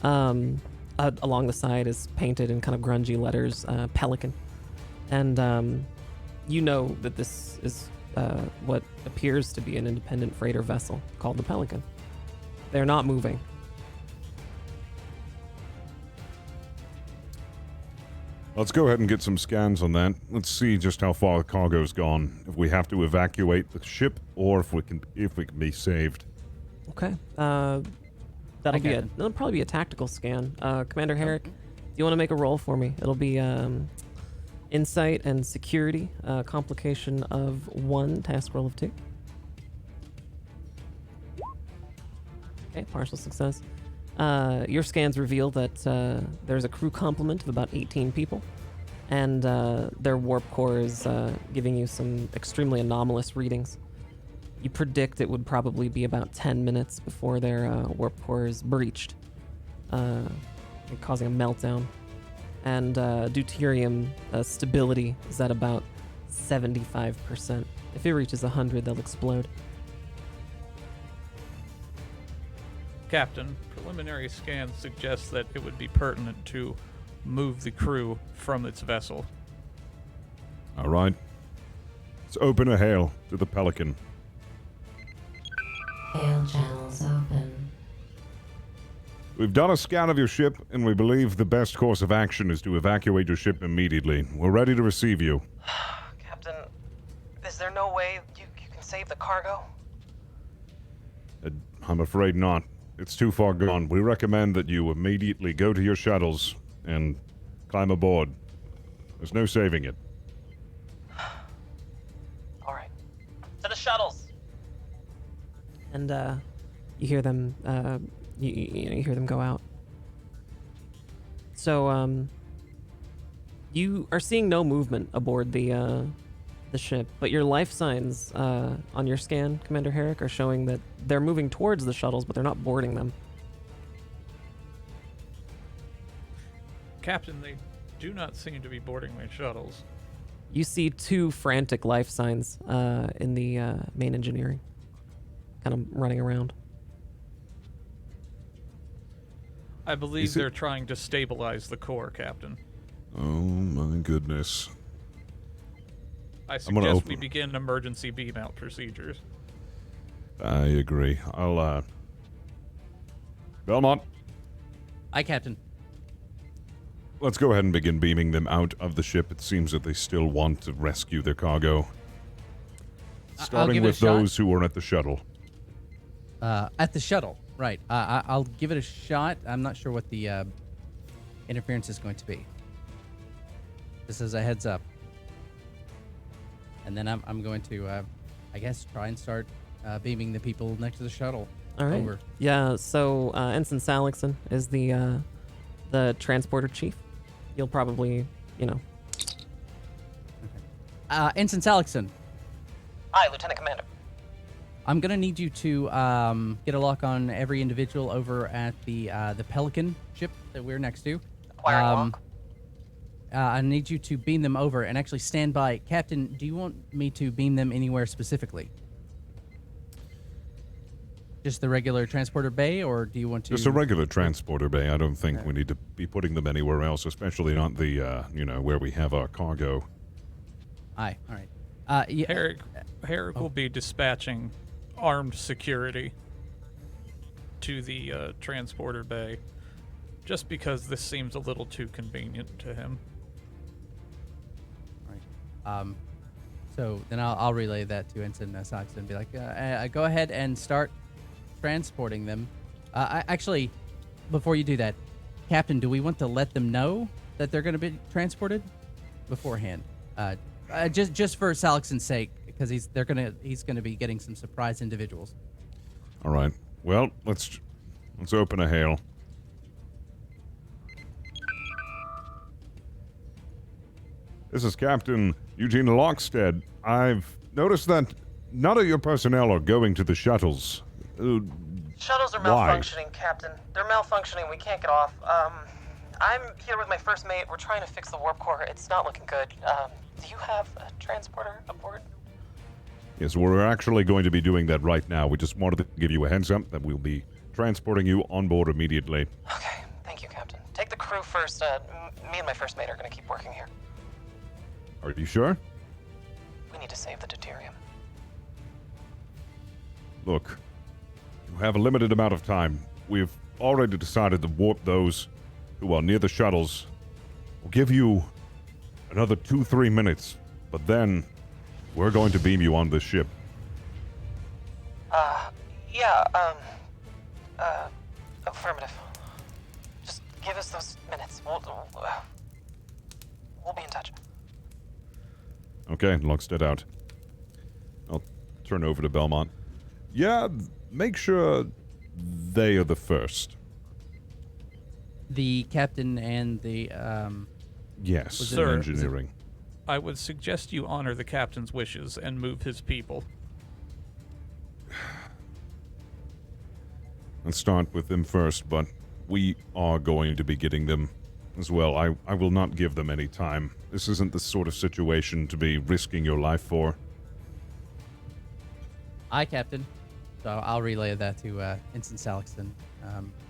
Along the side is painted in kind of grungy letters, Pelican, and you know that this is what appears to be an independent freighter vessel called the Pelican. They're not moving. Let's go ahead and get some scans on that. Let's see just how far the cargo's gone. If we have to evacuate the ship, or if we can be saved. Okay. That'll Probably be a tactical scan. Commander Herrick, do you want to make a roll for me? It'll be insight and security, complication of 1, task roll of 2. Okay, partial success. Your scans reveal that there's a crew complement of about 18 people, and their warp core is giving you some extremely anomalous readings. You predict it would probably be about 10 minutes before their warp core is breached, causing a meltdown. And deuterium stability is at about 75%. If it reaches 100, they'll explode. Captain, preliminary scans suggest that it would be pertinent to move the crew from its vessel. All right. Let's open a hail to the Pelican. Hail channels open. We've done a scan of your ship, and we believe the best course of action is to evacuate your ship immediately. We're ready to receive you. Captain, is there no way you can save the cargo? I'm afraid not. It's too far gone. We recommend that you immediately go to your shuttles and climb aboard. There's no saving it. All right. To the shuttles. And you hear them. You hear them go out. So you are seeing no movement aboard the ship, but your life signs on your scan, Commander Herrick, are showing that they're moving towards the shuttles, but they're not boarding them. Captain, they do not seem to be boarding my shuttles. You see 2 frantic life signs in the main engineering, kind of running around. I believe they're trying to stabilize the core, Captain. Oh my goodness. I suggest we begin emergency beam out procedures. I agree. I'll, Belmont, Aye, Captain. let's go ahead and begin beaming them out of the ship. It seems that they still want to rescue their cargo. Starting give it a with shot. those who are at the shuttle. At the shuttle, right. I'll give it a shot. I'm not sure what the interference is going to be. Just as a heads up. And then I'm going to, I guess, try and start beaming the people next to the shuttle. All right. Over. Yeah. So Ensign Salixon is the transporter chief. You'll probably, Ensign Salixon, Aye, Lieutenant Commander. I'm gonna need you to get a lock on every individual over at the Pelican ship that we're next to. Acquiring lock. I need you to beam them over and actually stand by. Captain, do you want me to beam them anywhere specifically? Just the regular transporter bay, or do you want to... Just a regular transporter bay. I don't think we need to be putting them anywhere else, especially not the, where we have our cargo. Aye, all right. Yeah, Herrick will be dispatching armed security to the transporter bay, just because this seems a little too convenient to him. So then I'll relay that to Ensign Saxon and be like, go ahead and start transporting them. Actually, before you do that, Captain, do we want to let them know that they're going to be transported beforehand? Just for Salixon's sake, because he's going to be getting some surprise individuals. All right. Well, let's open a hail. This is Captain Eugene Lockstead. I've noticed that none of your personnel are going to the shuttles. Shuttles are Why? malfunctioning, Captain. They're malfunctioning. We can't get off. I'm here with my first mate. We're trying to fix the warp core. It's not looking good. Do you have a transporter aboard? Yes, we're actually going to be doing that right now. We just wanted to give you a heads up that we'll be transporting you on board immediately. Okay, thank you, Captain. Take the crew first. Me and my first mate are going to keep working here. Are you sure? We need to save the deuterium. Look, you have a limited amount of time. We've already decided to warp those who are near the shuttles. We'll give you another 2-3 minutes, but then we're going to beam you on this ship. Affirmative. Just give us those minutes. We'll be in touch. Okay, Lockstead out. I'll turn over to Belmont. Yeah, make sure they are the first. The captain and the Yes, Sir, in engineering. I would suggest you honor the captain's wishes and move his people. Let's start with them first, but we are going to be getting them as well. I will not give them any time. This isn't the sort of situation to be risking your life for. Aye, Captain. So I'll relay that to Ensign Salixon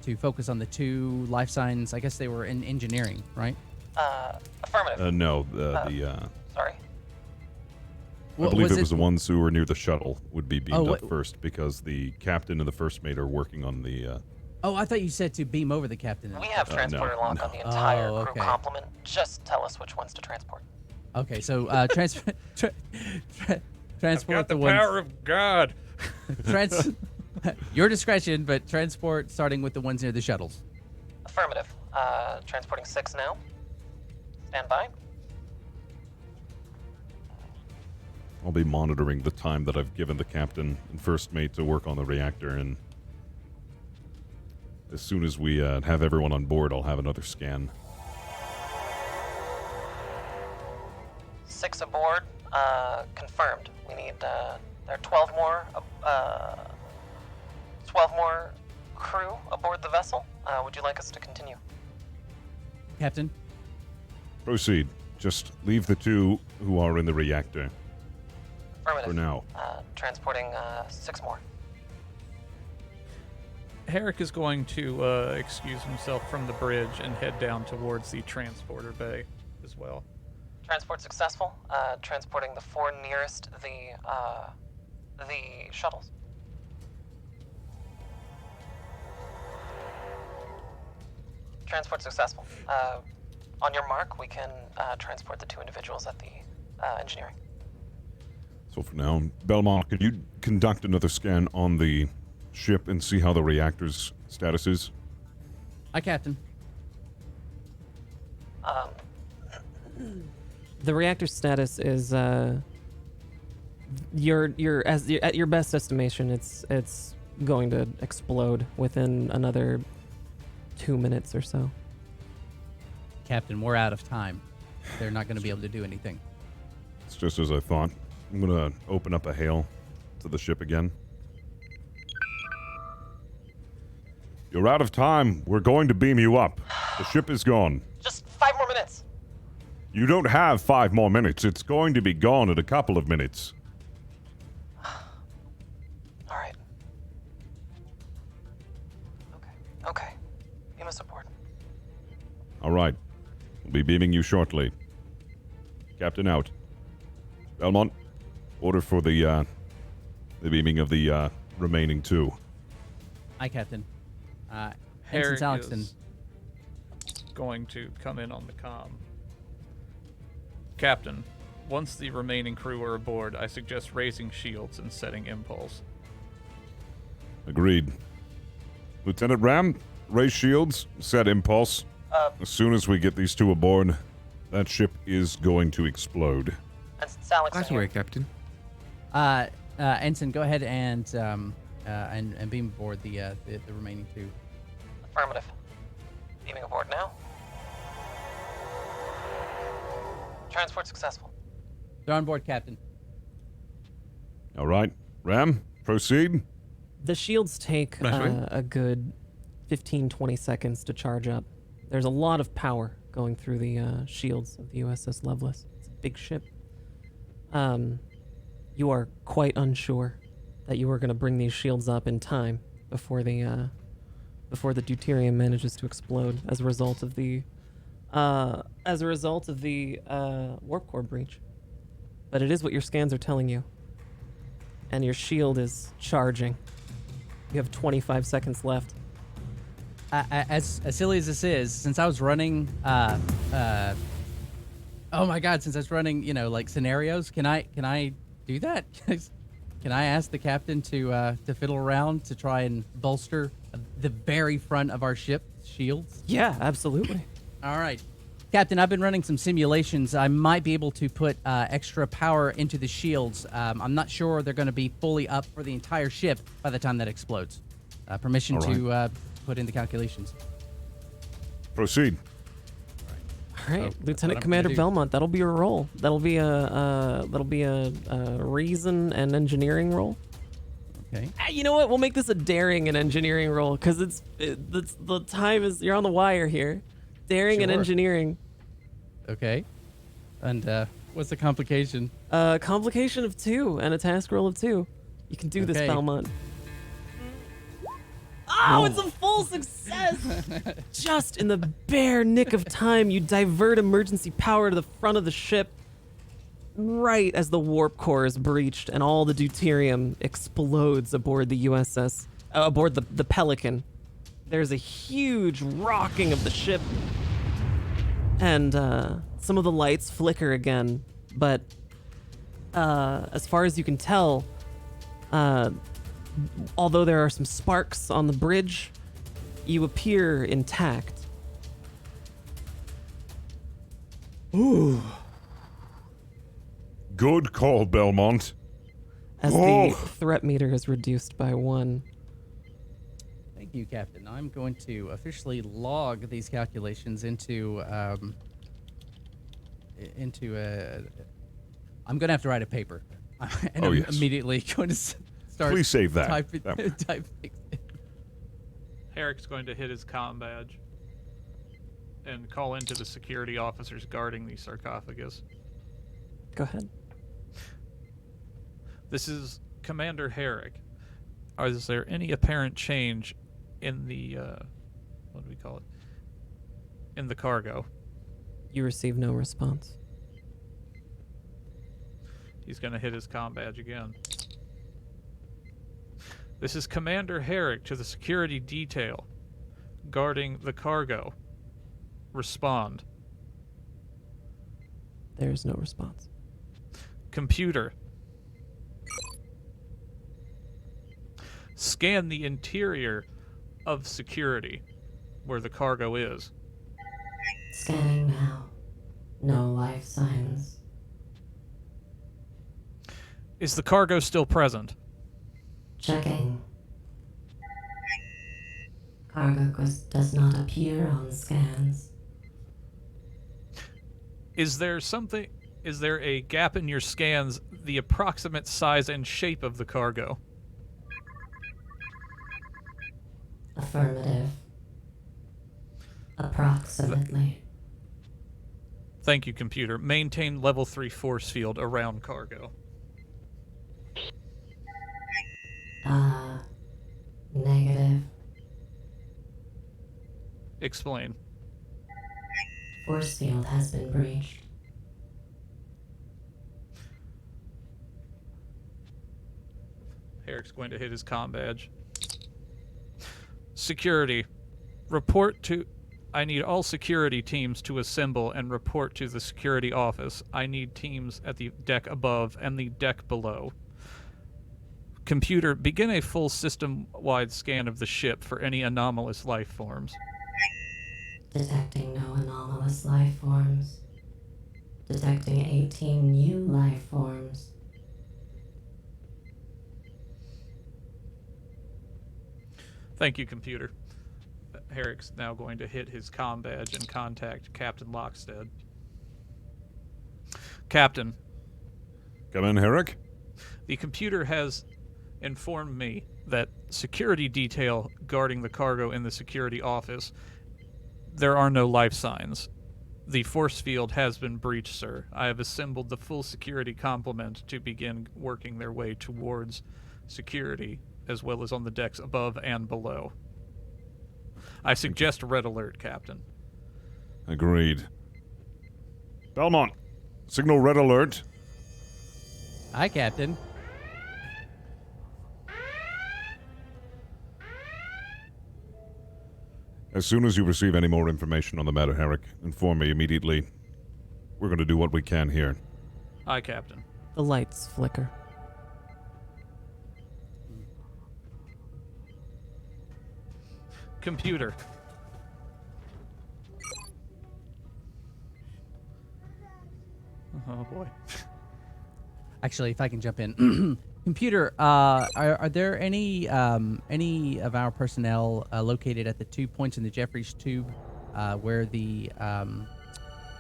to focus on the 2 life signs. I guess they were in engineering, right? Affirmative. No, Sorry. I believe it was the ones who were near the shuttle would be beamed Oh, up first because the captain and the first mate are working on the... Oh, I thought you said to beam over the captain. We have transporter lock on the no. entire Oh, crew okay. complement. Just tell us which ones to transport. Okay, so transport I've got the the ones. power of God. Your discretion, but transport starting with the ones near the shuttles. Affirmative. Transporting 6 now. Stand by. I'll be monitoring the time that I've given the captain and first mate to work on the reactor, and as soon as we have everyone on board, I'll have another scan. 6 aboard. Confirmed. We need, there are 12 more crew aboard the vessel. Would you like us to continue? Captain? Proceed. Just leave the 2 who are in the reactor. Affirmative. For now. Transporting 6 more. Herrick is going to excuse himself from the bridge and head down towards the transporter bay as well. Transport successful. Transporting the 4 nearest the shuttles. Transport successful. On your mark, we can transport the 2 individuals at the engineering. So for now, Belmont, could you conduct another scan on the ship and see how the reactor's status is? Aye, Captain. The reactor status is at your best estimation, it's going to explode within another 2 minutes or so. Captain, we're out of time. They're not going to be able to do anything. It's just as I thought. I'm gonna open up a hail to the ship again. You're out of time. We're going to beam you up. The ship is gone. Just 5 more minutes. You don't have 5 more minutes. It's going to be gone in a couple of minutes. All right. Okay. Beam us aboard. All right. We'll be beaming you shortly. Captain out. Belmont, order for the beaming of the remaining 2. Aye, Captain. Herrick Ensign is going to come in on the comm. Captain, once the remaining crew are aboard, I suggest raising shields and setting impulse. Agreed. Lieutenant Ram, raise shields, set impulse. As soon as we get these 2 aboard, that ship is going to explode. And Alex. That's right, Captain. Ensign, go ahead and beam aboard the remaining 2. Affirmative. Beaming aboard now. Transport successful. They're on board, Captain. All right. Ram, proceed. The shields take Right. a good 15-20 seconds to charge up. There's a lot of power going through the shields of the U.S.S. Lovelace. It's a big ship. You are quite unsure that you are going to bring these shields up in time before the deuterium manages to explode as a result of the warp core breach. But it is what your scans are telling you. And your shield is charging. You have 25 seconds left. As silly as this is, since I was running, oh my God, since I was running, like scenarios, can I do that? Can I ask the captain to fiddle around to try and bolster the very front of our ship's shields? Yeah, absolutely. All right. Captain, I've been running some simulations. I might be able to put extra power into the shields. I'm not sure they're going to be fully up for the entire ship by the time that explodes. Permission to put in the calculations. Proceed. All right, So, that's what Lieutenant I'm Commander gonna do. Belmont. That'll be your role. That'll be a reason and engineering role. Okay. You know what? We'll make this a daring and engineering role because the time is you're on the wire here. Daring and Sure. engineering. Okay. And what's the complication? Complication of 2 and a task roll of 2. You can do this, Okay. Belmont. Oh, it's a full success! Just in the bare nick of time, you divert emergency power to the front of the ship right as the warp core is breached and all the deuterium explodes aboard the U.S.S. Aboard the Pelican. There's a huge rocking of the ship, and some of the lights flicker again, but as far as you can tell, although there are some sparks on the bridge, you appear intact. Good call, Belmont. As Oh. the threat meter is reduced by 1. Thank you, Captain. I'm going to officially log these calculations into I'm going to have to write a paper, and I'm yes. immediately going to start. Please save that. Typing. Herrick's going to hit his comm badge and call into the security officers guarding the sarcophagus. Go ahead. This is Commander Herrick. Is there any apparent change in the, what do we call it? In the cargo? You receive no response. He's going to hit his comm badge again. This is Commander Herrick to the security detail guarding the cargo. Respond. There's no response. Computer. Scan the interior of security where the cargo is. Scanning now. No life signs. Is the cargo still present? Checking. Cargo does not appear on scans. Is there a gap in your scans, the approximate size and shape of the cargo? Affirmative. Approximately. Thank you, computer. Maintain level 3 force field around cargo. Negative. Explain. Force field has been breached. Herrick's going to hit his comm badge. Security. Report to... I need all security teams to assemble and report to the security office. I need teams at the deck above and the deck below. Computer, begin a full system-wide scan of the ship for any anomalous life forms. Detecting no anomalous life forms. Detecting 18 new life forms. Thank you, computer. Herrick's now going to hit his comm badge and contact Captain Lockstead. Captain, Come in, Herrick. the computer has informed me that security detail guarding the cargo in the security office, there are no life signs. The force field has been breached, sir. I have assembled the full security complement to begin working their way towards security, as well as on the decks above and below. I suggest red alert, Captain. Agreed. Belmont, signal red alert. Hi, Captain. As soon as you receive any more information on the matter, Herrick, inform me immediately. We're going to do what we can here. Aye, Captain. The lights flicker. Computer. Oh boy. Actually, if I can jump in, computer, are there any of our personnel located at the 2 points in the Jeffries tube where the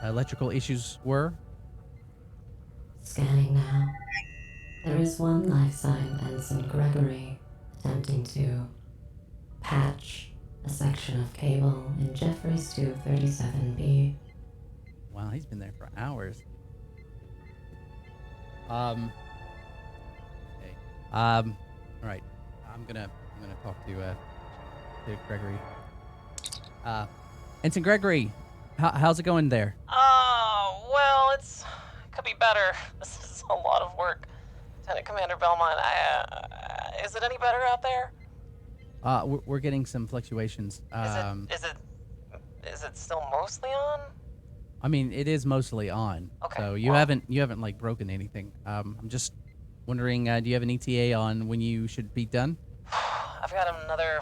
electrical issues were? Scanning now. There is one life sign, Ensign Gregory, attempting to patch a section of cable in Jeffries tube 37B. Wow, he's been there for hours. Okay. All right. I'm gonna talk to Gregory. Ensign Gregory, how's it going there? Oh, well, could be better. This is a lot of work. Lieutenant Commander Belmont, is it any better out there? We're getting some fluctuations. Is it still mostly on? I mean, it is mostly on. Okay, So you well- haven't like broken anything. I'm just Wondering, do you have an ETA on when you should be done? I've got another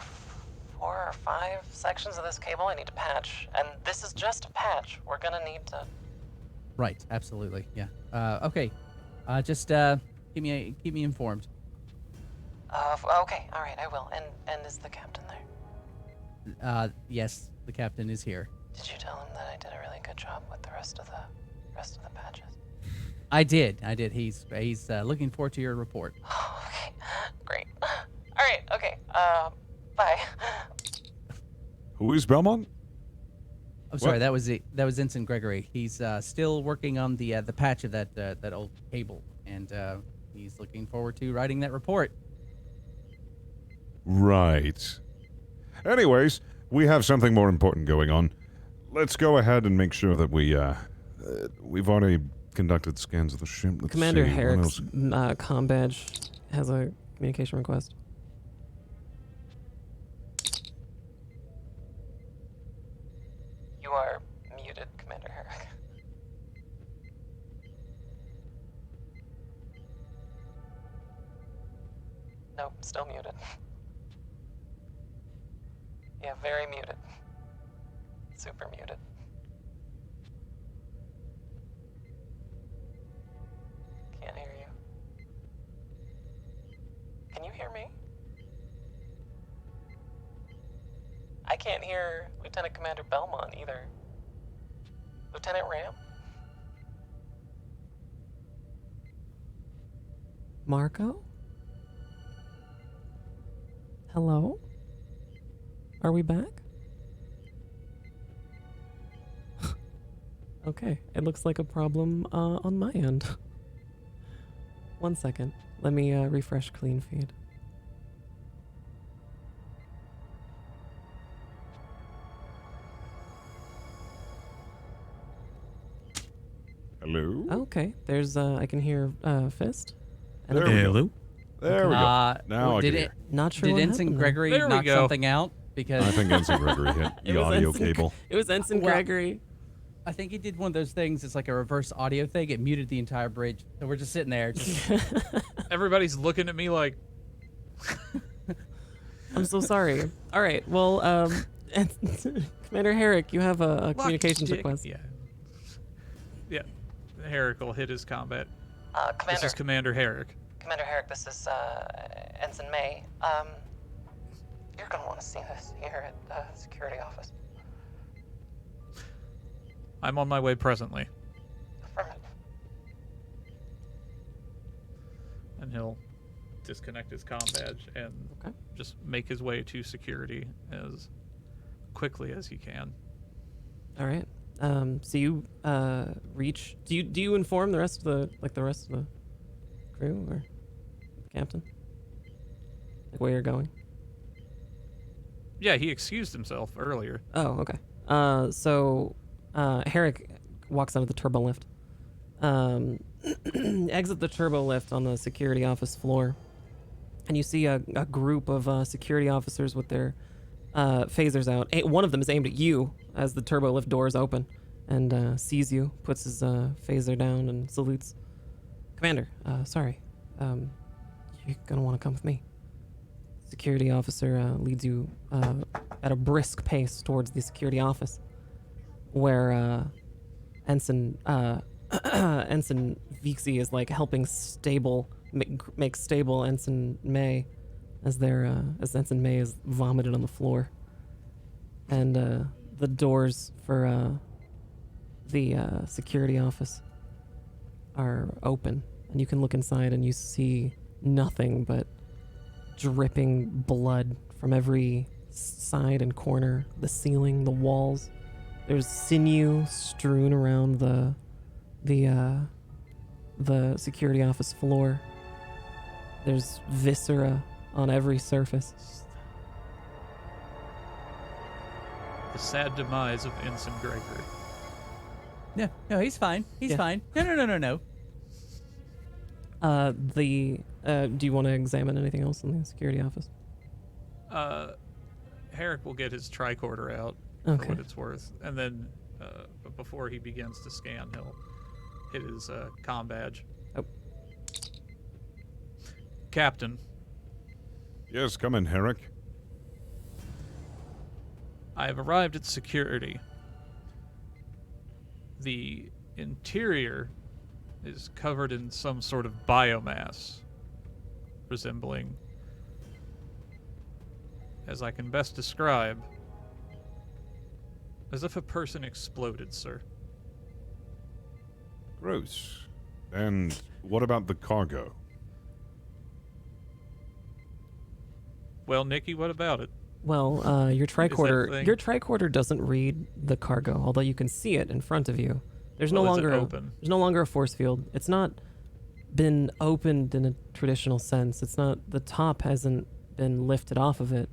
4 or 5 sections of this cable I need to patch, and this is just a patch. We're gonna need to. Right, absolutely, yeah. Okay, just keep me informed. Okay, all right, I will. And is the captain there? Yes, the captain is here. Did you tell him that I did a really good job with the rest of the patches? I did. He's looking forward to your report. Okay, great. All right, okay. Bye. Who is Belmont? I'm sorry, What? that was Ensign Gregory. He's still working on the patch of that old cable, and he's looking forward to writing that report. Right. Anyways, we have something more important going on. Let's go ahead and make sure that we've already conducted scans of the ship. Let's Commander see, what Herrick's else? comm badge has a communication request. You are muted, Commander Herrick. Nope, still muted. Yeah, very muted. Super muted. Can't hear you. Can you hear me? I can't hear Lieutenant Commander Belmont either. Lieutenant Ram? Marco? Hello? Are we back? Okay, it looks like a problem on my end. 1 second. Let me refresh clean feed. Hello? Okay, there's I can hear Fist. And There a- we go. Hello? There we go. Now I did can it? hear. Not sure Did what Ensign happened there. Gregory There we knock go. something out? Because I think Ensign Gregory hit It the was audio Ensign- cable. It was Ensign Well- Gregory. I think he did one of those things. It's like a reverse audio thing. It muted the entire bridge. So we're just sitting there. Just, Everybody's looking at me like, I'm so sorry. All right, well, Commander Herrick, you have a communications dick. request. Yeah. Yeah. Herrick will hit his combat. This Commander, is Commander Herrick. Commander Herrick, this is Ensign May. You're gonna want to see this here at the security office. I'm on my way presently. Affirmative. And he'll disconnect his comm badge and Okay. just make his way to security as quickly as he can. All right. So you reach. Do you inform the rest of the crew or the captain? Like where you're going? Yeah, he excused himself earlier. Oh, okay. So Herrick walks out of the turbo lift. Exit the turbo lift on the security office floor, and you see a group of security officers with their phasers out. One of them is aimed at you as the turbo lift doors open, and sees you, puts his phaser down, and salutes. Commander, sorry. You're gonna want to come with me. Security officer leads you at a brisk pace towards the security office, where Ensign Ensign Vixie is like helping make stable Ensign May as Ensign May is vomited on the floor, and the doors for the security office are open, and you can look inside and you see nothing but dripping blood from every side and corner, the ceiling, the walls. There's sinew strewn around the security office floor. There's viscera on every surface. The sad demise of Ensign Gregory. no, he's fine. He's Yeah. fine. No. Do you want to examine anything else in the security office? Herrick will get his tricorder out Okay. for what it's worth, and then but before he begins to scan, he'll hit his comm badge. Oh. Captain, Yes, come in, Herrick. I have arrived at security. The interior is covered in some sort of biomass, resembling, as I can best describe, as if a person exploded, sir. Gross. And what about the cargo? Well, Nikki, what about it? Well, your tricorder thing- your tricorder doesn't read the cargo, although you can see it in front of you. There's Well, no is it longer open? there's no longer a force field. It's not been opened in a traditional sense. It's not the top hasn't been lifted off of it,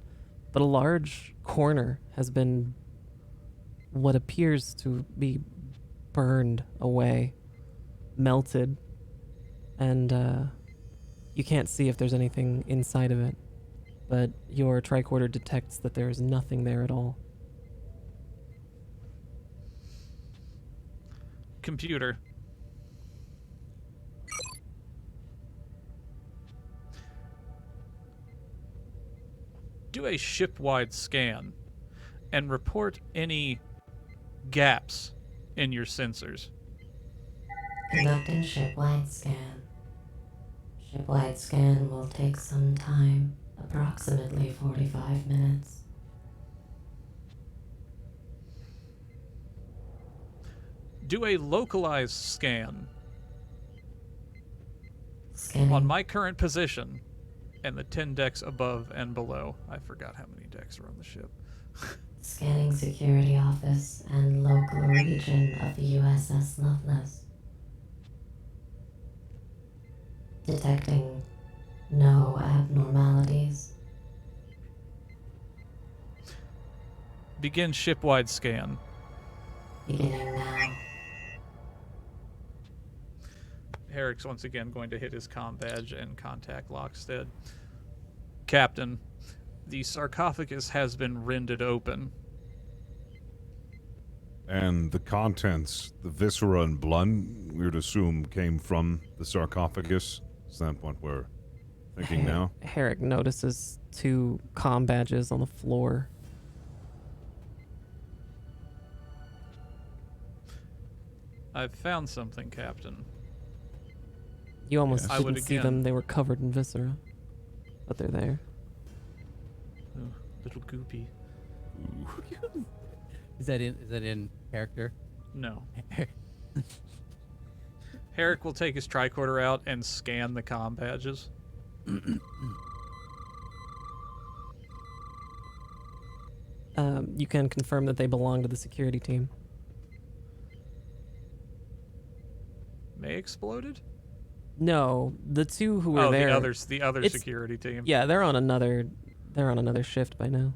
but a large corner has been what appears to be burned away, melted, and you can't see if there's anything inside of it. But your tricorder detects that there is nothing there at all. Computer. Do a ship-wide scan and report any gaps in your sensors. Conducting shipwide scan. Shipwide scan will take some time, approximately 45 minutes. Do a localized scan Scanning. on my current position and the 10 decks above and below. I forgot how many decks are on the ship. Scanning security office and local region of the U.S.S. Lovelace. Detecting no abnormalities. Begin ship-wide scan. Beginning now. Herrick's once again going to hit his comm badge and contact Lockstead. Captain, the sarcophagus has been rended open. And the contents, the viscera and blood, we would assume came from the sarcophagus. Is that what we're thinking now? Herrick notices 2 comm badges on the floor. I've found something, Captain. You almost I didn't would see again. them. They were covered in viscera. But they're there. Oh, little goopy. Is that in character? No. Herrick will take his tricorder out and scan the comm badges. You can confirm that they belong to the security team. May exploded? No, the 2 who were there. the other It's- security team. Yeah, they're on another shift by now.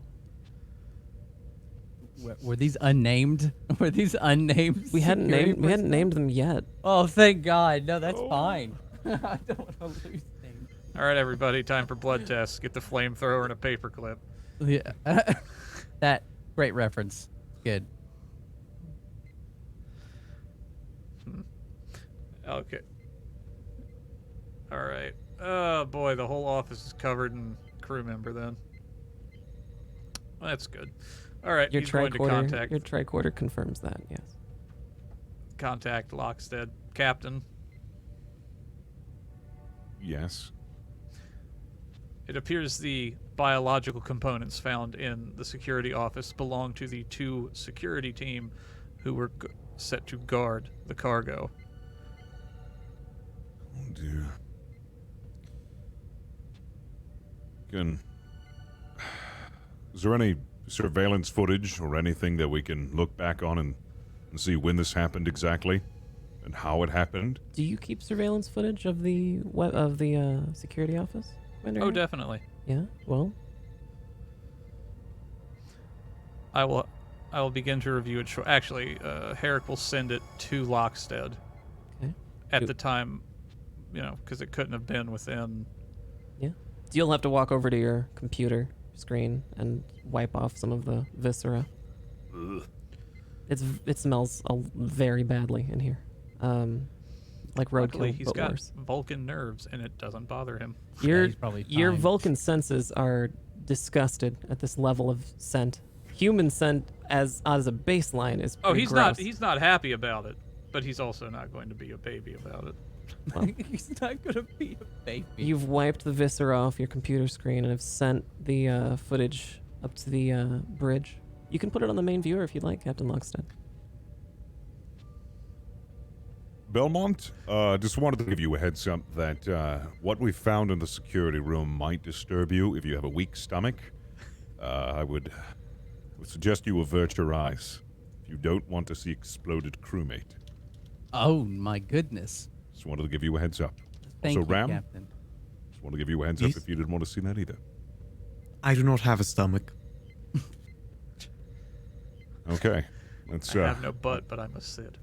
Were these unnamed? Were these unnamed? We hadn't security named them personnel? yet. Oh, thank God! No, that's fine. I don't want to lose things. All right, everybody, time for blood tests. Get the flamethrower and a paperclip. Yeah, that great reference. Good. Okay. All right. Oh boy, the whole office is covered in crew member. Then well, that's good. All right, Your he's going to contact tricorder confirms that. Yes. Lockstead. Captain, Yes. it appears the biological components found in the security office belong to the 2 security team who were set to guard the cargo. Oh dear. Is there any surveillance footage or anything that we can look back on and see when this happened exactly and how it happened? Do you keep surveillance footage of the security office? Commander Oh, Herrick? definitely. Yeah. Well, I will begin to review it. Actually, Herrick will send it to Lockstead. Okay. At the time, because it couldn't have been within. yeah. You'll have to walk over to your computer screen and wipe off some of the viscera. Ugh. It smells very badly in here. like Luckily, roadkill, he's but got worse. Vulcan nerves, and it doesn't bother him. Your he's probably your fine. Vulcan senses are disgusted at this level of scent. Human scent as a baseline is Oh, pretty he's gross. not happy about it, but he's also not going to be a baby about it. He's not gonna be a baby. You've wiped the viscera off your computer screen and have sent the footage up to the bridge. You can put it on the main viewer if you'd like, Captain Lockstead. Belmont, just wanted to give you a heads up that what we found in the security room might disturb you if you have a weak stomach. I would suggest you avert your eyes if you don't want to see exploded crewmate. Oh my goodness. Just wanted to give you a heads up. Thank also, you, Ram, Captain. just want to give you a heads Yes. up if you didn't want to see that either. I do not have a stomach. Okay, let's. I have no butt, but I'm a Sid.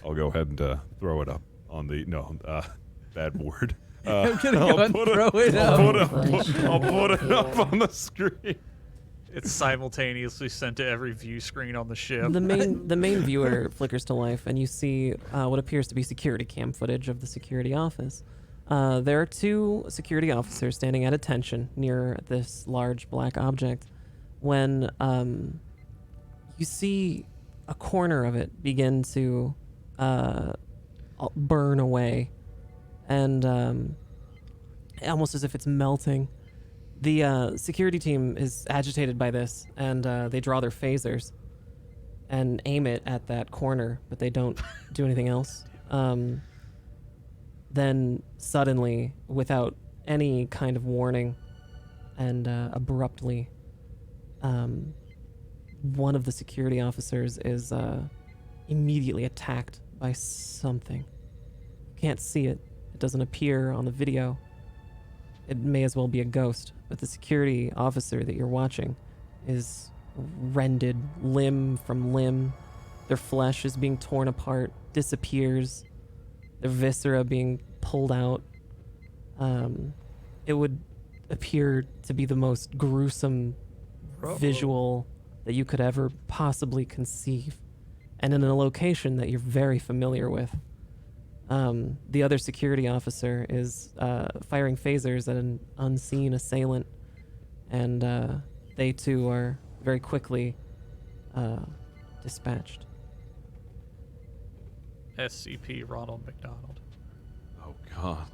I'll go ahead and throw it up on the bad word. I'm gonna go and throw it I'll up. put it up on the screen. It's simultaneously sent to every view screen on the ship. The main viewer flickers to life, and you see what appears to be security cam footage of the security office. There are two security officers standing at attention near this large black object when you see a corner of it begin to burn away, and almost as if it's melting. The security team is agitated by this, and they draw their phasers and aim it at that corner, but they don't do anything else. Then suddenly, without any kind of warning, and abruptly, one of the security officers is immediately attacked by something. You can't see it. It doesn't appear on the video. It may as well be a ghost, but the security officer that you're watching is rended limb from limb. Their flesh is being torn apart, disappears, their viscera being pulled out. It would appear to be the most gruesome visual that you could ever possibly conceive, and in a location that you're very familiar with. The other security officer is firing phasers at an unseen assailant, and they too are very quickly dispatched. SCP Ronald McDonald. Oh, God.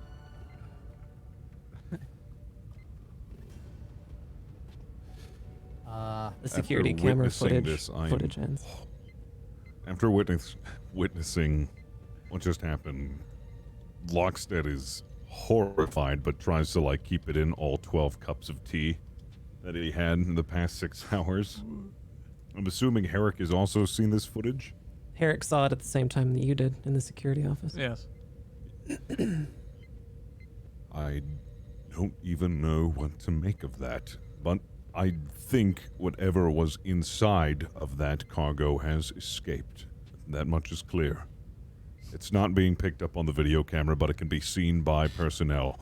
The security After camera witnessing footage, this, I am- footage ends. After witnessing what just happened, Lockstead is horrified, but tries to keep it in all 12 cups of tea that he had in the past 6 hours. I'm assuming Herrick has also seen this footage. Herrick saw it at the same time that you did in the security office. Yes. I don't even know what to make of that, but I think whatever was inside of that cargo has escaped. That much is clear. It's not being picked up on the video camera, but it can be seen by personnel.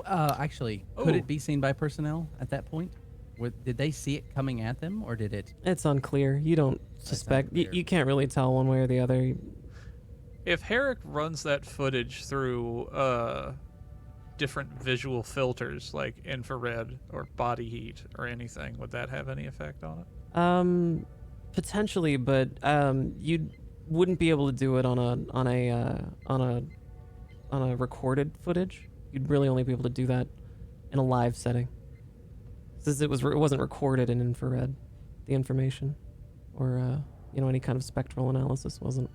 Actually, could it be seen by personnel at that point? Did they see it coming at them, or did it? It's unclear. You don't suspect. unclear. You can't really tell one way or the other. If Herrick runs that footage through different visual filters like infrared or body heat or anything, would that have any effect on it? Potentially, but you wouldn't be able to do it on a recorded footage. You'd really only be able to do that in a live setting, since it wasn't recorded in infrared. The information, or any kind of spectral analysis wasn't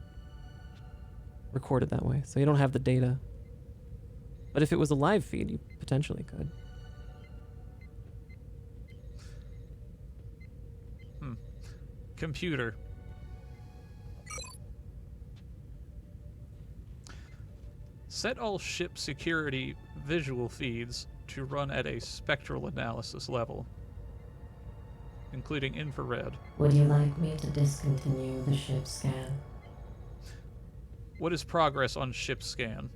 recorded that way, so you don't have the data. But if it was a live feed, you potentially could. Computer. Set all ship security visual feeds to run at a spectral analysis level, including infrared. Would you like me to discontinue the ship scan? What is progress on ship scan?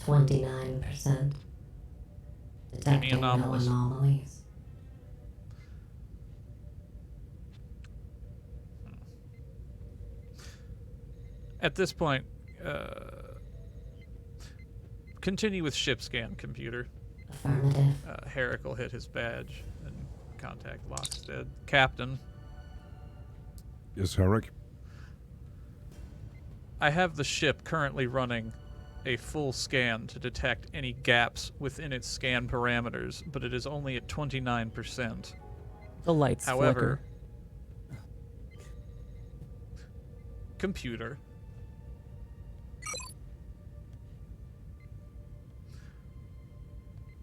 29%. Detecting no anomalies. anomalies. At this point, continue with ship scan, computer. Affirmative. Herrick will hit his badge and contact Lockstead. Captain, Yes, Herrick? I have the ship currently running a full scan to detect any gaps within its scan parameters, but it is only at 29%. The lights However, flicker. computer,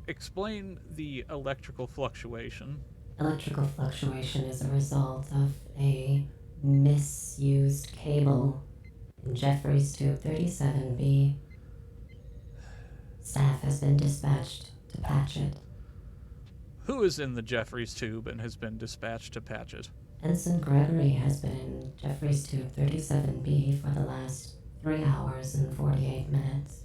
explain the electrical fluctuation. Electrical fluctuation is a result of a misused cable in Jeffrey's tube 37B. Staff has been dispatched to patch it. Who is in the Jeffries tube and has been dispatched to patch it? Ensign Gregory has been in Jeffrey's tube 37B for the last 3 hours and 48 minutes.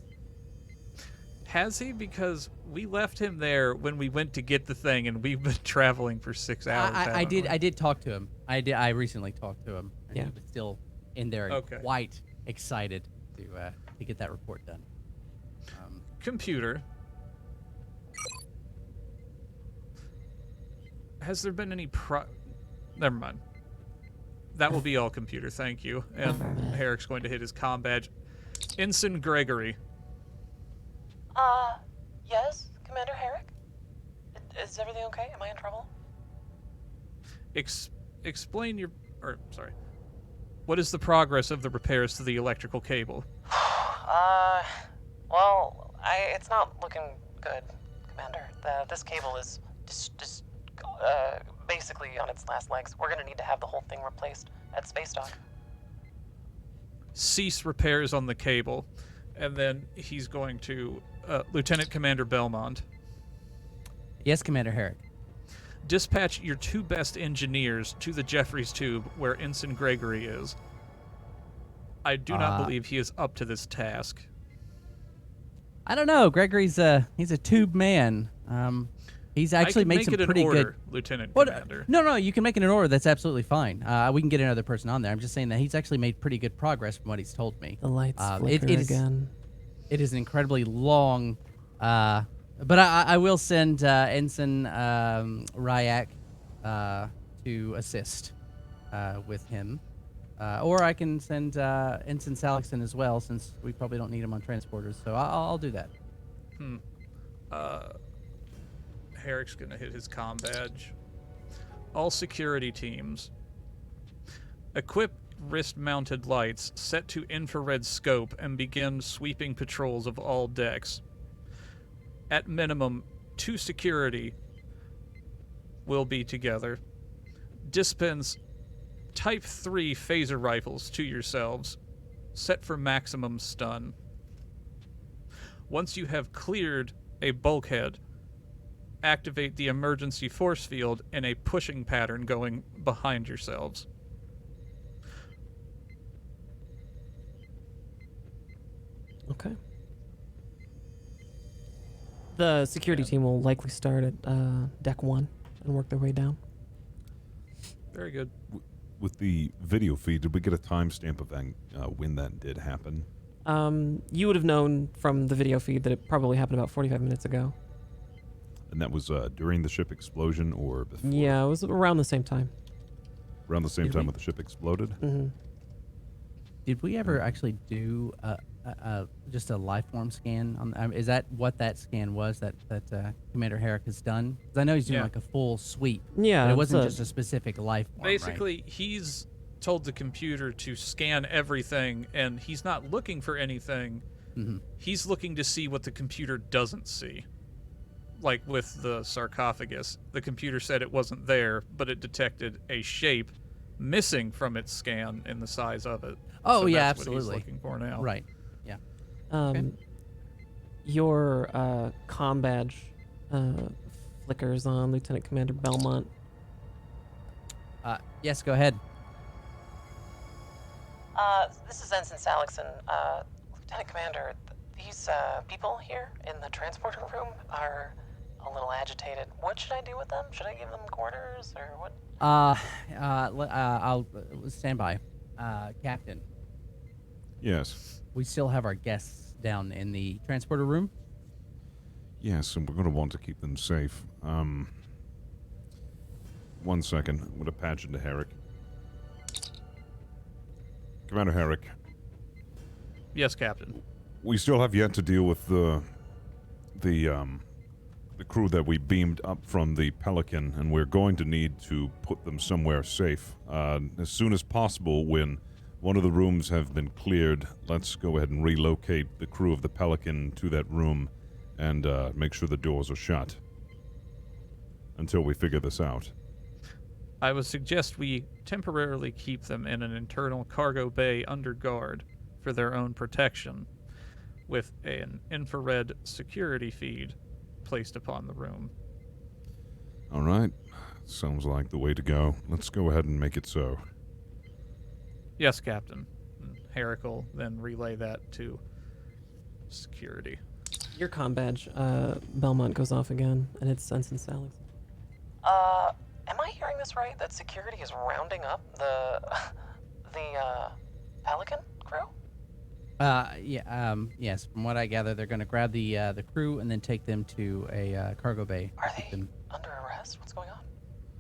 Has he? Because we left him there when we went to get the thing, and we've been traveling for 6 hours. I did talk to him. I recently talked to him. And Yeah. he was still in there and Okay. quite excited to get that report done. Computer, has there been any Never mind. That will be all, computer. Thank you. And Affirmative. Herrick's going to hit his comm badge. Ensign Gregory. Yes, Commander Herrick? Is everything okay? Am I in trouble? Explain your... sorry. What is the progress of the repairs to the electrical cable? Well, it's not looking good, Commander. This cable is just basically on its last legs. We're gonna need to have the whole thing replaced at Space Dock. Cease repairs on the cable. And then he's going to... Lieutenant Commander Belmont. Yes, Commander Herrick. Dispatch your 2 best engineers to the Jeffries tube where Ensign Gregory is. I do not believe he is up to this task. I don't know. Gregory's he's a tube man. He's actually made some pretty order, good. Lieutenant What? Commander. No, you can make it an order. That's absolutely fine. We can get another person on there. I'm just saying that he's actually made pretty good progress from what he's told me. The lights flicker it is- again. It is an incredibly long, but I will send Ensign Ryak to assist with him, or I can send Ensign Salixon as well, since we probably don't need him on transporters. So I'll do that. Herrick's going to hit his comm badge. All security teams. Equip wrist-mounted lights set to infrared scope and begin sweeping patrols of all decks. At minimum, 2 security will be together. Dispense Type 3 phaser rifles to yourselves, set for maximum stun. Once you have cleared a bulkhead, activate the emergency force field in a pushing pattern going behind yourselves. Okay. The security team will likely start at deck 1 and work their way down. Very good. With the video feed, did we get a timestamp of that, when that did happen? You would have known from the video feed that it probably happened about 45 minutes ago. And that was during the ship explosion or before? Yeah, it was around the same time. Around the same Did time we- when the ship exploded? Mm-hmm. Did we ever actually do just a life form scan? Is that what that scan was that Commander Herrick has done? 'Cause I know he's doing Yeah. like a full sweep. Yeah, But it it's wasn't a- just a specific life form, right? Basically, he's told the computer to scan everything, and he's not looking for anything. Mhm. He's looking to see what the computer doesn't see. Like with the sarcophagus, the computer said it wasn't there, but it detected a shape missing from its scan in the size of it. Oh, So yeah, that's what he's absolutely. looking for now. Right. Yeah. Your comm badge flickers on Lieutenant Commander Belmont. Yes, go ahead. This is Ensign Salixon. Lieutenant Commander, these people here in the transporter room are a little agitated. What should I do with them? Should I give them quarters or what? I'll stand by. Captain. Yes. We still have our guests down in the transporter room. Yes, and we're going to want to keep them safe. 1 second. I'm going to patch into Herrick. Commander Herrick, Yes, Captain. we still have yet to deal with the crew that we beamed up from the Pelican, and we're going to need to put them somewhere safe. As soon as possible, when one of the rooms have been cleared, let's go ahead and relocate the crew of the Pelican to that room and make sure the doors are shut until we figure this out. I would suggest we temporarily keep them in an internal cargo bay under guard for their own protection, with an infrared security feed placed upon the room. All right. Sounds like the way to go. Let's go ahead and make it so. Yes, Captain. And Herrick will then relay that to security. Your comm badge, Belmont goes off again, and it's Ensign Salix. Am I hearing this right? That security is rounding up the Pelican crew? Yes. From what I gather, they're going to grab the crew and then take them to a cargo bay. Are they under arrest? What's going on?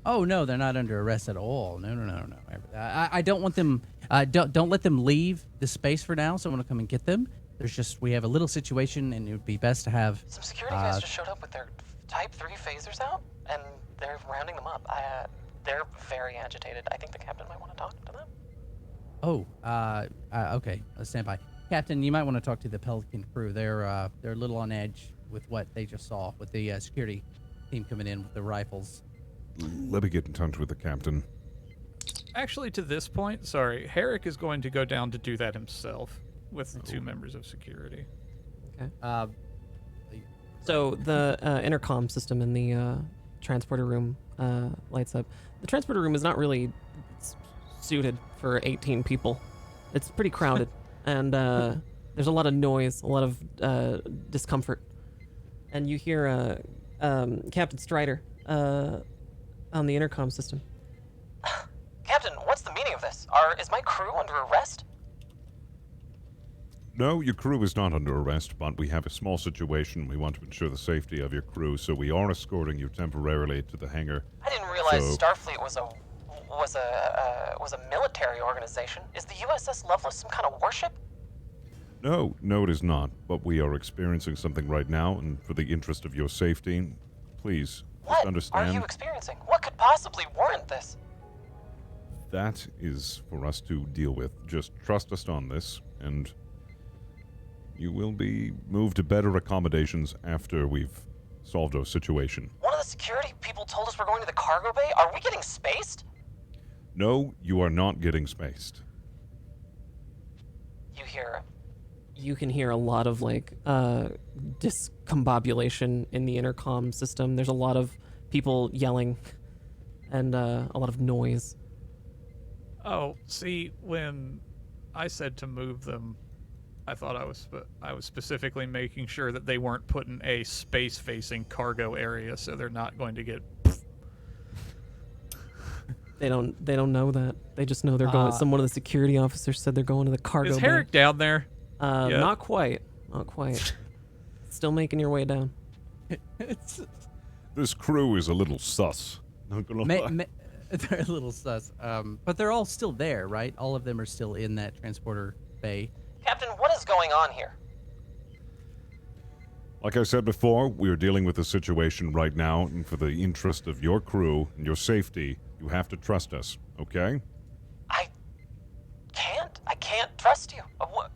Oh no, they're not under arrest at all. No. I don't want them. Don't let them leave the space for now. Someone will come and get them. We have a little situation, and it would be best to have. Some security guys just showed up with their Type 3 phasers out, and they're rounding them up. They're very agitated. I think the captain might want to talk to them. Oh, okay. Let's stand by. Captain, you might want to talk to the Pelican crew. They're a little on edge with what they just saw with the security team coming in with the rifles. Let me get in touch with the captain. Actually, to this point, Herrick is going to go down to do that himself with the two members of security. Okay. So the intercom system in the transporter room lights up. The transporter room is not really suited for 18 people. It's pretty crowded, and there's a lot of noise, a lot of discomfort. And you hear Captain Strider on the intercom system. Captain, what's the meaning of this? Is my crew under arrest? No, your crew is not under arrest, but we have a small situation. We want to ensure the safety of your crew, so we are escorting you temporarily to the hangar. I didn't realize Starfleet was a military organization. Is the U.S.S. Lovelace some kind of warship? No, it is not. But we are experiencing something right now, and for the interest of your safety, please What understand. are you experiencing? What could possibly warrant this? That is for us to deal with. Just trust us on this, and you will be moved to better accommodations after we've solved our situation. One of the security people told us we're going to the cargo bay. Are we getting spaced? No, you are not getting spaced. You hear? You can hear a lot of discombobulation in the intercom system. There's a lot of people yelling and a lot of noise. Oh, see, when I said to move them, I thought I was specifically making sure that they weren't put in a space-facing cargo area, so they're not going to get. They don't know that. They just know they're going. One of the security officers said they're going to the cargo. Is Herrick down there? Yeah. Not quite. Still making your way down. This crew is a little sus. Not gonna lie. They're a little sus. But they're all still there, right? All of them are still in that transporter bay. Captain, what is going on here? Like I said before, we are dealing with a situation right now, and for the interest of your crew and your safety, you have to trust us, okay? I can't trust you. What?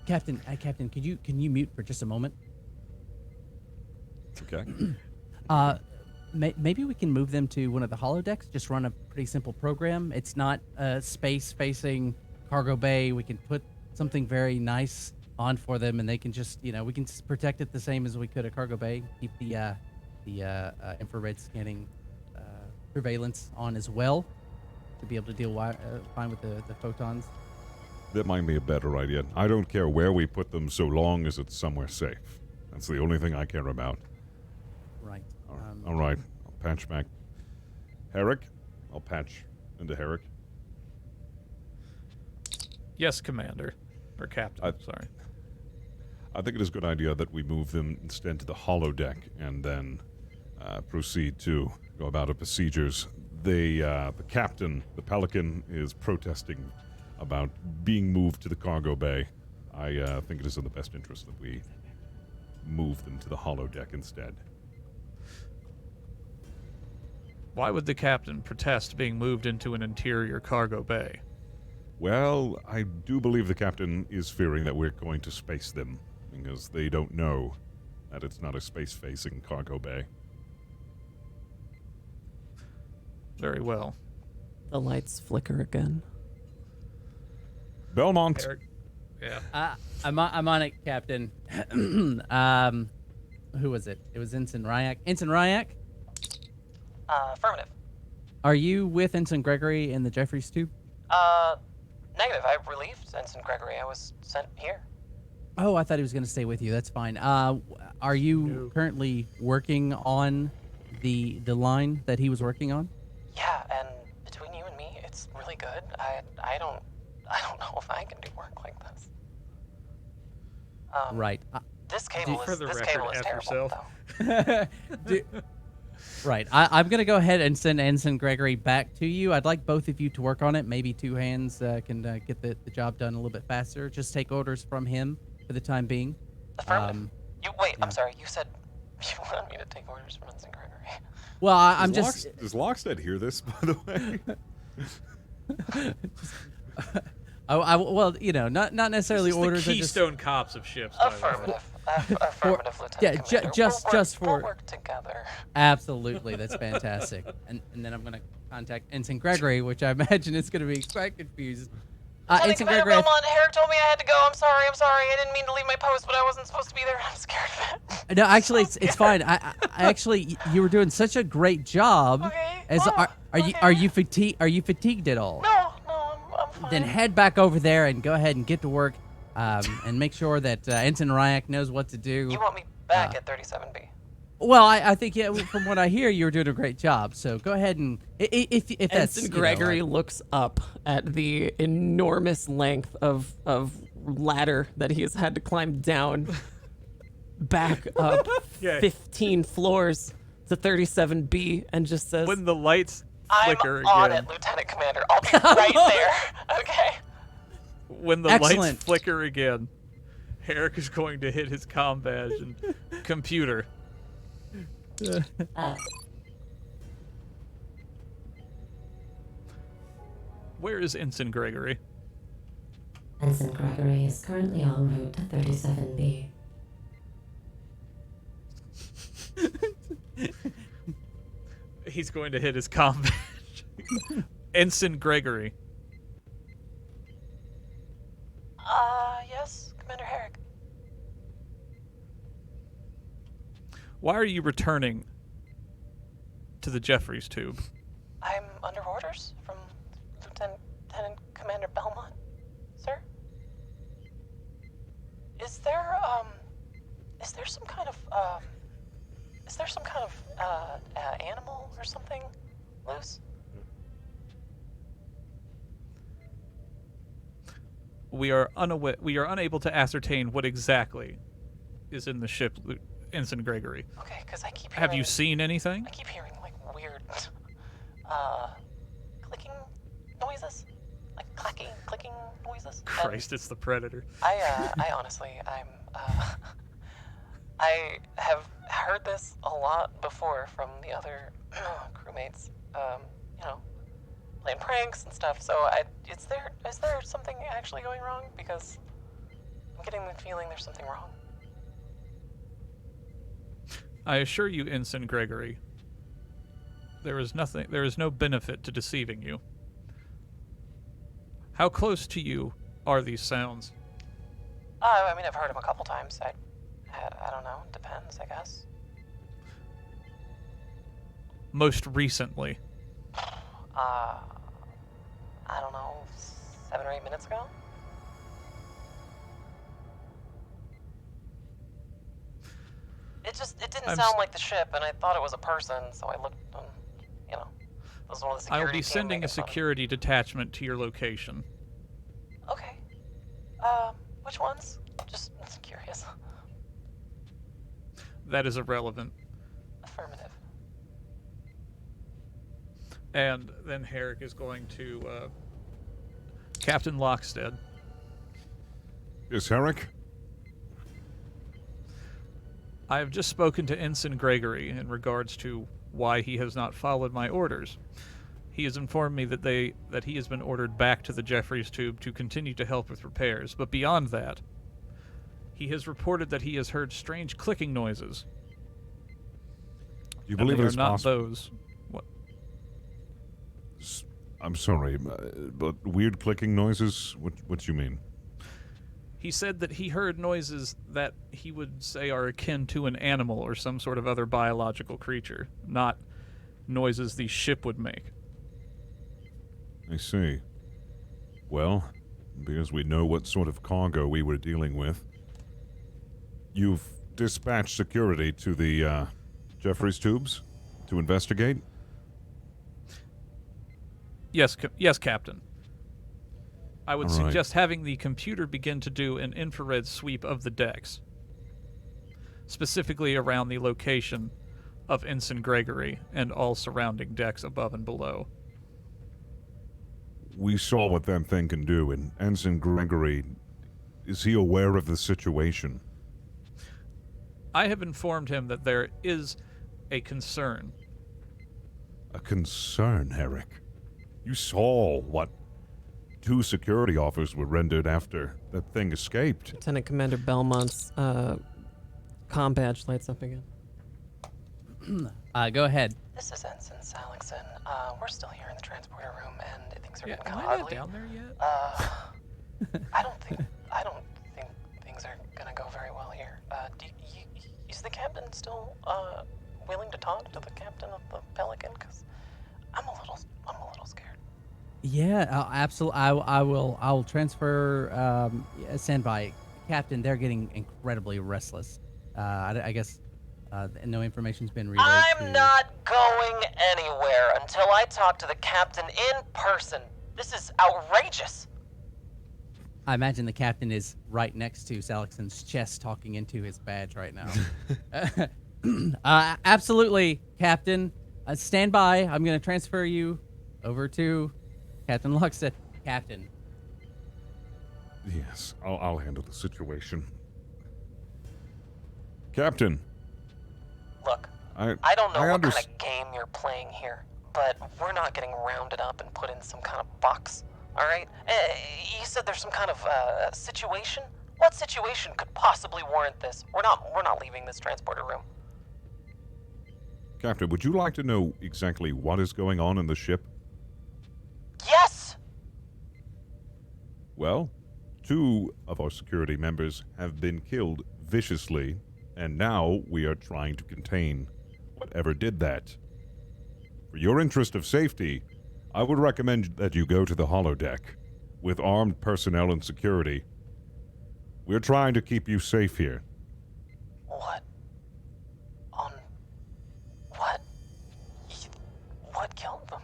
Captain, can you mute for just a moment? Okay. Maybe we can move them to one of the holodecks. Just run a pretty simple program. It's not a space-facing cargo bay. We can put something very nice on for them, and they can just, we can just protect it the same as we could a cargo bay. Keep the infrared scanning surveillance on as well to be able to deal fine with the photons. That might be a better idea. I don't care where we put them so long as it's somewhere safe. That's the only thing I care about. Right. All right. I'll patch back. Herrick? I'll patch into Herrick. Yes, Commander. Or captain, sorry. I think it is a good idea that we move them instead to the holodeck and then proceed to go about our procedures. The captain, the Pelican, is protesting about being moved to the cargo bay. I think it is in the best interest that we move them to the holodeck instead. Why would the captain protest being moved into an interior cargo bay? Well, I do believe the captain is fearing that we're going to space them, because they don't know that it's not a space-facing cargo bay. Very well. The lights flicker again. Belmont! Eric? Yeah. I'm on it, Captain. Who was it? It was Ensign Ryak. Ensign Ryak? Affirmative. Are you with Ensign Gregory in the Jeffries tube? Negative. I relieved Ensign Gregory. I was sent here. Oh, I thought he was going to stay with you. That's fine. Are you currently working on the line that he was working on? Yeah, and between you and me, it's really good. I don't know if I can do work like this. Right. This cable For is the this record, cable is F terrible. yourself. Though. Right. I'm going to go ahead and send Ensign Gregory back to you. I'd like both of you to work on it. Maybe two hands can get the job done a little bit faster. Just take orders from him for the time being. Affirmative. I'm sorry. You said you wanted me to take orders from Ensign Gregory. Well, I'm just... Does Lockstead hear this, by the way? well, you know, not necessarily This is orders. the Keystone Cops of ships. Affirmative. Affirmative, Lieutenant Commander. We'll work together. Absolutely, that's fantastic. And then I'm going to contact Ensign Gregory, which I imagine is going to be quite confused. Ensign Commander Gregory, Belmont, Herrick told me I had to go. I'm sorry. I didn't mean to leave my post, but I wasn't supposed to be there. I'm scared of it. no, actually, it's fine. I actually, you were doing such a great job. Okay. Are you fatigued? Are you fatigued at all? No, I'm fine. Then head back over there and go ahead and get to work, and make sure that Ensign Ryak knows what to do. You want me back at 37B? Well, I think from what I hear, you were doing a great job. So go ahead and if that's Ensign Gregory looks up at the enormous length of ladder that he has had to climb down, back up 15 floors to 37B, and just says, When the lights flicker I'm on again. it, Lieutenant Commander. I'll be right there. Okay. When the Excellent. lights flicker again, Herrick is going to hit his comm badge and computer. Where is Ensign Gregory? Ensign Gregory is currently en route to 37B. He's going to hit his comm badge. Ensign Gregory. Yes, Commander Herrick. Why are you returning to the Jeffries tube? I'm under orders from Lieutenant Commander Belmont, sir. Is there some kind of animal or something loose? We are unable to ascertain what exactly is in the ship, Ensign Gregory. Okay, because I keep hearing... Have you seen anything? I keep hearing, like, weird, clicking noises. Like, clicking noises. Christ, it's the Predator. I honestly, I have heard this a lot before from the other crewmates, playing pranks and stuff, so is there something actually going wrong? Because I'm getting the feeling there's something wrong. I assure you, Ensign Gregory, there is no benefit to deceiving you. How close to you are these sounds? I mean, I've heard them a couple times. I don't know. Depends, I guess. Most recently? I don't know, 7 or 8 minutes ago? It didn't sound like the ship, and I thought it was a person, so I looked, it was one of the security I will be team sending a making fun of me. security detachment to your location. Okay. Which ones? Just curious. That is irrelevant. Affirmative. And then Herrick is going to Captain Lockstead. Yes, Herrick? I have just spoken to Ensign Gregory in regards to why he has not followed my orders. He has informed me that he has been ordered back to the Jeffries tube to continue to help with repairs, but beyond that, he has reported that he has heard strange clicking noises. Do you believe it is not possible? those. What? I'm sorry, but weird clicking noises? What do you mean? He said that he heard noises that he would say are akin to an animal or some sort of other biological creature, not noises the ship would make. I see. Well, because we know what sort of cargo we were dealing with, you've dispatched security to the Jeffries tubes to investigate? Yes, Captain. I would All right. suggest having the computer begin to do an infrared sweep of the decks, specifically around the location of Ensign Gregory and all surrounding decks above and below. We saw what that thing can do, and Ensign Gregory, is he aware of the situation? I have informed him that there is a concern. A concern, Herrick. You saw what 2 security officers were rendered after that thing escaped. Lieutenant Commander Belmont's comm badge lights up again. Go ahead. This is Ensign Salixon. We're still here in the transporter room, and things are Yeah, getting am kind I of not ugly. down there yet? I don't think things are gonna go very well here. Is the captain still willing to talk to the captain of the Pelican? Cause I'm a little scared. Yeah, absolutely. I will transfer. Stand by, Captain. They're getting incredibly restless. I guess no information's been relayed. I'm not going anywhere until I talk to the captain in person. This is outrageous. I imagine the captain is right next to Salixon's chest, talking into his badge right now. Absolutely, Captain. Stand by. I'm going to transfer you over to Captain Lockstead. Captain. Yes, I'll handle the situation. Captain. Look, I don't know what kind understand. of game you're playing here, but we're not getting rounded up and put in some kind of box, all right? You said there's some kind of situation? What situation could possibly warrant this? We're not leaving this transporter room. Captain, would you like to know exactly what is going on in the ship? Yes! Well, 2 of our security members have been killed viciously, and now we are trying to contain whatever did that. For your interest of safety, I would recommend that you go to the holodeck with armed personnel and security. We're trying to keep you safe here. What? What? What killed them?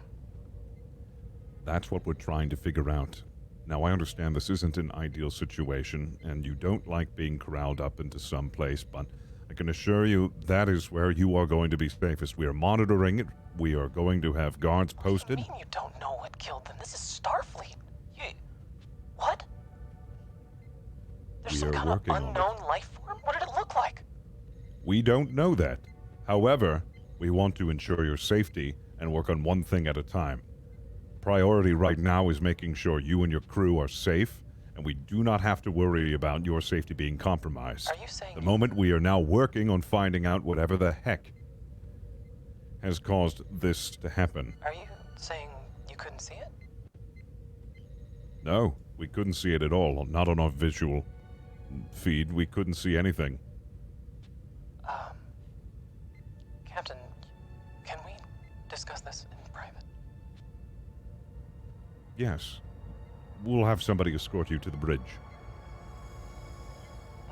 That's what we're trying to figure out. Now, I understand this isn't an ideal situation, and you don't like being corralled up into some place, but I can assure you that is where you are going to be safest. We are monitoring it. We are going to have guards posted. What do you mean you don't know what killed them? This is Starfleet. What? There's We some are kind of working on it. unknown life form? What did it look like? We don't know that. However, we want to ensure your safety and work on one thing at a time. Priority right now is making sure you and your crew are safe, and we do not have to worry about your safety being compromised. Are you saying The moment we are now working on finding out whatever the heck has caused this to happen. Are you saying you couldn't see it? No, we couldn't see it at all. Not on our visual feed. We couldn't see anything. Captain, can we discuss this in private? Yes. We'll have somebody escort you to the bridge.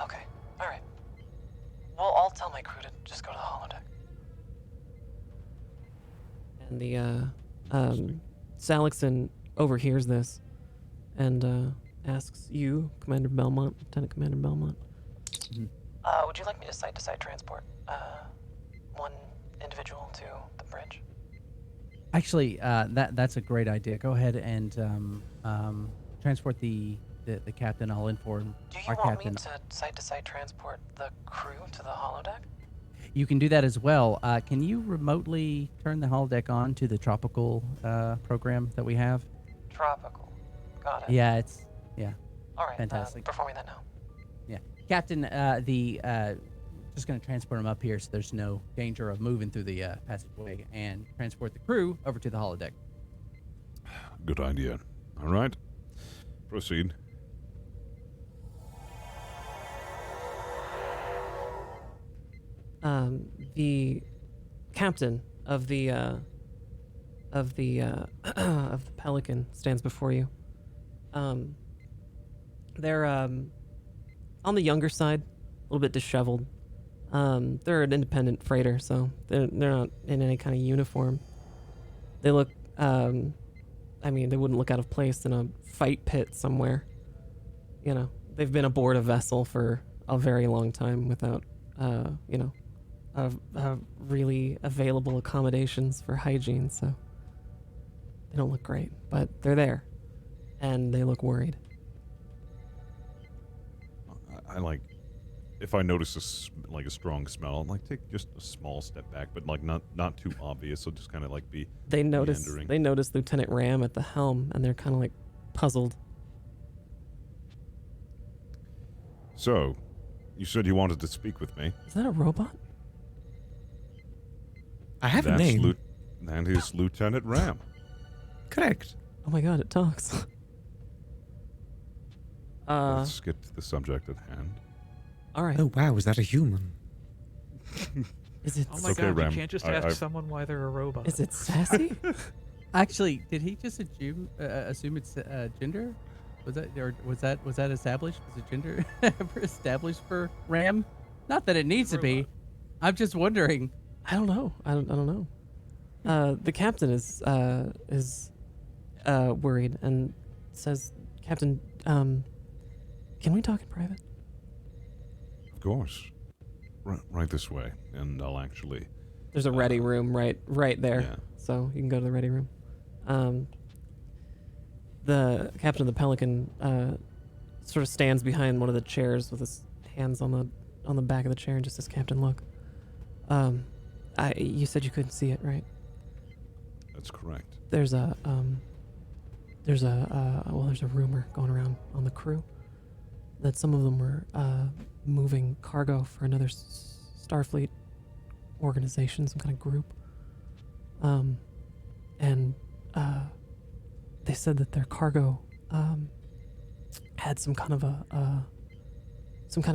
Okay, alright. Well, I'll tell my crew to just go to the holodeck. And the Salixon overhears this and asks you, Commander Belmont, Lieutenant Commander Belmont. Would you like me to site transport one individual to the bridge? Actually, that's a great idea. Go ahead and transport the captain. I'll inform Do you our want captain. me to site transport the crew to the holodeck? You can do that as well. Can you remotely turn the holodeck on to the tropical program that we have? Tropical. Got it. Yeah, All right. fantastic. Performing that now. Yeah, Captain. Just going to transport him up here, so there's no danger of moving through the passageway, and transport the crew over to the holodeck. Good idea. All right. Proceed. The captain of the of the Pelican stands before you. They're on the younger side, a little bit disheveled. They're an independent freighter, so they're not in any kind of uniform. They look, I mean, they wouldn't look out of place in a fight pit somewhere. You know, they've been aboard a vessel for a very long time without, you know, really available accommodations for hygiene, so they don't look great, but they're there, and they look worried. I like, if I notice a strong smell, I'm like, take just a small step back, but like not too obvious. So just kind of like be. They notice meandering. Lieutenant Ram at the helm, and they're kind of like puzzled. So, you said you wanted to speak with me. Is that a robot? I have a name. That is Lieutenant Ram. Correct. Oh my god, it talks. Let's get to the subject at hand. All right. Oh wow, is that a human? Is it? Oh my okay, god, Ram. you can't just I- ask I've- someone why they're a robot. Is it sassy? Actually, did he just assume its gender? Was that established? Was the gender ever established for Ram? Not that it needs to be. I'm just wondering. I don't know. I don't know. The captain is worried and says, "Captain, can we talk in private?" Of course. Right this way, and I'll actually. There's a ready room right there, Yeah. so you can go to the ready room. The captain of the Pelican sort of stands behind one of the chairs with his hands on the back of the chair and just says, "Captain, look. You said you couldn't see it, right? That's correct. There's a rumor going around on the crew that some of them were moving cargo for another Starfleet organization, some kind of group. And they said that their cargo had some kind of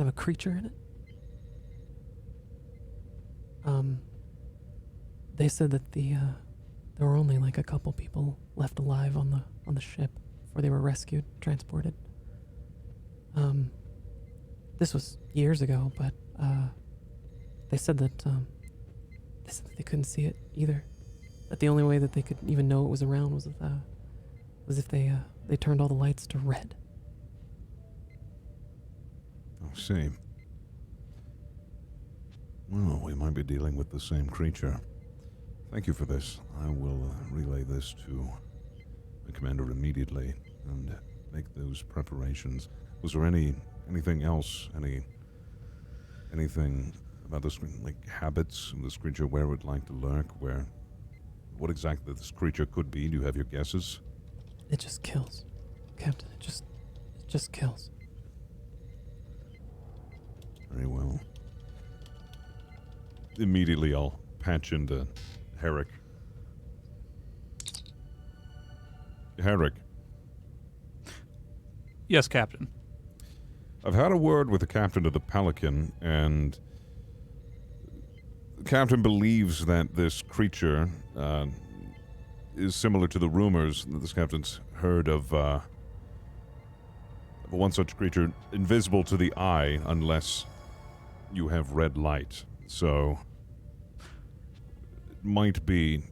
a creature in it. They said that there were only like a couple people left alive on the ship before they were rescued, transported. This was years ago, but they said that they couldn't see it either. That the only way that they could even know it was around was if they turned all the lights to red. I see. Well, we might be dealing with the same creature. Thank you for this. I will relay this to the commander immediately and make those preparations. Was there anything else? Anything about this, like habits of this creature, where it would like to lurk, what exactly this creature could be? Do you have your guesses? It just kills, Captain. It just kills. Very well. Immediately, I'll patch into Herrick. Herrick, Yes, Captain. I've had a word with the captain of the Pelican, and the captain believes that this creature is similar to the rumors that this captain's heard of one such creature, invisible to the eye unless you have red light. So it might be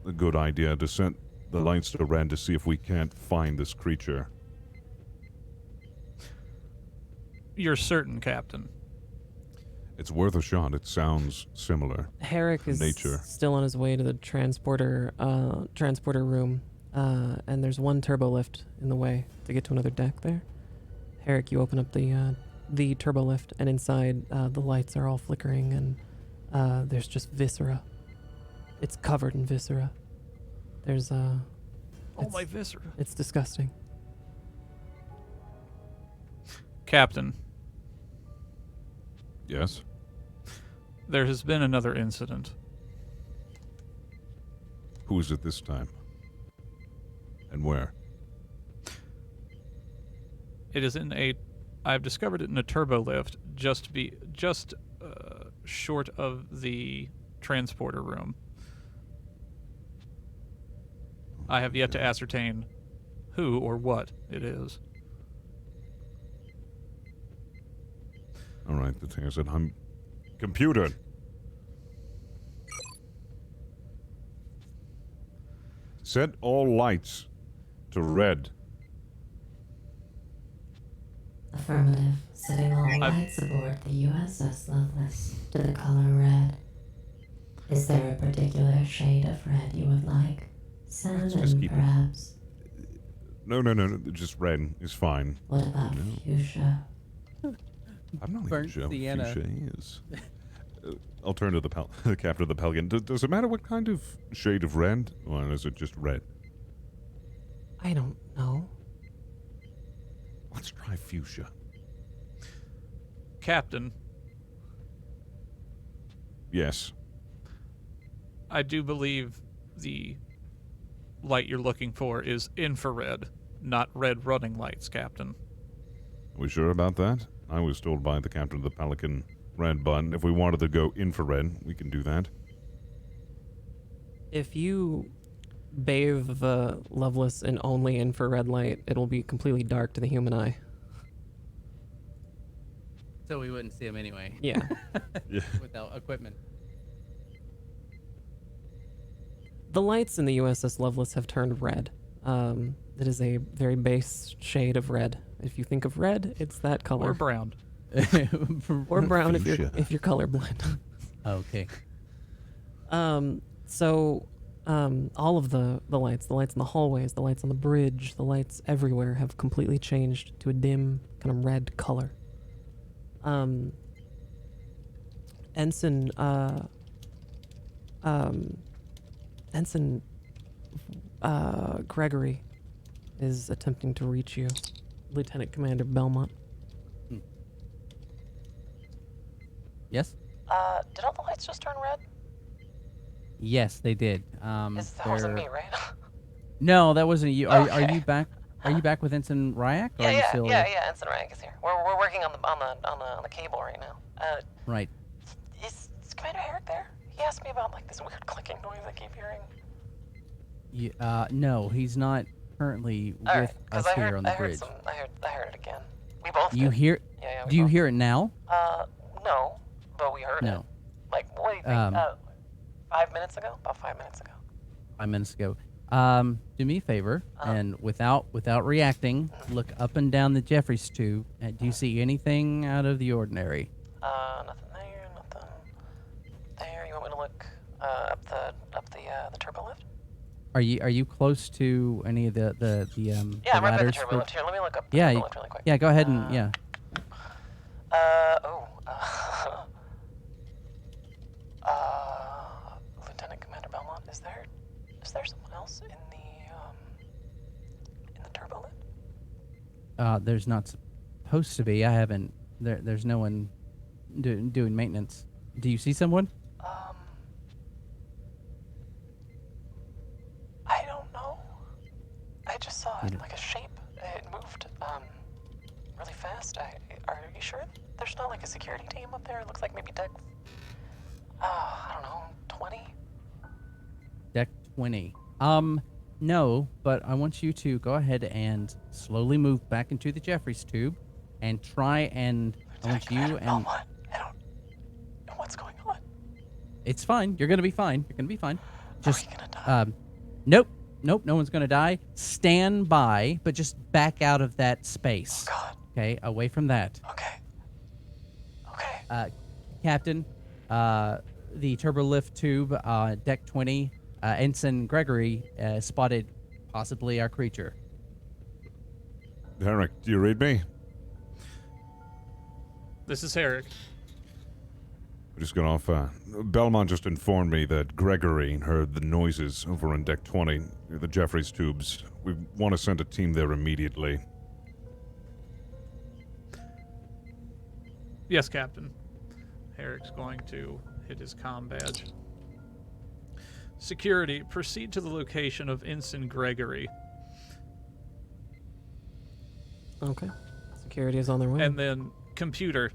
a good idea to set the lights to red to see if we can't find this creature. You're certain, Captain? It's worth a shot. It sounds similar. Herrick is Nature. still on his way to the transporter room, and there's one turbo lift in the way to get to another deck there. Herrick, you open up the turbo lift, and inside the lights are all flickering, and there's just viscera. It's covered in viscera. There's My viscera. It's disgusting. Captain, Yes? there has been another incident. Who is it this time? And where? It is in a. I've discovered it in a turbo lift, just short of the transporter room. I have yet to ascertain who or what it is. All right, the thing is that I'm... Computer! Set all lights to red. Affirmative. Setting all lights aboard the U.S.S. Lovelace to the color red. Is there a particular shade of red you would like? just Salmon, keep it. perhaps? No, just red is fine. What about fuchsia? I'm not even Burnt sure what sienna. fuchsia is. I'll turn to the captain of the Pelican. Does it matter what kind of shade of red, or is it just red? I don't know. Let's try fuchsia. Captain, Yes. I do believe the light you're looking for is infrared, not red running lights, Captain. Are we sure about that? I was told by the captain of the Pelican red button if we wanted to go infrared, we can do that. If you bathe the Lovelace in only infrared light, it'll be completely dark to the human eye. So we wouldn't see him anyway. Yeah. Yeah. Without equipment. The lights in the U.S.S. Lovelace have turned red. It is a very base shade of red. If you think of red, it's that color. Or brown. Or brown if Fuchsia. you're colorblind. Okay. So all of the lights in the hallways, the lights on the bridge, the lights everywhere have completely changed to a dim kind of red color. Ensign Gregory is attempting to reach you, Lieutenant Commander Belmont. Yes? Did all the lights just turn red? Yes, they did. That wasn't me, they're- right? No, that wasn't you. Are Okay. you back? Are you back with Ensign Ryak? Or are you yeah, still... Ensign Rank is here. We're working on the cable right now. Right. Is Commander Herrick there? He asked me about like this weird clicking noise I keep hearing. No, he's not currently All with right, because us I here heard on the I heard bridge. I heard it again. We both You did. hear? Yeah, we Do you both hear it now? did. No, but we heard it. No. Like, what do you think? 5 minutes ago? About 5 minutes ago. 5 minutes ago. Do me a favor, and without reacting, look up and down the Jeffries tube. Do you see anything out of the ordinary? Nothing there, nothing there. You want me to look up the turbo lift? Are you close to any of the Yeah, the I'm right by the ladders? turbo lift here. Let me look up the Yeah, turbo you- lift really quick. Yeah, go ahead and yeah. Lieutenant Commander Belmont, is there someone else in the turbo lift? There's not supposed to be. I haven't. There's no one doing maintenance. Do you see someone? I don't know. I just saw like a shape. It moved really fast. Are you sure there's not like a security team up there? It looks like maybe deck. I don't know, 20. Deck 20. No, but I want you to go ahead and slowly move back into the Jeffries tube and try and I want you and Belmont, I don't know what's going on. it's fine. You're gonna be fine. You're gonna be fine. Just Are we gonna die? nope. No one's gonna die. Stand by, but just back out of that space. God. Okay, away from that. Okay. Captain, the turbolift tube, deck 20, Ensign Gregory spotted possibly our creature. Herrick, do you read me? This is Herrick. I just got off. Belmont just informed me that Gregory heard the noises over on deck 20, near the Jeffries tubes. We want to send a team there immediately. Yes, Captain. Herrick's going to hit his comm badge. Security, proceed to the location of Ensign Gregory. Okay. Security is on their way. And then, computer.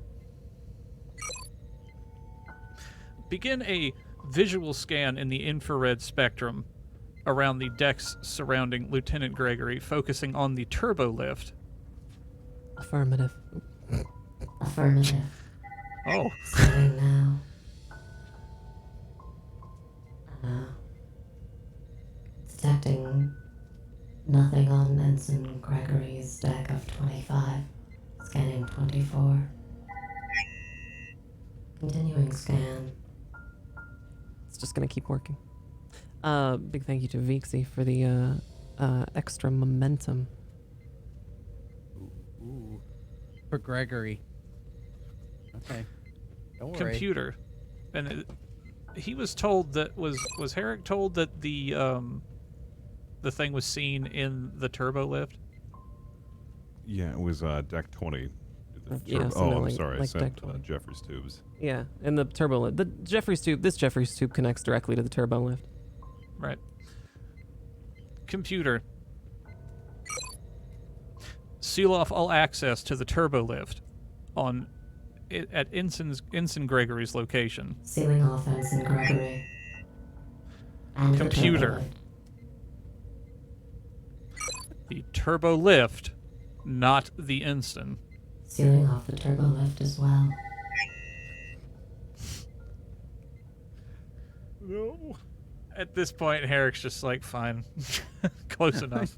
Begin a visual scan in the infrared spectrum around the decks surrounding Lieutenant Gregory, focusing on the turbo lift. Affirmative. Affirmative. Oh. Scanning now. Detecting nothing on Ensign Gregory's deck of 25. Scanning 24. Continuing scan. It's just gonna keep working. Big thank you to Vixie for the extra momentum. Ooh. For Gregory. Okay. Don't worry. Computer. And he was told that was Herrick told that the thing was seen in the turbo lift? Yeah, it was deck 20. Yeah, I'm like, sorry, I like said deck 20. Jeffries tubes. Yeah, and the turbo lift. The Jeffries tube. This Jeffries tube connects directly to the turbo lift. Right. Computer. Seal off all access to the turbo lift at Ensign Gregory's location. Sealing off Ensign Gregory. And Computer. The turbo lift, not the Ensign. Sealing off the turbo lift as well. No. At this point, Herrick's just like, fine. Close enough.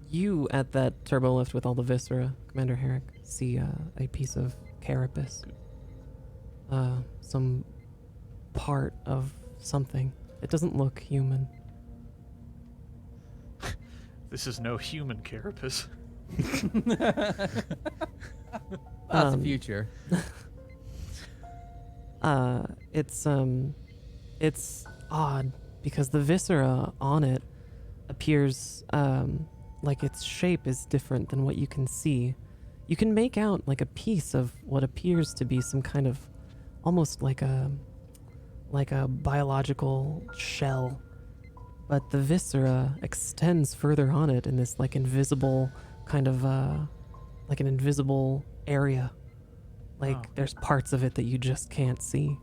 You at that turbo lift with all the viscera, Commander Herrick, see a piece of carapace. Some part of something. It doesn't look human. This is no human carapace. That's the future. It's odd because the viscera on it appears like its shape is different than what you can see. You can make out like a piece of what appears to be some kind of almost like a biological shell, but the viscera extends further on it in this like invisible kind of like an invisible area. Like there's parts of it that you just can't see.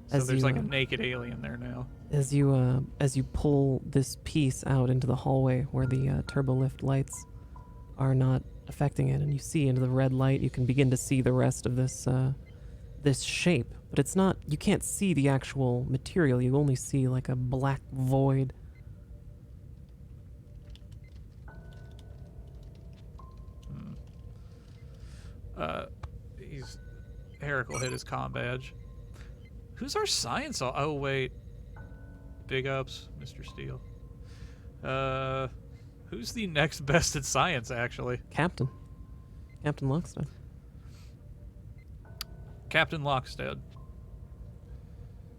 So there's like a naked alien there now. As you pull this piece out into the hallway where the turbo lift lights are not affecting it, and you see into the red light, you can begin to see the rest of this this shape. But it's not. You can't see the actual material. You only see like a black void. Herrick will hit his comm badge. Who's our science? Oh wait, big ups, Mr. Steele. Who's the next best at science, actually? Captain Lockstead. Captain Lockstead.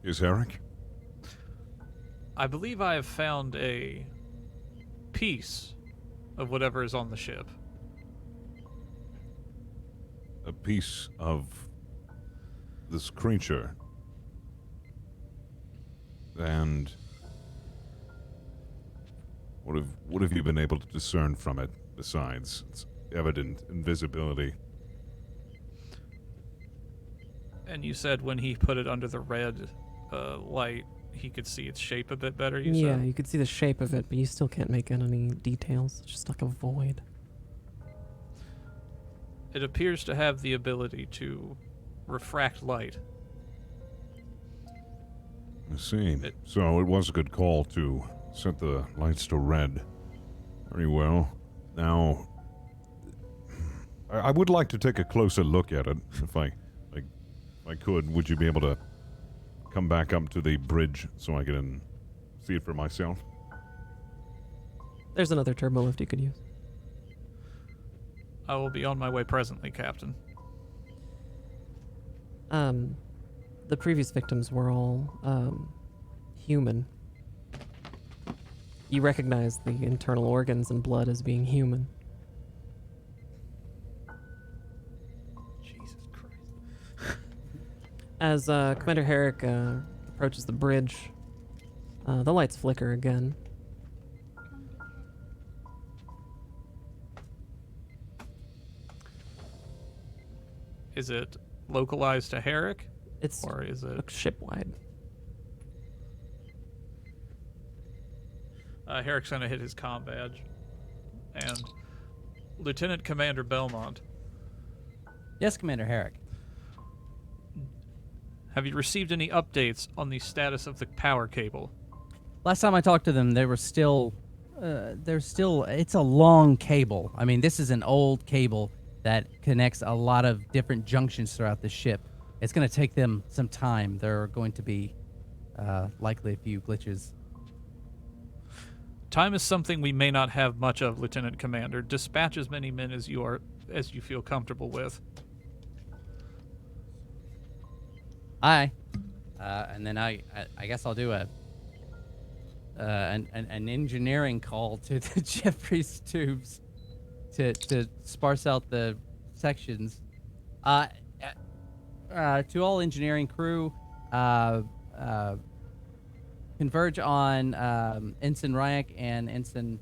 Is Herrick? I believe I have found a piece of whatever is on the ship. A piece of this creature. And what have you been able to discern from it besides its evident invisibility? And you said when he put it under the red light, he could see its shape a bit better, you Yeah, said? you could see the shape of it, but you still can't make out any details. It's just like a void. It appears to have the ability to refract light. I see. So it was a good call to set the lights to red. Very well. Now, I would like to take a closer look at it. If I could, would you be able to come back up to the bridge so I can see it for myself? There's another turbo lift you could use. I will be on my way presently, Captain. The previous victims were all, human. You recognize the internal organs and blood as being human. Jesus Christ. As Commander Herrick approaches the bridge, the lights flicker again. Is it localized to Herrick? It's Or is it... ship-wide. Herrick's gonna hit his comm badge. And Lieutenant Commander Belmont, Yes, Commander Herrick. have you received any updates on the status of the power cable? Last time I talked to them, they were still. It's a long cable. I mean, this is an old cable that connects a lot of different junctions throughout the ship. It's going to take them some time. There are going to be likely a few glitches. Time is something we may not have much of, Lieutenant Commander. Dispatch as many men as you feel comfortable with. Aye. And then I guess I'll do an engineering call to the Jeffries tubes to sparse out the sections. To all engineering crew, converge on Ensign Ryak and Ensign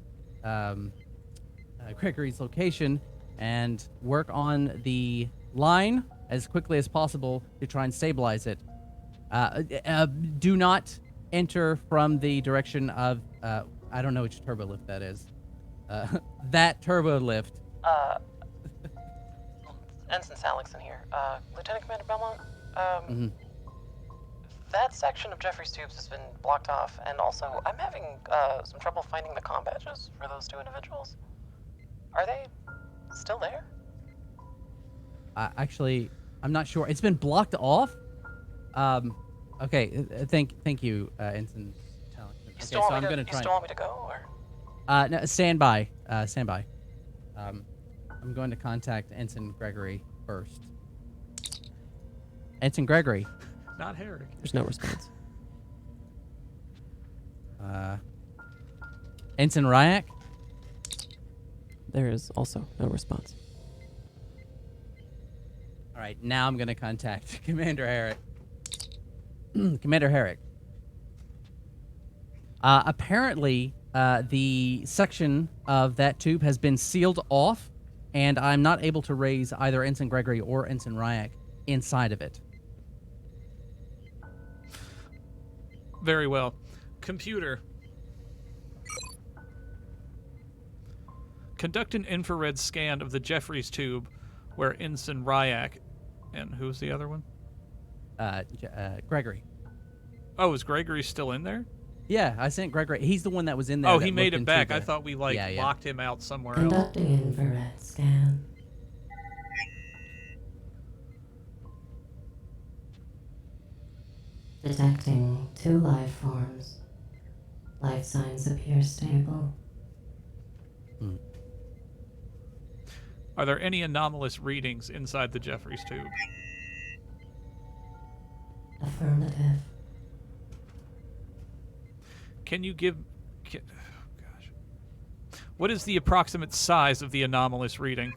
Gregory's location and work on the line as quickly as possible to try and stabilize it. Do not enter from the direction of, I don't know which turbo lift that is. That turbo lift. Ensign Salixon here. Lieutenant Commander Belmont, Mm-hmm. that section of Jeffrey's tubes has been blocked off, and also I'm having some trouble finding the comm badges for those two individuals. Are they still there? Actually, I'm not sure. It's been blocked off. Okay. Thank you, Ensign Salixon. You Okay, still so want I'm me to, gonna you try. still want me to go, or? No, stand by. Stand by. I'm going to contact Ensign Gregory first. Ensign Gregory. Not Herrick. There's no response. Ensign Ryak. There is also no response. All right, now I'm going to contact Commander Herrick. Commander Herrick. Apparently, the section of that tube has been sealed off, and I'm not able to raise either Ensign Gregory or Ensign Ryak inside of it. Very well. Computer. Conduct an infrared scan of the Jeffries tube where Ensign Ryak and who's the other one? Gregory. Oh, is Gregory still in there? Yeah, I sent Gregory. He's the one that was in there. Oh, that he made looked it back. into I the- thought we Yeah, yeah. locked him out somewhere else. Conducting infrared scan. Detecting 2 life forms. Life signs appear stable. Are there any anomalous readings inside the Jeffries tube? Affirmative. Can you give... oh, gosh. What is the approximate size of the anomalous reading?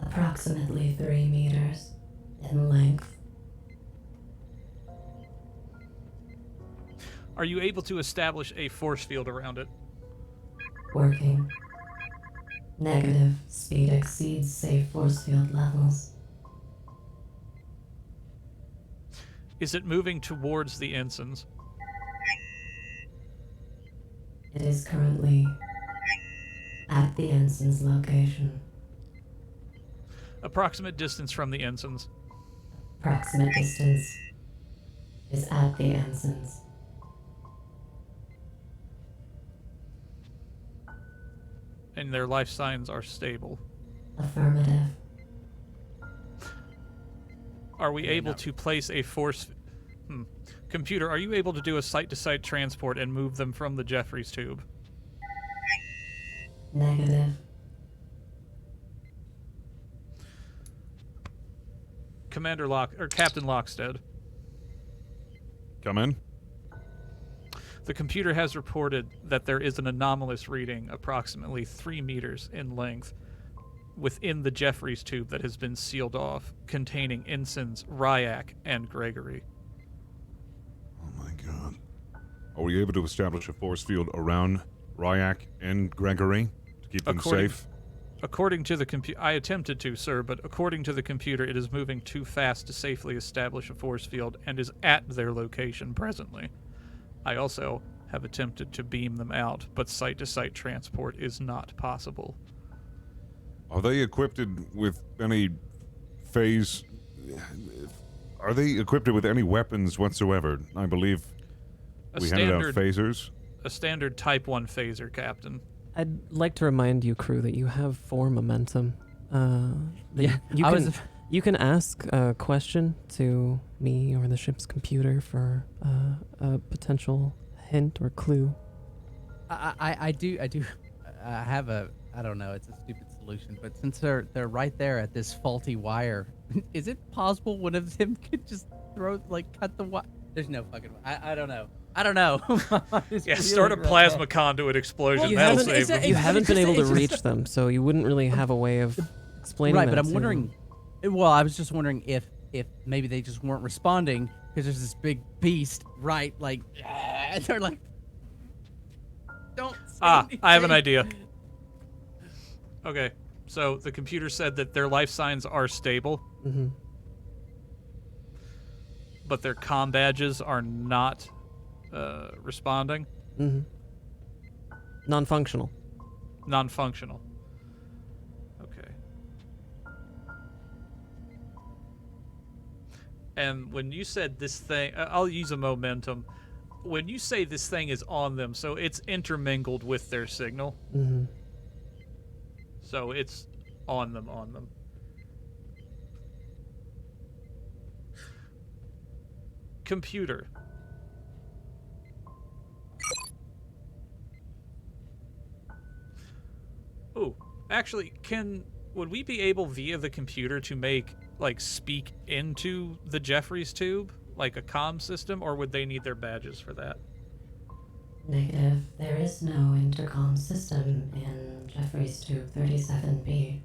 Approximately 3 meters in length. Are you able to establish a force field around it? Working. Negative. Speed exceeds safe force field levels. Is it moving towards the ensigns? It is currently at the ensign's location. Approximate distance from the ensigns. Approximate distance is at the ensign's. And their life signs are stable. Affirmative. Are we able to place a force... Computer, are you able to do a site-to-site transport and move them from the Jeffries tube? Negative. Captain Lockstead. Come in. The computer has reported that there is an anomalous reading approximately 3 meters in length within the Jeffries tube that has been sealed off, containing ensigns Ryak and Gregory. Oh my god. Are we able to establish a force field around Ryak and Gregory to keep them safe? According to the computer, I attempted to, sir, but according to the computer, it is moving too fast to safely establish a force field and is at their location presently. I also have attempted to beam them out, but site-to-site transport is not possible. Are they equipped with any phase... Are they equipped with any weapons whatsoever? I believe we handed out phasers. A standard Type 1 phaser, Captain. I'd like to remind you, crew, that you have 4 momentum. Yeah, You can ask a question to me or the ship's computer for a potential hint or clue. I do have a, I don't know, it's a stupid solution, but since they're right there at this faulty wire, is it possible one of them could just cut the wire? There's no fucking I don't know. Yeah, start a plasma conduit explosion. You That'll haven't, save them. you haven't been able to reach them, so you wouldn't really have a way of explaining right, that but I'm to wondering. Well, I was just wondering if maybe they just weren't responding because there's this big beast, right? Like, and they're like, don't. Say anything. I have an idea. Okay, so the computer said that their life signs are stable, but their comm badges are not responding. Non-functional. Non-functional. Okay. And when you said this thing, I'll use a momentum. When you say this thing is on them, so it's intermingled with their signal. So it's on them. Computer. Ooh, actually, would we be able via the computer to speak into the Jeffries tube, like a comm system, or would they need their badges for that? Negative. There is no intercom system in Jeffries Tube 37B.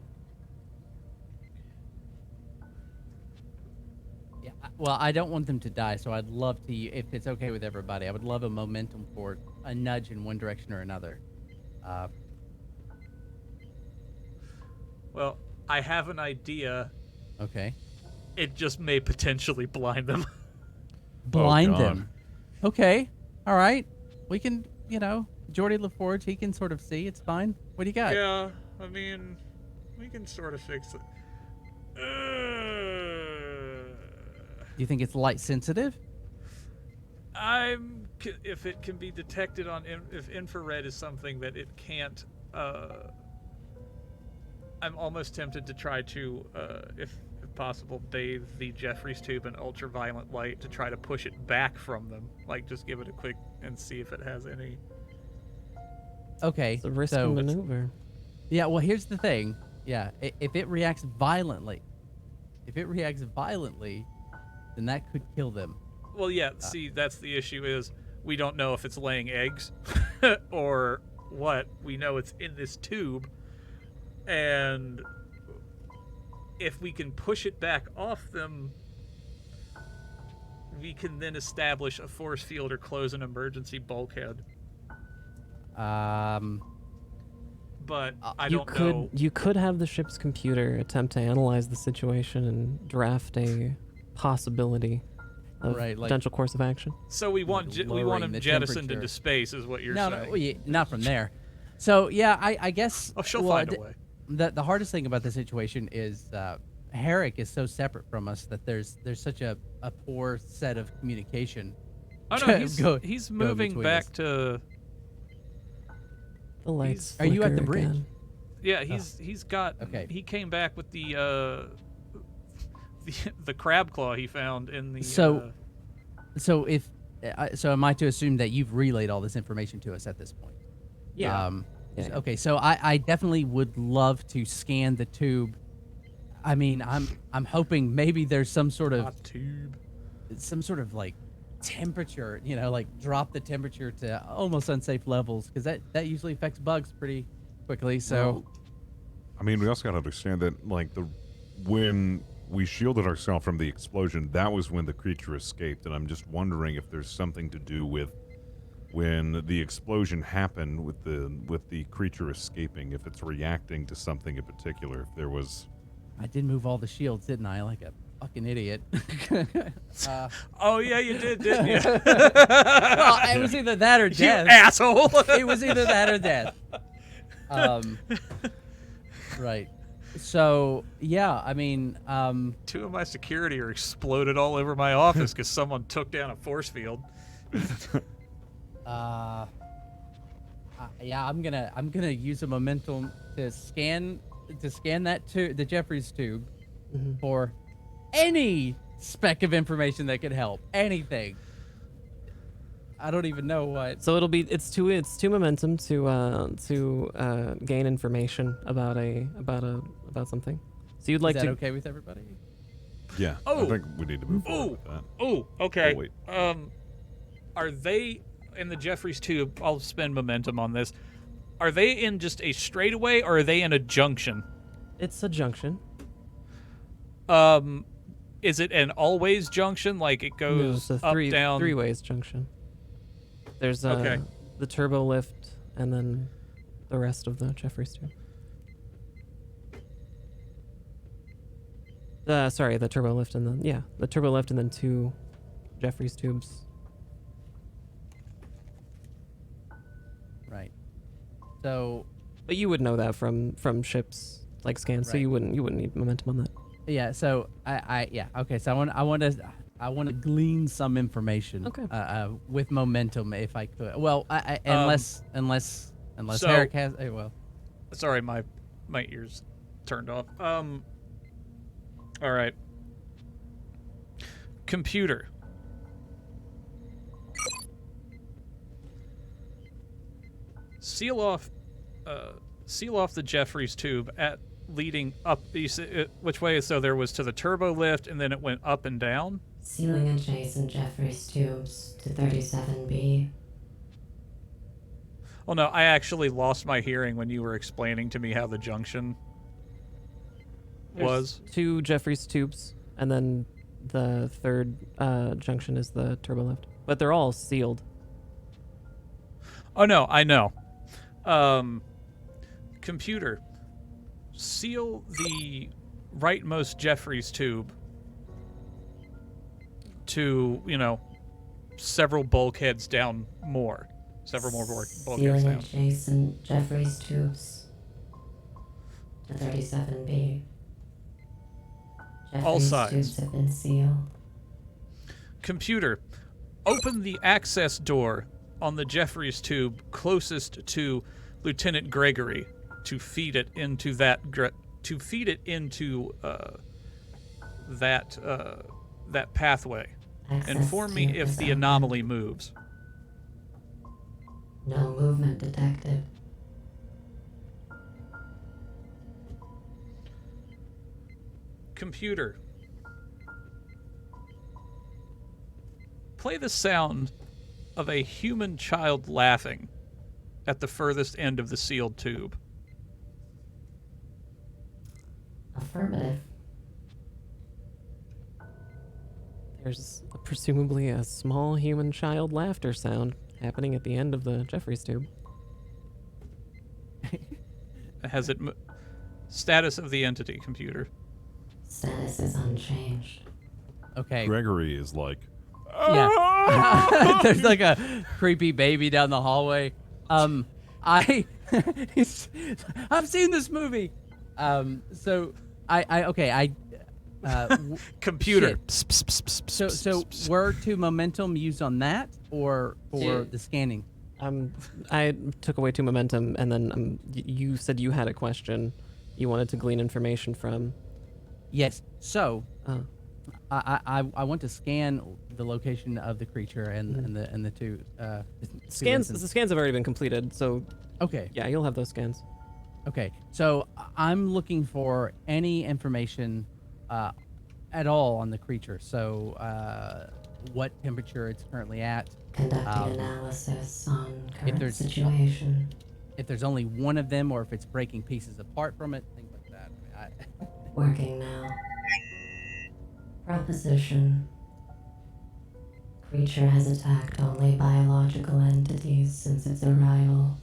Yeah, well, I don't want them to die, so I'd love to, if it's okay with everybody, I would love a momentum for a nudge in one direction or another. Well, I have an idea. Okay. It just may potentially blind them. Blind them. Okay. All right. We can, Jordy LaForge, he can sort of see. It's fine. What do you got? Yeah, I mean, we can sort of fix it. You think it's light sensitive? If it can be detected if infrared is something that it can't, I'm almost tempted to try to, if possible, bathe the Jeffries tube in ultraviolet light to try to push it back from them. Like, just give it a quick and see if it has any. Okay. It's a risky maneuver. Yeah, well, here's the thing. Yeah, if it reacts violently, then that could kill them. Well, yeah, see, that's the issue is we don't know if it's laying eggs or what. We know it's in this tube. And if we can push it back off them, we can then establish a force field or close an emergency bulkhead. But I don't know. You could have the ship's computer attempt to analyze the situation and draft a possibility of potential course of action. So we want him jettisoned into space, is what you're saying? No, not from there. So yeah, I guess. Oh, she'll find a way. The hardest thing about the situation is Herrick is so separate from us that there's such a poor set of communication. Oh no, he's moving back to the lights. Are you at the flicker bridge? again. Yeah, he's got. Okay. He came back with the crab claw he found in the. So am I to assume that you've relayed all this information to us at this point? Yeah. Yeah. Okay, so I definitely would love to scan the tube. I mean, I'm hoping maybe there's some sort of like temperature, like drop the temperature to almost unsafe levels, because that usually affects bugs pretty quickly. So, Well, I mean, we also got to understand that, like, when we shielded ourselves from the explosion, that was when the creature escaped, and I'm just wondering if there's something to do with when the explosion happened with the creature escaping, if it's reacting to something in particular, if there was... I did move all the shields, didn't I? Like a fucking idiot. Oh yeah, you did, didn't you? Well, it was either that or death. You asshole. It was either that or death. Right. So yeah, I mean, 2 of my security are exploded all over my office because someone took down a force field. yeah, I'm gonna use a momentum to scan that the Jeffries tube for any speck of information that could help. Anything. I don't even know what. So it's two momentum to gain information about something. So you'd like Is that to okay with everybody? Yeah, Oh. I think we need to move forward with that. Oh, okay. Oh, wait. Are they in the Jeffries tube? I'll spend momentum on this. Are they in just a straightaway, or are they in a junction? It's a junction. Is it an always junction? Like it No, goes it's a up, down? three ways junction. There's Okay. the turbo lift and then the rest of the Jeffries tube. Sorry, the turbo lift and then the turbo lift and then 2 Jeffries tubes. Right. So But you would know that from ships like scans, so Right. you wouldn't need momentum on that. yeah. So okay. So I want to glean some information. Okay. With momentum, if I could. Well, unless so- Eric has. Well. Sorry, my ears turned off. All right. Computer. Seal off the Jeffries tube at leading up. Which way? So there was to the turbo lift, and then it went up and down. Sealing adjacent Jeffries tubes to 37B. Oh no, I actually lost my hearing when you were explaining to me how the junction was. 2 Jeffries tubes, and then the third junction is the turbo lift. But they're all sealed. Oh no, I know. Computer, seal the rightmost Jeffries tube to, several bulkheads down more. Several more bulkheads Sealing down. adjacent Jeffries tubes to 37B. All Jeffries sides. tubes have been sealed. Computer, open the access door on the Jeffries tube closest to Lieutenant Gregory to feed it into that pathway. Access Inform me tube if is the open. anomaly moves. No movement detected. Computer, play the sound of a human child laughing at the furthest end of the sealed tube. Affirmative. There's presumably a small human child laughter sound happening at the end of the Jeffries tube. Has it status of the entity, computer? Status is unchanged. Okay. Gregory is like, Yeah. There's like a creepy baby down the hallway. I've seen this movie. So Computer. shit. So were to momentum used on that or for Yeah. the scanning? I took away 2 momentum, and then you said you had a question you wanted to glean information from. Yes. So, Oh. I want to scan the location of the creature and Mhm. and the two Scans. instances. The scans have already been completed, so Okay. yeah, you'll have those scans. Okay. So I'm looking for any information at all on the creature. So what temperature it's currently at. Conducting analysis on current there's- situation. If there's only one of them, or if it's breaking pieces apart from it, things like that. Working now. Proposition. Creature has attacked only biological entities since its arrival.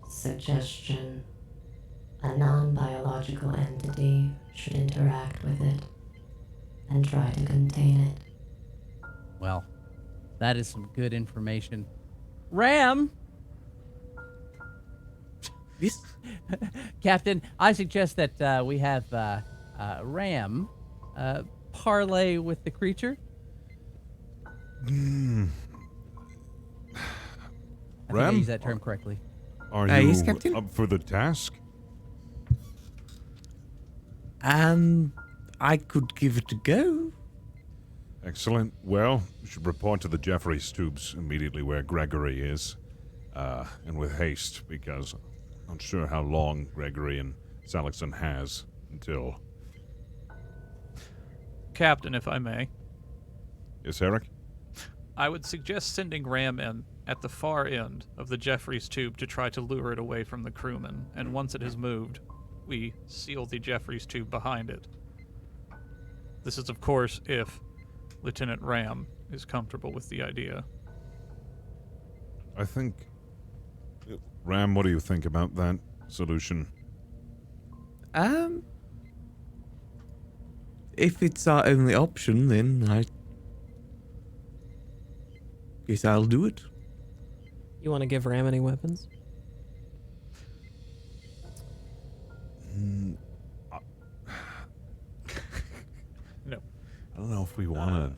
Suggestion. A non-biological entity should interact with it and try to contain it. Well, that is some good information. Ram! Yes. Captain, I suggest that we have Ram parlay with the creature. I think I Ram? used that term correctly. Are Yes, you Captain? up for the task? I could give it a go. Excellent. Well, you should report to the Jeffries tubes immediately where Gregory is, and with haste, because I'm not sure how long Gregory and Salixon has until... Captain, if I may, Yes, Eric? I would suggest sending Ram in at the far end of the Jeffries tube to try to lure it away from the crewmen, and once it has moved, we seal the Jeffries tube behind it. This is, of course, if Lieutenant Ram is comfortable with the idea. I think... Ram, what do you think about that solution? If it's our only option, then I guess I'll do it. You want to give Ram any weapons? No. I don't know if we want to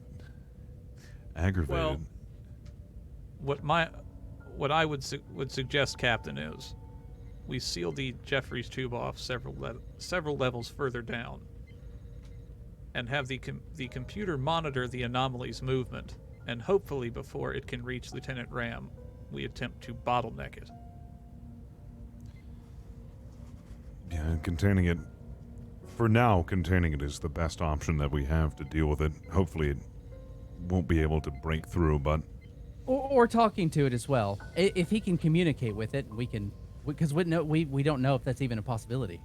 aggravate well, it. What I would suggest, Captain, is we seal the Jeffries tube off several levels further down, and have the computer monitor the anomaly's movement, and hopefully before it can reach Lieutenant Ram, we attempt to bottleneck it. Yeah, and containing it... For now, containing it is the best option that we have to deal with it. Hopefully it won't be able to break through, but... Or talking to it as well. If he can communicate with it, we can... Because we don't know if that's even a possibility.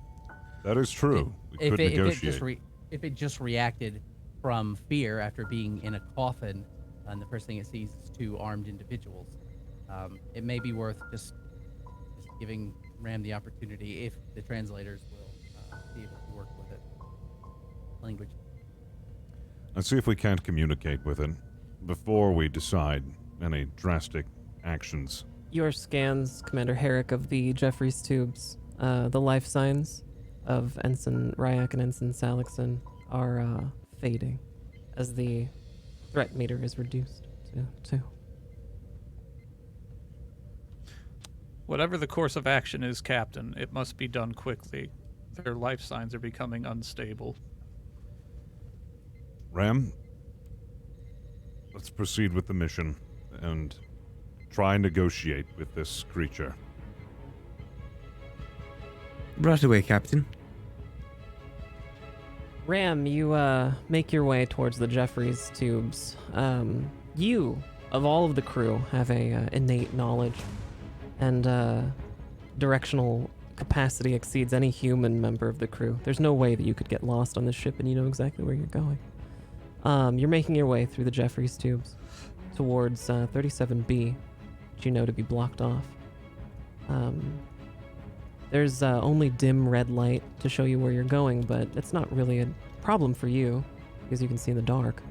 That is true. We could negotiate. If it just reacted from fear after being in a coffin, and the first thing it sees is 2 armed individuals, it may be worth just giving Ram the opportunity, if the translators will be able to work with it. Language. Let's see if we can't communicate with it before we decide any drastic actions. Your scans, Commander Herrick, of the Jeffries tubes, the life signs of Ensign Ryak and Ensign Salixon are fading as the threat meter is reduced to 2. Whatever the course of action is, Captain, it must be done quickly. Their life signs are becoming unstable. Ram, let's proceed with the mission and try and negotiate with this creature. Right away, Captain. Ram, you make your way towards the Jeffries tubes. You, of all of the crew, have a innate knowledge and directional capacity exceeds any human member of the crew. There's no way that you could get lost on this ship, and you know exactly where you're going. You're making your way through the Jeffries tubes towards 37B, which you know to be blocked off. There's only dim red light to show you where you're going, but it's not really a problem for you because you can see in the dark.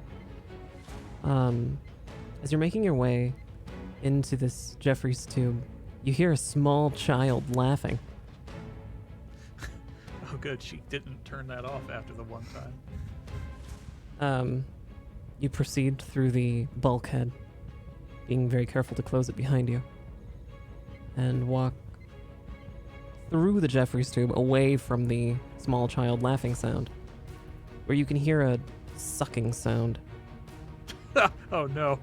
As you're making your way into this Jeffries tube, you hear a small child laughing. Oh, good. She didn't turn that off after the one time. You proceed through the bulkhead. being very careful to close it behind you, and walk through the Jeffries tube away from the small child laughing sound, where you can hear a sucking sound. Oh no.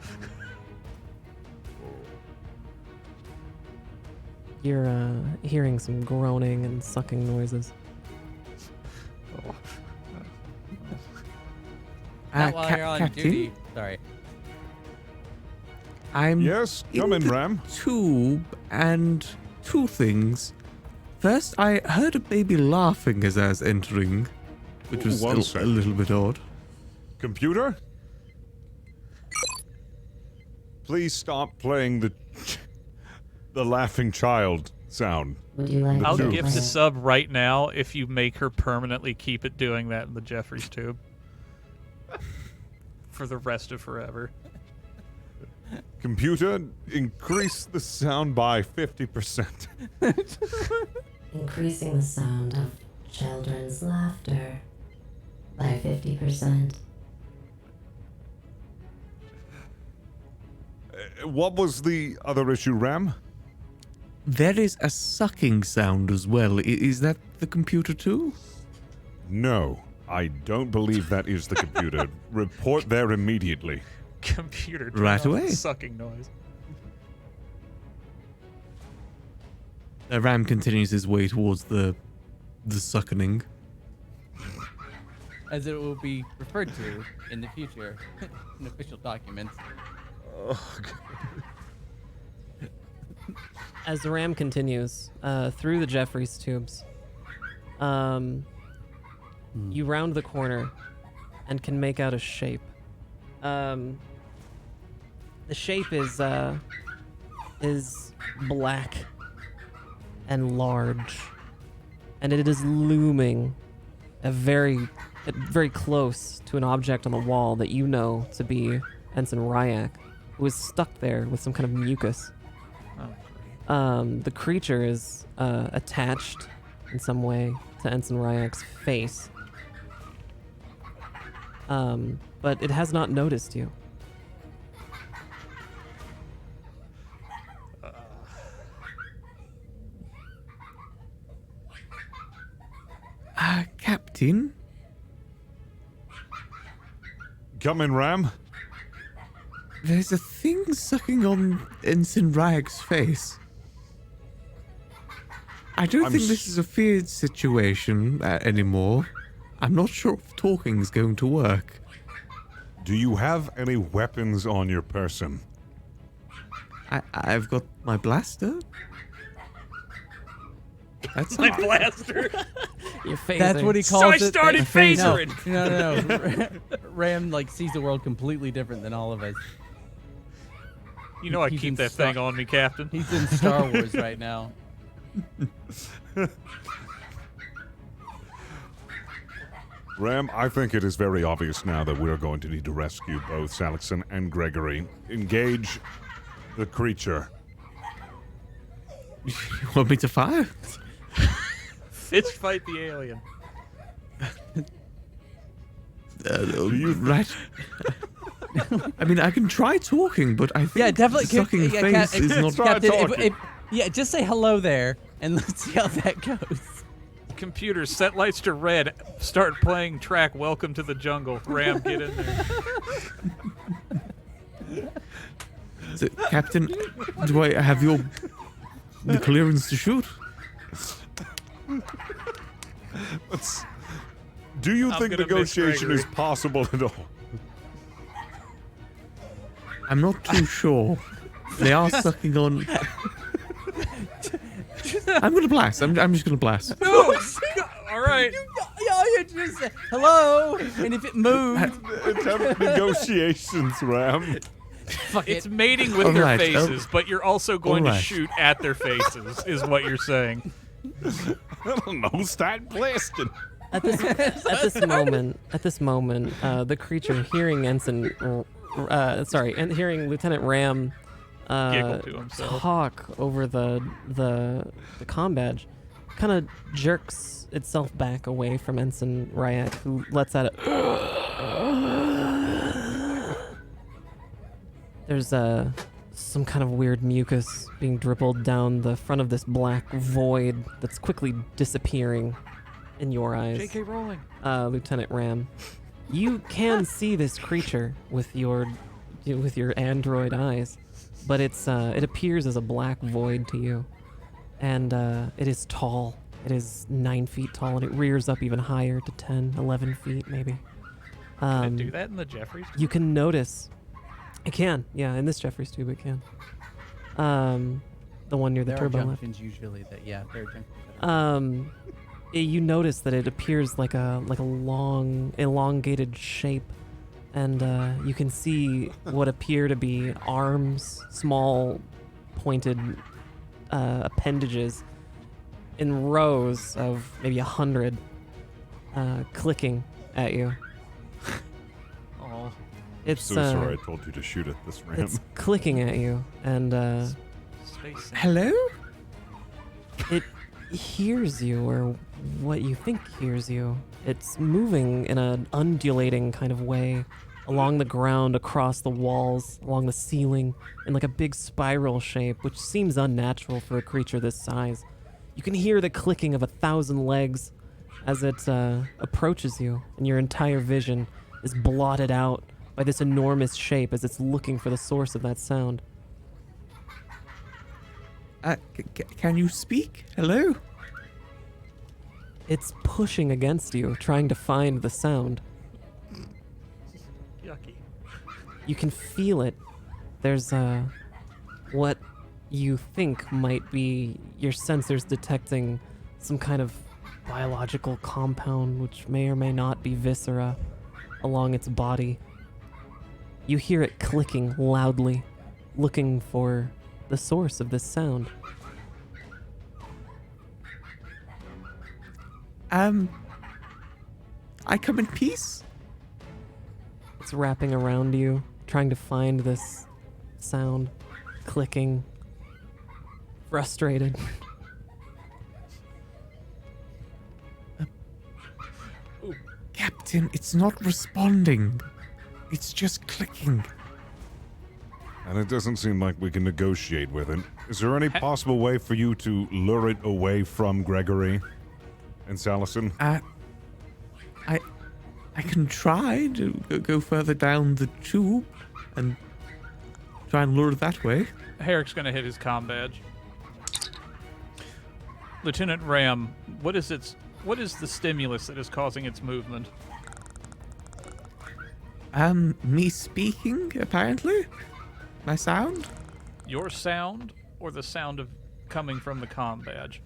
You're hearing some groaning and sucking noises. Not while you're on Captain? duty. Sorry. I'm Yes, come in, the Ram. tube and two things. First, I heard a baby laughing as I was entering, which was One a second. little bit odd. Computer? Please stop playing the laughing child sound. Would you like I'll to gift play? a sub right now if you make her permanently keep it doing that in the Jeffries tube. For the rest of forever. Computer, increase the sound by 50%. Increasing the sound of children's laughter by 50%. What was the other issue, Ram? There is a sucking sound as well. Is that the computer too? No, I don't believe that is the computer. Report there immediately. Computer turn Right off away. the sucking noise. Ram continues his way towards the suckening. As it will be referred to in the future in official documents. As the ram continues through the Jeffries tubes, you round the corner and can make out a shape. The shape is black and large, and it is looming very close to an object on the wall that you know to be Ensign Ryak, who is stuck there with some kind of mucus. The creature is attached in some way to Ensign Ryak's face, but it has not noticed you. Captain? Come in, Ram. There's a thing sucking on Ensign Ryak's face. I don't I'm think this is a feared situation anymore. I'm not sure if talking's going to work. Do you have any weapons on your person? I've got my blaster. That's My not... blaster. You're phasing. That's what he calls So I it. started phasering. No. Ram like sees the world completely different than all of us. You know I He's keep in that Star- thing on me, Captain. He's in Star Wars right now. Ram, I think it is very obvious now that we're going to need to rescue both Salixon and Gregory. Engage the creature. You want me to fire? Fitch fight the alien. Right. I mean, I can try talking, but I think Yeah, definitely. sucking face is not... Captain, talking. yeah, just say hello there, and let's see how that goes. Computer, set lights to red. Start playing track Welcome to the Jungle. Ram, get in there. So, Captain, do I have the clearance to shoot? Do you I'm think gonna miss negotiation is Gregory. possible at all? I'm not too sure. They are sucking on... I'm gonna blast. I'm just gonna blast. No! All right. You just say hello, and if it moves, Attempt negotiations, Ram. fuck It's it. mating with All their right, faces, but you're also going all to right. shoot at their faces, is what you're saying. I don't know. Start blasting. At this moment, the creature hearing hearing Lieutenant Ram Giggle to himself. talk over the comm badge, kind of jerks itself back away from Ensign Ryak, who lets out a. There's a some kind of weird mucus being dribbled down the front of this black void that's quickly disappearing in your eyes. J.K. Rowling. Lieutenant Ram, you can see this creature with your android eyes, but it appears as a black void to you, and it is tall. It is 9 feet tall, and it rears up even higher to 10, 11 feet maybe. Can it do that in the Jeffries? You can notice. It can, yeah. In this Jeffries tube, it can. The one near the There are turbo lift. junctions usually that, yeah, there are junctions. You notice that it appears like a long, elongated shape, and you can see what appear to be arms, small, pointed appendages in rows of maybe 100, clicking at you. Oh, It's So sorry I told you to shoot at this ram. it's clicking at you, and space. Hello? it hears you, or what you think hears you. It's moving in an undulating kind of way along the ground, across the walls, along the ceiling, in like a big spiral shape, which seems unnatural for a creature this size. You can hear the clicking of 1,000 legs as it approaches you, and your entire vision is blotted out by this enormous shape as it's looking for the source of that sound. Can you speak? Hello? It's pushing against you, trying to find the sound. Yucky. You can feel it. There's what you think might be your sensors detecting some kind of biological compound, which may or may not be viscera, along its body. You hear it clicking loudly, looking for the source of this sound. I come in peace? It's wrapping around you, trying to find this sound, clicking, frustrated. Captain, it's not responding. It's just clicking. And it doesn't seem like we can negotiate with it. Is there any possible way for you to lure it away from Gregory and Salison? I can try to go further down the tube and try and lure it that way. Herrick's gonna hit his comm badge. Lieutenant Ram, what is the stimulus that is causing its movement? Me speaking, apparently? My sound? Your sound or the sound of coming from the comm badge?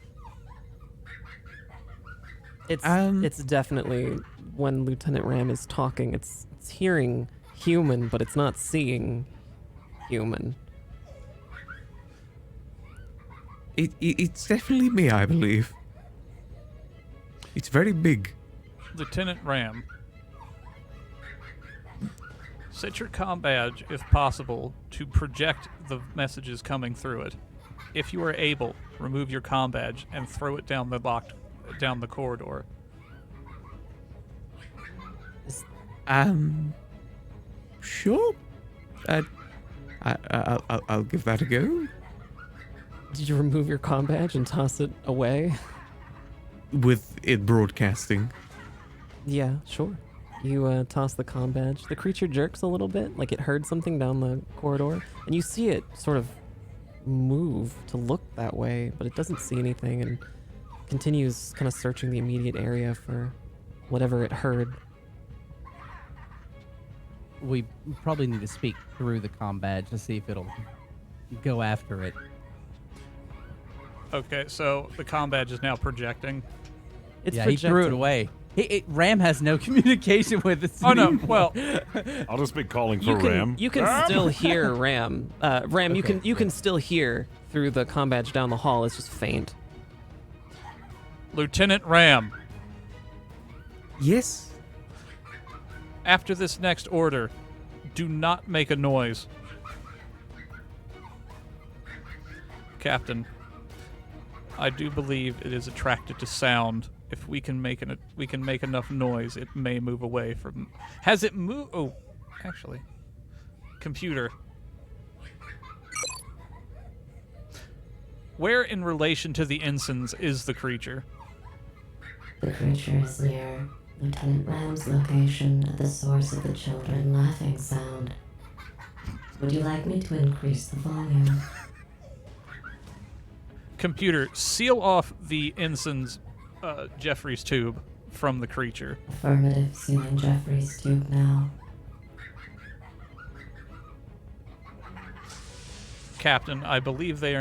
It's definitely when Lieutenant Ram is talking, it's hearing human, but it's not seeing human. It's definitely me, I believe. It's very big. Lieutenant Ram, set your comm badge, if possible, to project the messages coming through it. If you are able, remove your comm badge and throw it down the corridor. Sure. I'll give that a go. Did you remove your comm badge and toss it away? With it broadcasting. Yeah, sure. You toss the comm badge. The creature jerks a little bit, like it heard something down the corridor, and you see it sort of move to look that way, but it doesn't see anything and continues kind of searching the immediate area for whatever it heard. We probably need to speak through the comm badge to see if it'll go after it. Okay, so the comm badge is now projecting. It's Yeah, he threw it away. Ram has no communication with us. Oh no, anymore. well, I'll just be calling for Ram. You can still hear Ram. Ram, Okay. you can still hear through the comm badge down the hall. It's just faint. Lieutenant Ram, Yes. after this next order, do not make a noise. Captain, I do believe it is attracted to sound. If we can make enough noise, it may move away from. Has it moved? Oh, actually, computer. Where in relation to the ensigns is the creature? The creature is near Lieutenant Ram's location at the source of the children laughing sound. Would you like me to increase the volume? Computer, seal off the ensign's Jeffrey's tube from the creature. Affirmative, sealing Jeffrey's tube now. Captain, I believe the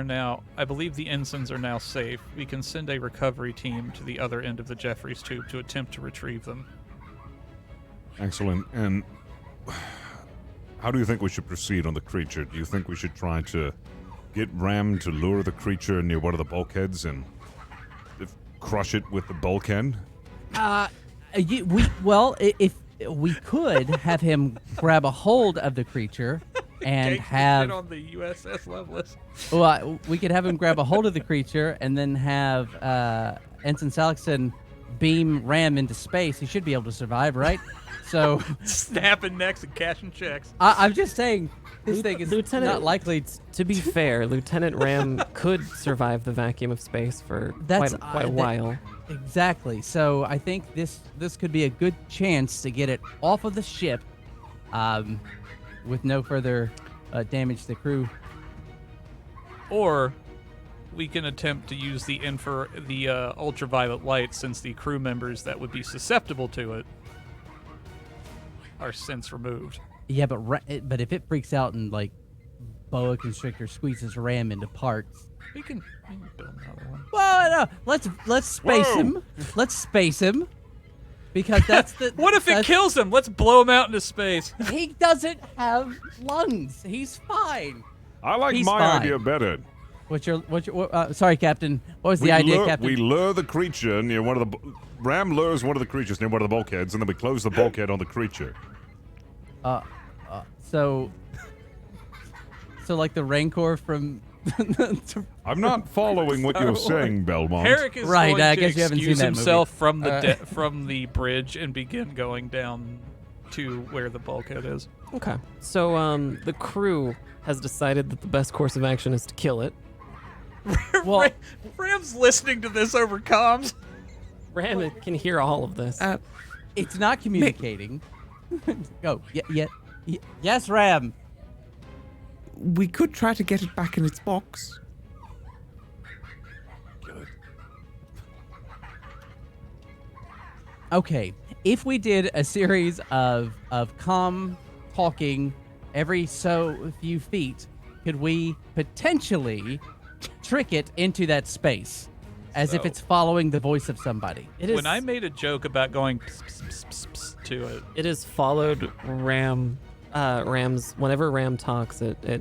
ensigns are now safe. We can send a recovery team to the other end of the Jeffrey's tube to attempt to retrieve them. Excellent. And how do you think we should proceed on the creature? Do you think we should try to get Ram to lure the creature near one of the bulkheads and crush it with the bulkhead? If we could have him grab a hold of the creature and have on the U.S.S. Lovelace. Well, we could have him grab a hold of the creature and then have Ensign Salixon beam Ram into space. He should be able to survive, right? So snapping necks and cashing checks. I'm just saying this thing is not likely. To be fair, Lieutenant Ram could survive the vacuum of space for quite a while. Exactly. So I think this could be a good chance to get it off of the ship, with no further damage to the crew. Or we can attempt to use the ultraviolet light, since the crew members that would be susceptible to it are since removed. Yeah, but if it freaks out and like boa constrictor squeezes Ram into parts, we can build another one. Well, no, let's space him. Let's space him. Because that's the. What if it kills him? Let's blow him out into space. He doesn't have lungs. He's fine. I like He's my fine. idea better. Sorry, Captain. What was the idea, Captain? We lure the creature near one of the. Ram lures one of the creatures near one of the bulkheads, and then we close the bulkhead on the creature. So like the Rancor from. I'm not following what you're saying, Belmont. Herrick is right, going I to guess you haven't seen excuse that himself movie. from the bridge and begin going down to where the bulkhead is. Okay. So the crew has decided that the best course of action is to kill it. Well, Ram's listening to this over comms. Ram can hear all of this. It's not communicating. Go. Yes, Ram. We could try to get it back in its box. Okay, if we did a series of calm talking every so few feet, could we potentially trick it into that space as if it's following the voice of somebody? When I made a joke about going pss, pss, pss, pss, pss to it, it has followed Ram's. Whenever Ram talks, it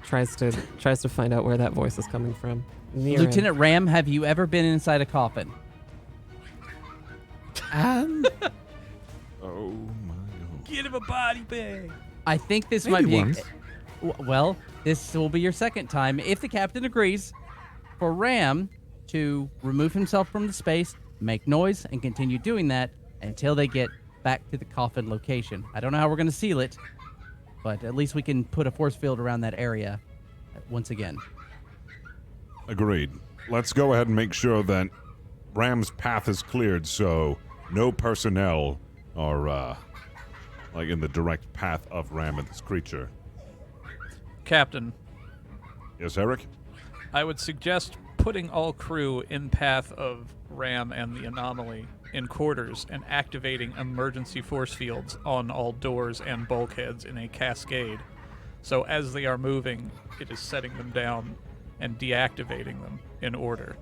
tries to find out where that voice is coming from. Lieutenant Ram, have you ever been inside a coffin? Oh my God! get him a body bag. I think this Maybe might be. once. Well, this will be your second time, if the captain agrees, for Ram to remove himself from the space, make noise, and continue doing that until they get back to the coffin location. I don't know how we're going to seal it, but at least we can put a force field around that area once again. Agreed. Let's go ahead and make sure that Ram's path is cleared, so no personnel are in the direct path of Ram and this creature. Captain, Yes, Eric? I would suggest putting all crew in path of Ram and the anomaly in quarters and activating emergency force fields on all doors and bulkheads in a cascade. So as they are moving, it is setting them down and deactivating them in order.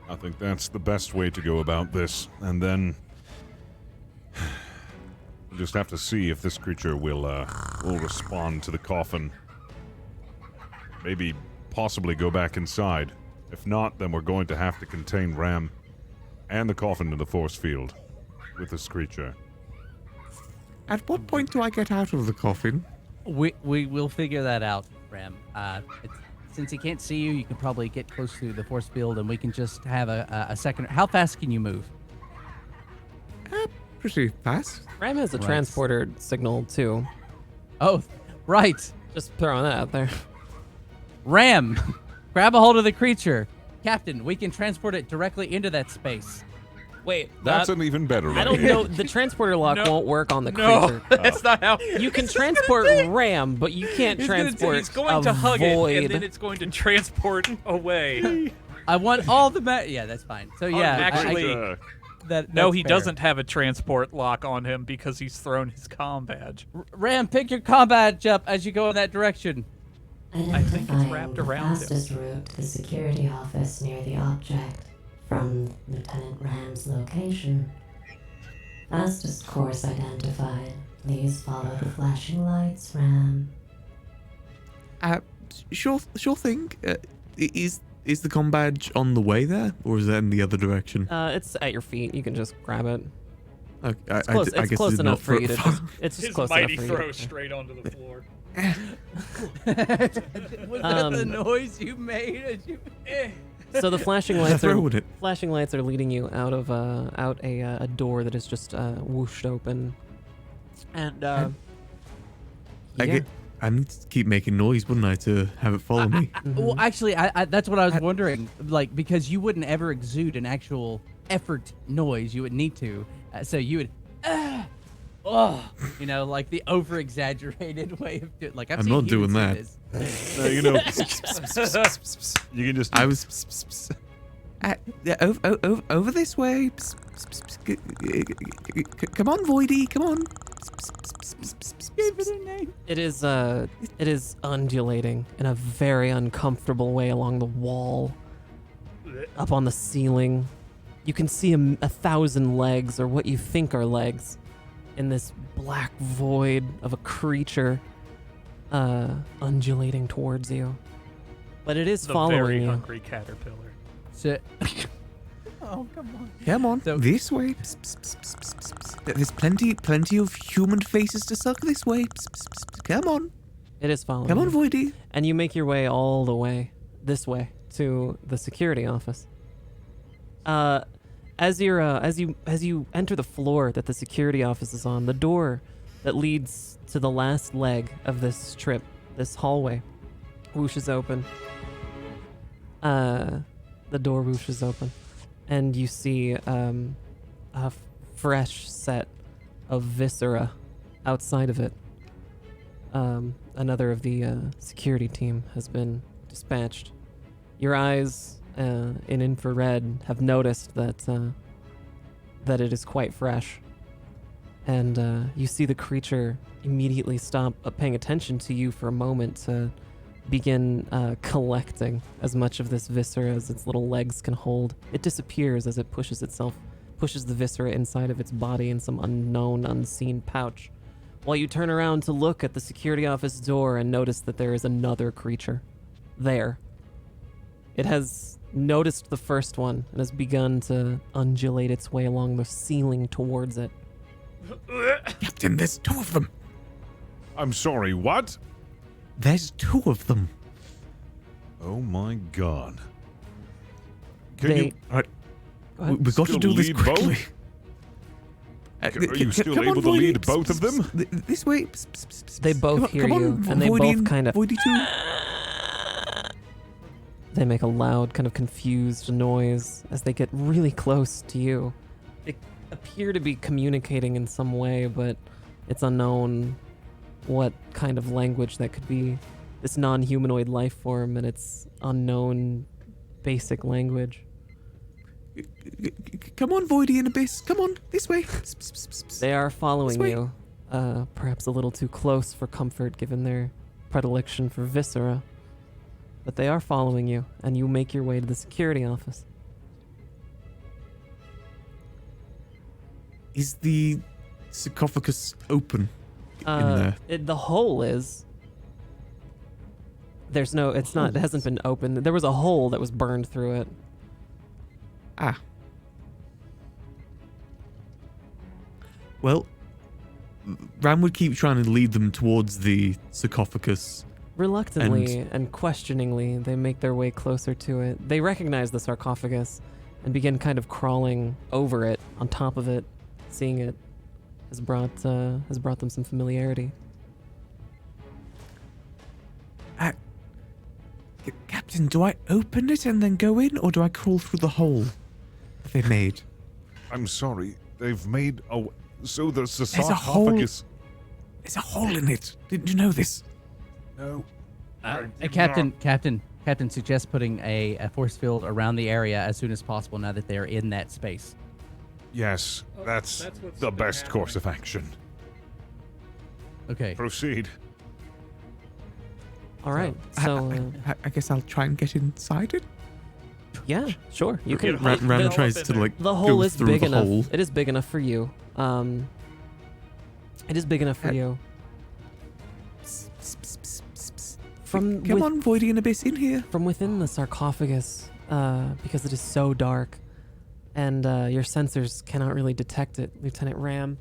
I think that's the best way to go about this. And then we'll just have to see if this creature will respond to the coffin. Maybe possibly go back inside. If not, then we're going to have to contain Ram and the coffin in the force field with this creature. At what point do I get out of the coffin? We will figure that out, Ram. Since he can't see you, you can probably get close to the force field, and we can just have a second. How fast can you move? Pretty fast. Ram has a transporter signal too. Oh, right. Just throwing that out there. Ram, grab a hold of the creature. Captain, we can transport it directly into that space. Wait, That's an even better I don't idea. know. The transporter lock No. won't work on the No, creature. that's not how. You can transport Ram, but you can't transport He's going a to hug void. it, and then it's going to transport away. I want all the yeah, that's fine. So yeah, actually, that's no, he fair. doesn't have a transport lock on him because he's thrown his comm badge. Ram, pick your combat up as you go in that direction. I think it's Identifying wrapped the around him. fastest route to the security office near the object from Lieutenant Ram's location. Fastest course identified. Please follow the flashing lights, Ram. Sure thing. Is the comm badge on the way there, or is that in the other direction? It's at your feet. You can just grab it. Okay, It's close, I it's guess close it's enough not for you to. Just, it's just His close mighty enough for throw you. to- straight onto the floor. Was that the noise you made as you? So the flashing lights Throwing it. are leading you out of a door that is just whooshed open, and I need to keep making noise, wouldn't I, to have it follow me? Well, actually, I that's what I was wondering. Like, because you wouldn't ever exude an actual effort noise, you would need to. So you would, you know, like the over-exaggerated way of doing. Like I'm not doing that. No, you know, you can just. I was. Over this way. Come on, Voidy. Come on. Give it a name. it is undulating in a very uncomfortable way along the wall, up on the ceiling. You can see 1,000 legs, or what you think are legs, in this black void of a creature undulating towards you. But it is The following very you. hungry caterpillar. So, oh come on. Come on. So- This way. There's plenty of human faces to suck this way. Come on. It is following Come on, you. Voidy. And you make your way all the way this way to the security office. As you enter the floor that the security office is on, the door that leads to the last leg of this trip, this hallway, whooshes open. The door whooshes open, and you see a fresh set of viscera outside of it. Another of the security team has been dispatched. Your eyes in infrared have noticed that it is quite fresh, and you see the creature immediately stop pusing attention to you for a moment to begin collecting as much of this viscera as its little legs can hold. It disappears as it pushes the viscera inside of its body in some unknown, unseen pouch, while you turn around to look at the security office door and notice that there is another creature there. It has noticed the first one and has begun to undulate its way along the ceiling towards it. Captain, there's two of them. I'm sorry, what? There's two of them. Oh my god. Can They- you? All right. Go ahead. We've got to Still do this lead quickly. both? Are you still come on, able to lead Voidy. both of them? This way. They both Come on- hear come on, you, and they Voidy both kind of. Voidy too. They make a loud, kind of confused noise as they get really close to you. They appear to be communicating in some way, but it's unknown what kind of language that could be. This non-humanoid life form and its unknown basic language. Come on, Voidy and Abyss. Come on, this way. They are following way. you, perhaps a little too close for comfort given their predilection for viscera. But they are following you, and you make your way to the security office. Is the sarcophagus open in there? The hole is. There's no. It's not. It hasn't been opened. There was a hole that was burned through it. Ah. Well, Ram would keep trying to lead them towards the sarcophagus. Reluctantly and questioningly, they make their way closer to it. They recognize the sarcophagus and begin kind of crawling over it, on top of it. Seeing it has brought them some familiarity. Captain, do I open it and then go in, or do I crawl through the hole that they made? I'm sorry. They've made a... So there's the There's a hole. sarcophagus... There's a hole in it. Didn't you know this? No. Captain suggests putting a force field around the area as soon as possible now that they're in that space. Yes, that's what's the been best course of happening. action. Okay. Proceed. All right. So, I guess I'll try and get inside it. yeah, sure. You can. Get a Ram hole tries up to in like The go hole is through big the enough. hole. It is big enough for you. It is big enough for you. From Come on, Voidian Abyss, in here. from within the sarcophagus, because it is so dark, and your sensors cannot really detect it, Lieutenant Ram.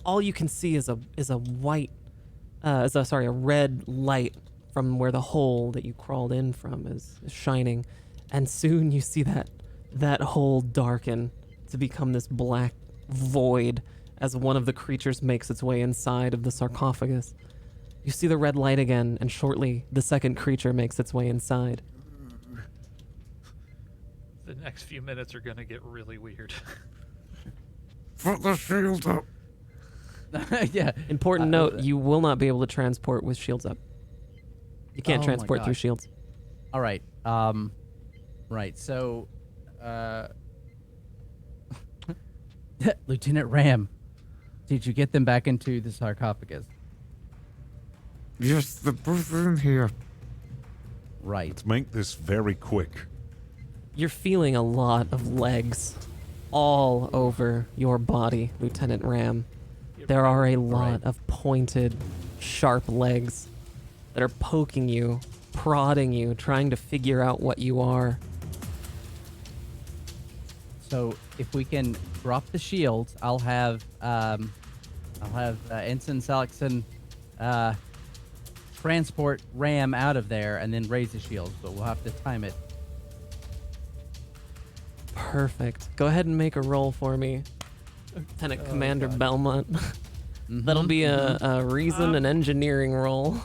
All you can see is a red light from where the hole that you crawled in from is shining, and soon you see that hole darken to become this black void as one of the creatures makes its way inside of the sarcophagus. You see the red light again, and shortly the second creature makes its way inside. The next few minutes are gonna get really weird. Put the shield up. Yeah. Important note, you will not be able to transport with shields up. You can't Oh my transport through gosh. shields. All right. Right. So, Lieutenant Ram, did you get them back into the sarcophagus? Yes, they're both in here. Right. Let's make this very quick. You're feeling a lot of legs all over your body, Lieutenant Ram. There are a lot of pointed, sharp legs that are poking you, prodding you, trying to figure out what you are. So if we can drop the shields, I'll have Ensign Salixon transport Ram out of there and then raise the shields, but we'll have to time it. Perfect. Go ahead and make a roll for me, Lieutenant Commander God. Belmont. That'll be a reason and engineering roll.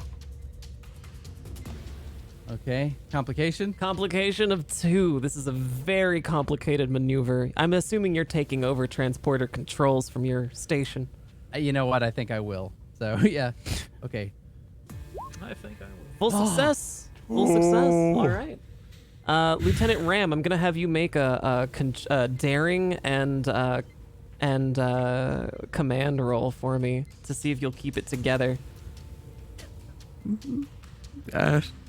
Okay. Complication? Complication of 2. This is a very complicated maneuver. I'm assuming you're taking over transporter controls from your station. You know what? I think I will. So, yeah. Okay. I think I will. Full success. Full success. All right. Lieutenant Ram, I'm gonna have you make a daring and command roll for me to see if you'll keep it together.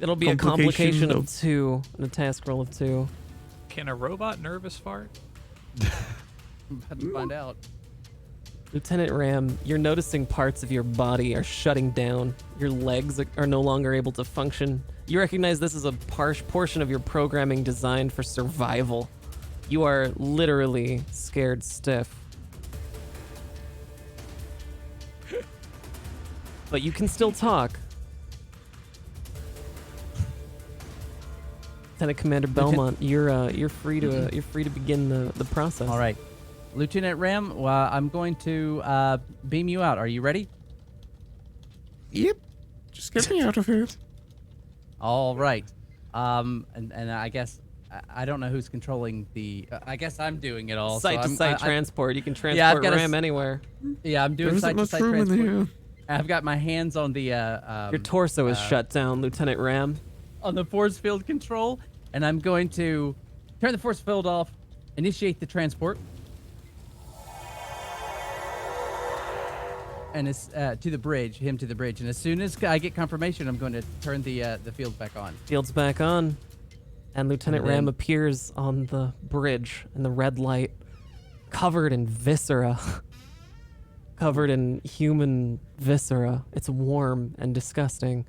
It'll be a complication of 2 and a task roll of 2. Can a robot nervous fart? About to find out. Lieutenant Ram, you're noticing parts of your body are shutting down. Your legs are no longer able to function. You recognize this is a portion of your programming designed for survival. You are literally scared stiff. But you can still talk. Lieutenant Commander Belmont, you're free to begin the process. All right. Lieutenant Ram, I'm going to beam you out. Are you ready? Yep. Just get me out of here. All right. And I guess I don't know who's controlling the. I guess I'm doing it all. Site-to-site transport. You can I've transport got Ram anywhere. Yeah, I'm doing There isn't much site-to-site room in transport. here. I've got my hands on the. Your torso is shut down, Lieutenant Ram. On the force field control, and I'm going to turn the force field off, initiate the transport, and it's to the bridge, and as soon as I get confirmation, I'm going to turn the field back on. Field's back on, and Lieutenant And then- Ram appears on the bridge in the red light, covered in viscera. Covered in human viscera. It's warm and disgusting,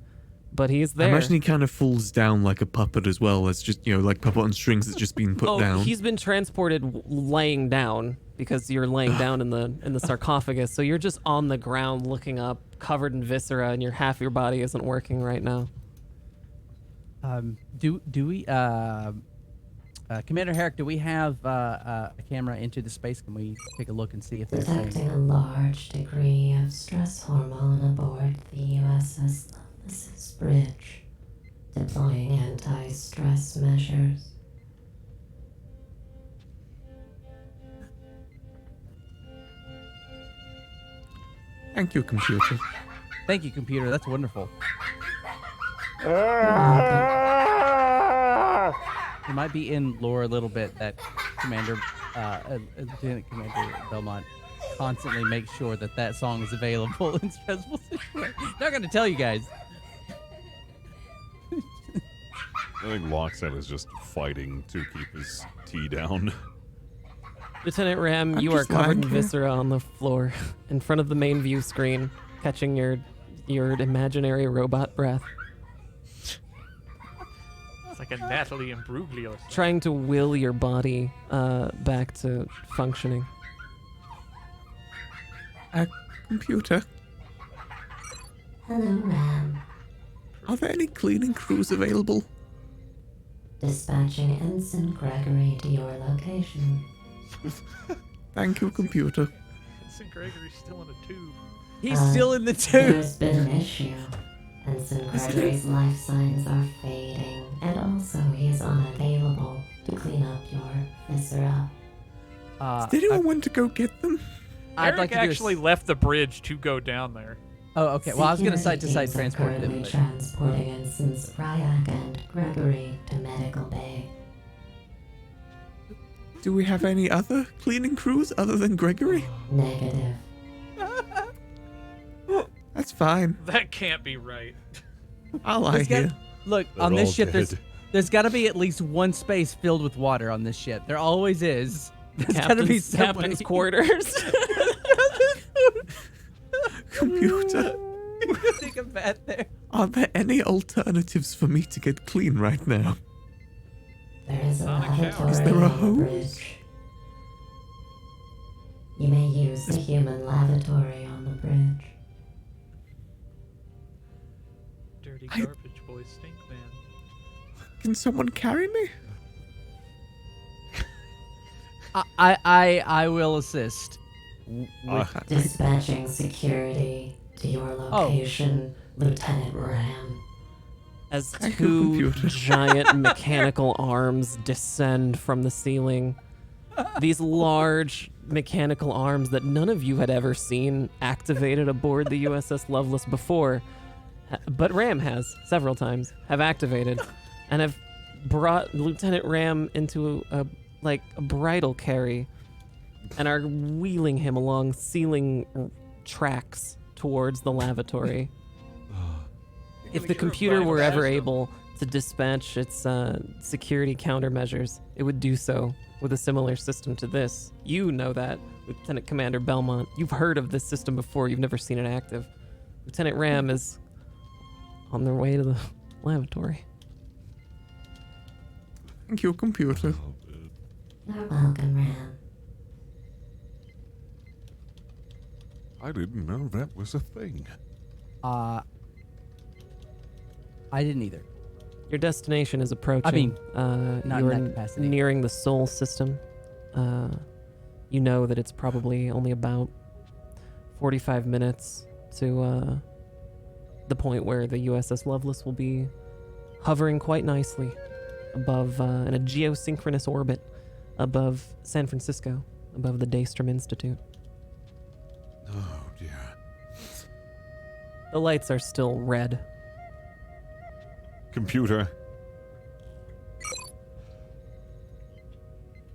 but he's I there. imagine he kind of falls down like a puppet as well, as just, like puppet on strings that's just been put down. He's been transported laying down because you're laying down in the sarcophagus. So you're just on the ground looking up, covered in viscera, and half your body isn't working right now. Do we, Commander Herrick, do we have a camera into the space? Can we take a look and see if there's Detecting a large degree of stress hormone aboard the U.S.S. Lovelace's bridge. deploying anti-stress measures. Thank you, computer. Thank you, computer. That's wonderful. It might be in lore a little bit that Lieutenant Commander Belmont constantly makes sure that that song is available in stressful situations. Not going to tell you guys. I think Lockset is just fighting to keep his tea down. Lieutenant Ram, I'm you are just covered in lying here. viscera on the floor in front of the main view screen, catching your imaginary robot breath, It's like a Natalie Imbruglia. trying to will your body back to functioning. Computer, Hello, Ram. are there any cleaning crews available? Dispatching Ensign Gregory to your location. Thank you, computer. St. Gregory's still in a tube. He's still in the tube. There's been an issue. Ensign Gregory's life signs are fading, and also he is unavailable to clean up your viscera. Did anyone want to go get them? I'd Eric like to do a actually left the bridge to go down there. Oh, okay. Well, I was going to Security side-to-side teams are transport them. currently But transporting Ensigns Ryak and Gregory to Medical Bay. Do we have any other cleaning crews other than Gregory? Negative. That's fine. That can't be right. I'll lie There's got- here. look, They're on this all ship, dead. there's got to be at least one space filled with water on this ship. There always is. There's got to be somebody. Captain's quarters. Computer, Think of that there. are there any alternatives for me to get clean right now? There is a Sonic shower. lavatory Is there a on the hose? bridge. You may use the human lavatory on the bridge. Dirty I- garbage boy stink man. Can someone carry me? I will assist. Dispatching security to your location, Lieutenant Ram. As Thank you, two computer. giant mechanical arms descend from the ceiling. These large mechanical arms that none of you had ever seen activated aboard the USS Lovelace before, but Ram has several times, have activated and have brought Lieutenant Ram into a bridal carry and are wheeling him along ceiling tracks towards the lavatory. If the computer were ever able to dispatch its security countermeasures, it would do so with a similar system to this. You know that, Lieutenant Commander Belmont. You've heard of this system before. You've never seen it active. Lieutenant Ram is on their way to the lavatory. Thank you, computer. You're welcome, Ram. I didn't know that was a thing. I didn't either. Your destination is approaching. I mean, not in you're that capacity. nearing the Sol system. You know that it's probably only about 45 minutes to the point where the U.S.S. Lovelace will be hovering quite nicely above in a geosynchronous orbit above San Francisco, above the Daystrom Institute. Oh dear. The lights are still red. Computer.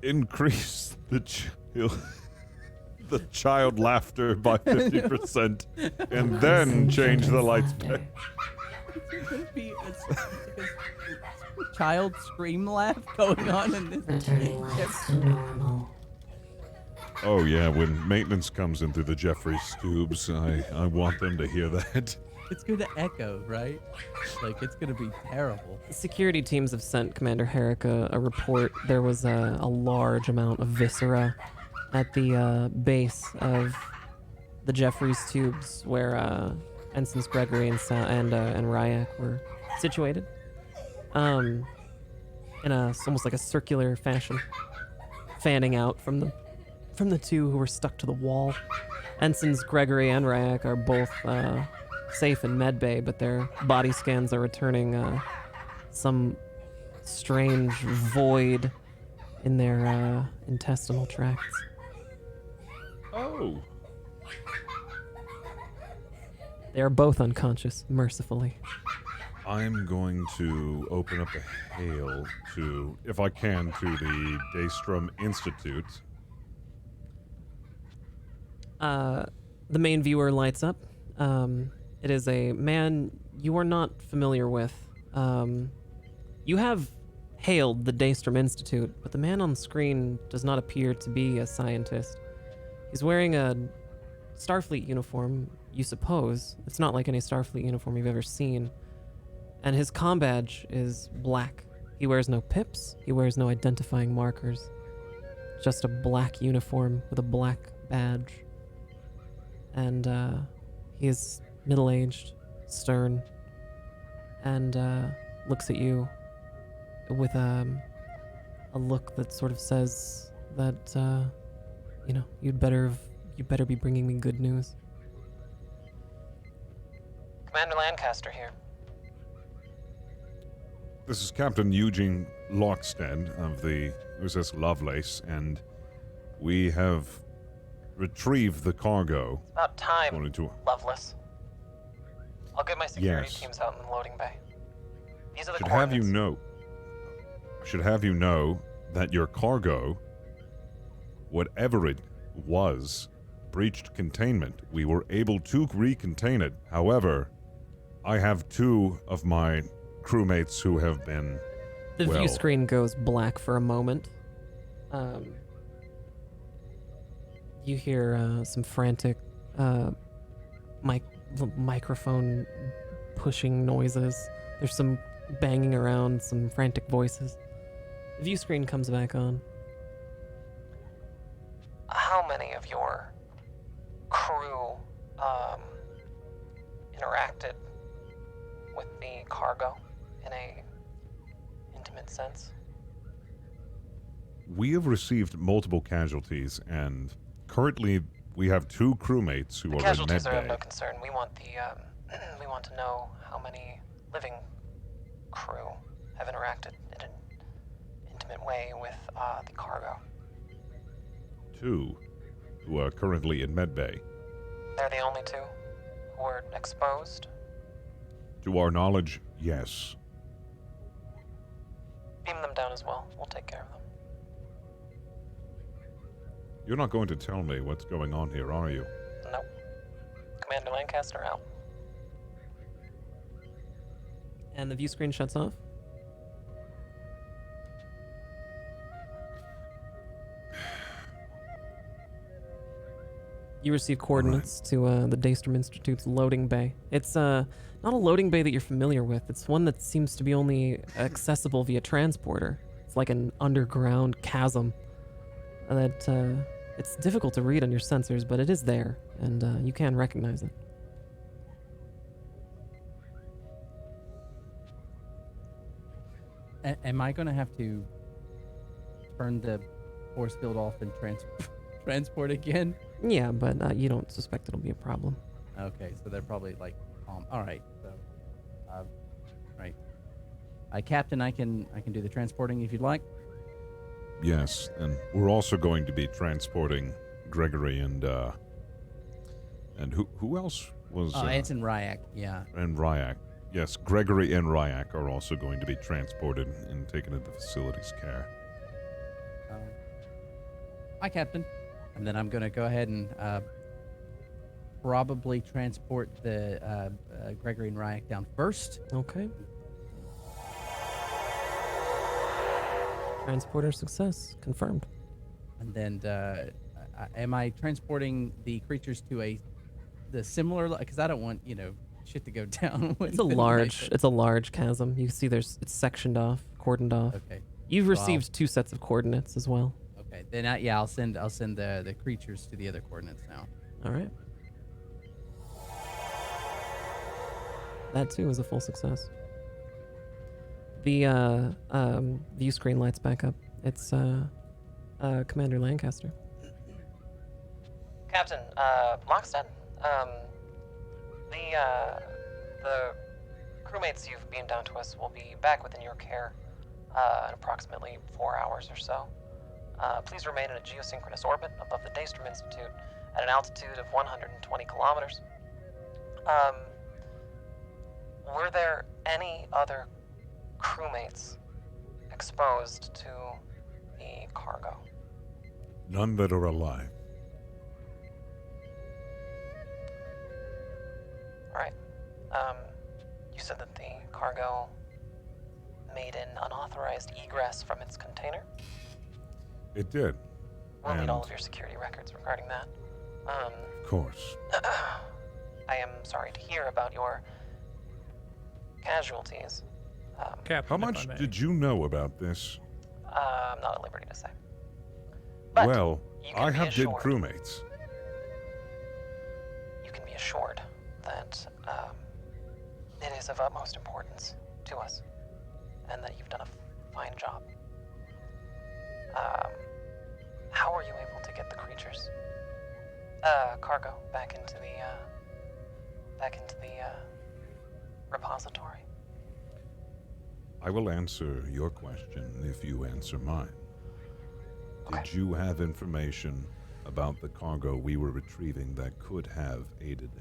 Increase the child laughter by 50% and then change the lights back. There's gonna be a child scream laugh going on in this. Returning lights to normal. Oh yeah, when maintenance comes in through the Jeffries tubes, I want them to hear that. It's going to echo, right? Like, it's going to be terrible. Security teams have sent Commander Herrick a report. There was a large amount of viscera at the base of the Jeffries tubes where Ensigns Gregory and Ryak were situated. In almost like a circular fashion, fanning out from the two who were stuck to the wall. Ensigns Gregory and Ryak are both safe in medbay, but their body scans are returning some strange void in their intestinal tracts. Oh. They are both unconscious, mercifully. I'm going to open up a hail to, if I can, to the Daystrom Institute. The main viewer lights up. It is a man you are not familiar with. You have hailed the Daystrom Institute, but the man on screen does not appear to be a scientist. He's wearing a Starfleet uniform, you suppose. It's not like any Starfleet uniform you've ever seen. And his comm badge is black. He wears no pips. He wears no identifying markers. Just a black uniform with a black badge. And he is middle-aged, stern, and looks at you with a look that sort of says that you'd better be bringing me good news. Commander Lancaster here. This is Captain Eugene Lockstead of the U.S.S. Lovelace, and we have retrieved the cargo. It's about time, Going to- Lovelace. I'll get my security Yes. teams out in the loading bay. These are the Should have you coordinates. know that your cargo, whatever it was, breached containment. We were able to recontain it. However, I have two of my crewmates who have been The view screen goes black for a moment. You hear some frantic microphone pushing noises. There's some banging around, some frantic voices. The view screen comes back on. How many of your crew interacted with the cargo in a intimate sense? We have received multiple casualties, and currently we have two crewmates who The are in casualties are of medbay. no concern. We want the we want to know how many living crew have interacted in an intimate way with the cargo. Two who are currently in medbay. They're the only two who were exposed. To our knowledge, yes. Beam them down as well. We'll take care of them. You're not going to tell me what's going on here, are you? Nope. Commander Lancaster out. And the view screen shuts off. You receive coordinates to the Daystrom Institute's loading bay. It's not a loading bay that you're familiar with. It's one that seems to be only accessible via transporter. It's like an underground chasm that it's difficult to read on your sensors, but it is there, and you can recognize it. Am I going to have to turn the force field off and transport again? Yeah, but you don't suspect it'll be a problem. Okay, so they're probably like, all right. So, right. Captain, I can do the transporting if you'd like. Yes, and we're also going to be transporting Gregory and who else was? Anson Ryak, yeah. And Ryak. Yes, Gregory and Ryak are also going to be transported and taken into the facility's care. Hi, Captain. And then I'm going to go ahead and probably transport the Gregory and Ryak down first. Okay. Transporter success confirmed. And then, am I transporting the creatures to the similar? Because I don't want shit to go down. It's a large chasm. You can see it's sectioned off, cordoned off. Okay. You've received 2 sets of coordinates as well. Okay. Then I'll send the creatures to the other coordinates now. All right. That too is a full success. The view screen lights back up. It's Commander Lancaster. Captain, Lockstead, the crewmates you've beamed down to us will be back within your care in approximately 4 hours or so. Please remain in a geosynchronous orbit above the Daystrom Institute at an altitude of 120 kilometers. Were there any other crewmates exposed to the cargo? None that are alive. Alright. You said that the cargo made an unauthorized egress from its container? It did. We'll need And- all of your security records regarding that. Of course. I am sorry to hear about your casualties. Captain, How if I much may. did you know about this? I'm not at liberty to say. But Well, you can I be have dead assured- crewmates. You can be assured that it is of utmost importance to us, and that you've done a fine job. How are you able to get the creatures, cargo back into the repository? I will answer your question if you answer mine. Okay. Did you have information about the cargo we were retrieving that could have aided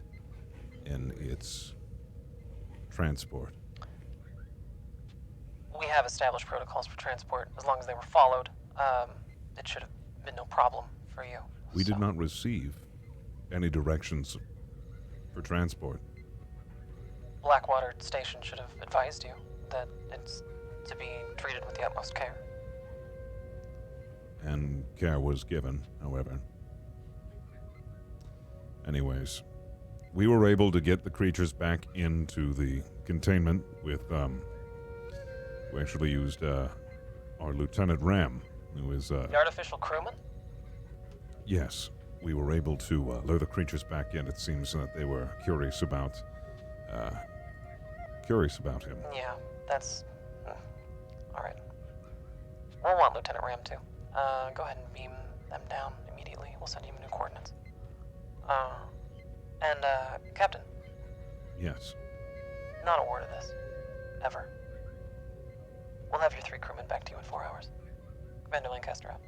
in its transport? We have established protocols for transport. As long as they were followed, it should have been no problem for you. We did So- not receive any directions for transport. Blackwater Station should have advised you that it's to be treated with the utmost care. And care was given, however. Anyways, we were able to get the creatures back into the containment with, we actually used, our Lieutenant Ram, who is, The artificial crewman? yes, we were able to lure the creatures back in. It seems that they were curious about him. Yeah, that's... Alright. We'll want Lieutenant Ram too. Go ahead and beam them down immediately. We'll send you new coordinates. Captain, Yes. not a word of this. Ever. We'll have your 3 crewmen back to you in 4 hours. Commander Lancaster out.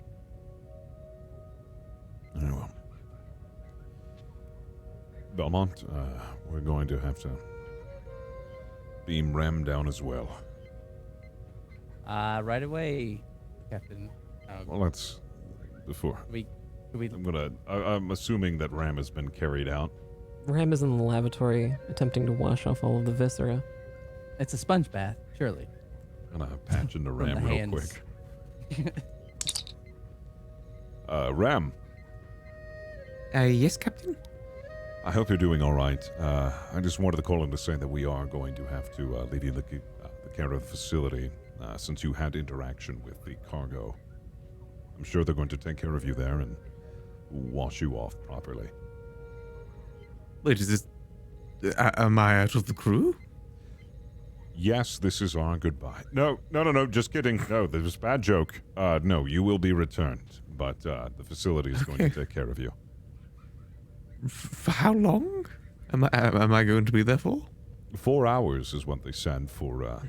Very well. Belmont, we're going to have to beam Ram down as well. Right away, Captain. Well, that's before. We I'm assuming that Ram has been carried out. Ram is in the lavatory attempting to wash off all of the viscera. It's a sponge bath, surely. Gonna patch into From Ram the real hands. quick. Ram, Yes, Captain? I hope you're doing all right. I just wanted to call in to say that we are going to have to leave you in the care of the facility since you had interaction with the cargo. I'm sure they're going to take care of you there and wash you off properly. Wait, is this... am I out of the crew? Yes, this is our goodbye. No, just kidding. No, this was a bad joke. No, you will be returned, but the facility is going to take care of you. For how long? Am I going to be there for? 4 hours is what they said for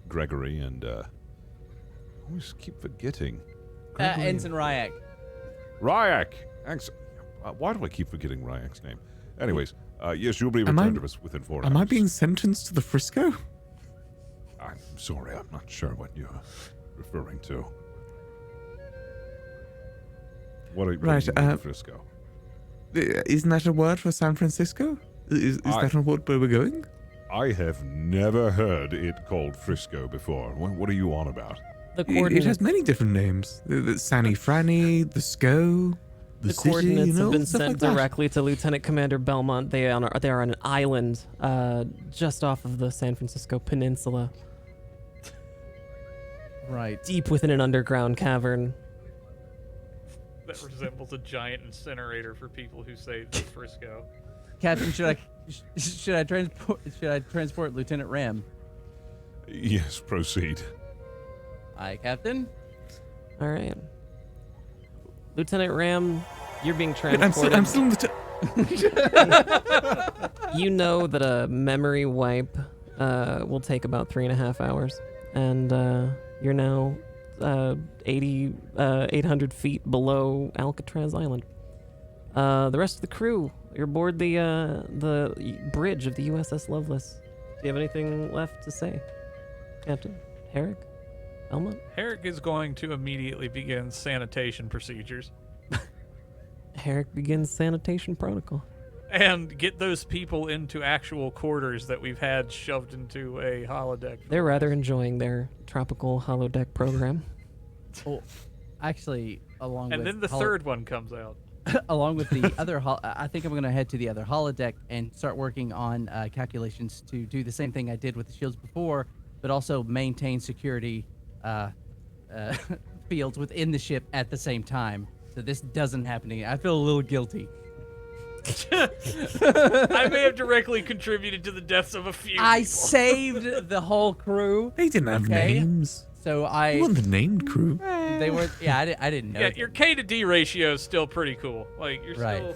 Gregory, and I always keep forgetting. Gregory Ensign Ryak. Ryak! Why do I keep forgetting Ryak's name? Anyways, yes, you'll be Am I- returned to us within 4 hours. Am I being sentenced to the Frisco? I'm sorry, I'm not sure what you're referring to. What are you Right, Frisco? Isn't that a word for San Francisco? Is that a word where we're going? I have never heard it called Frisco before. What are you on about? The It coordinates, has many different names. The Sanny Franny, the SCO, the city, coordinates have been stuff sent like that. directly to Lieutenant Commander Belmont. They are on an island just off of the San Francisco Peninsula, Right. deep within an underground cavern. That resembles a giant incinerator for people who say the Frisco. Captain, should I transport Lieutenant Ram? Yes, proceed. Aye, Captain. All right, Lieutenant Ram, you're being Wait, I'm transported. still in the... You know that a memory wipe will take about 3.5 hours. And you're now 800 feet below Alcatraz Island. The rest of the crew, you're aboard the bridge of the U.S.S. Lovelace. Do you have anything left to say, Captain Herrick? Belmont? Herrick is going to immediately begin sanitation procedures Herrick begins sanitation protocol. and get those people into actual quarters that we've had shoved into a holodeck. They're rather enjoying their tropical holodeck program. Well, actually, along And with then the third one comes out. along with the other, I think I'm going to head to the other holodeck and start working on calculations to do the same thing I did with the shields before, but also maintain security fields within the ship at the same time, so this doesn't happen again. I feel a little guilty. I may have directly contributed to the deaths of a few I people. saved the whole crew. They didn't have Okay. names. So You want the named crew? they were, yeah, I didn't know. Yeah, your K to D ratio is still pretty cool. Like, you're right.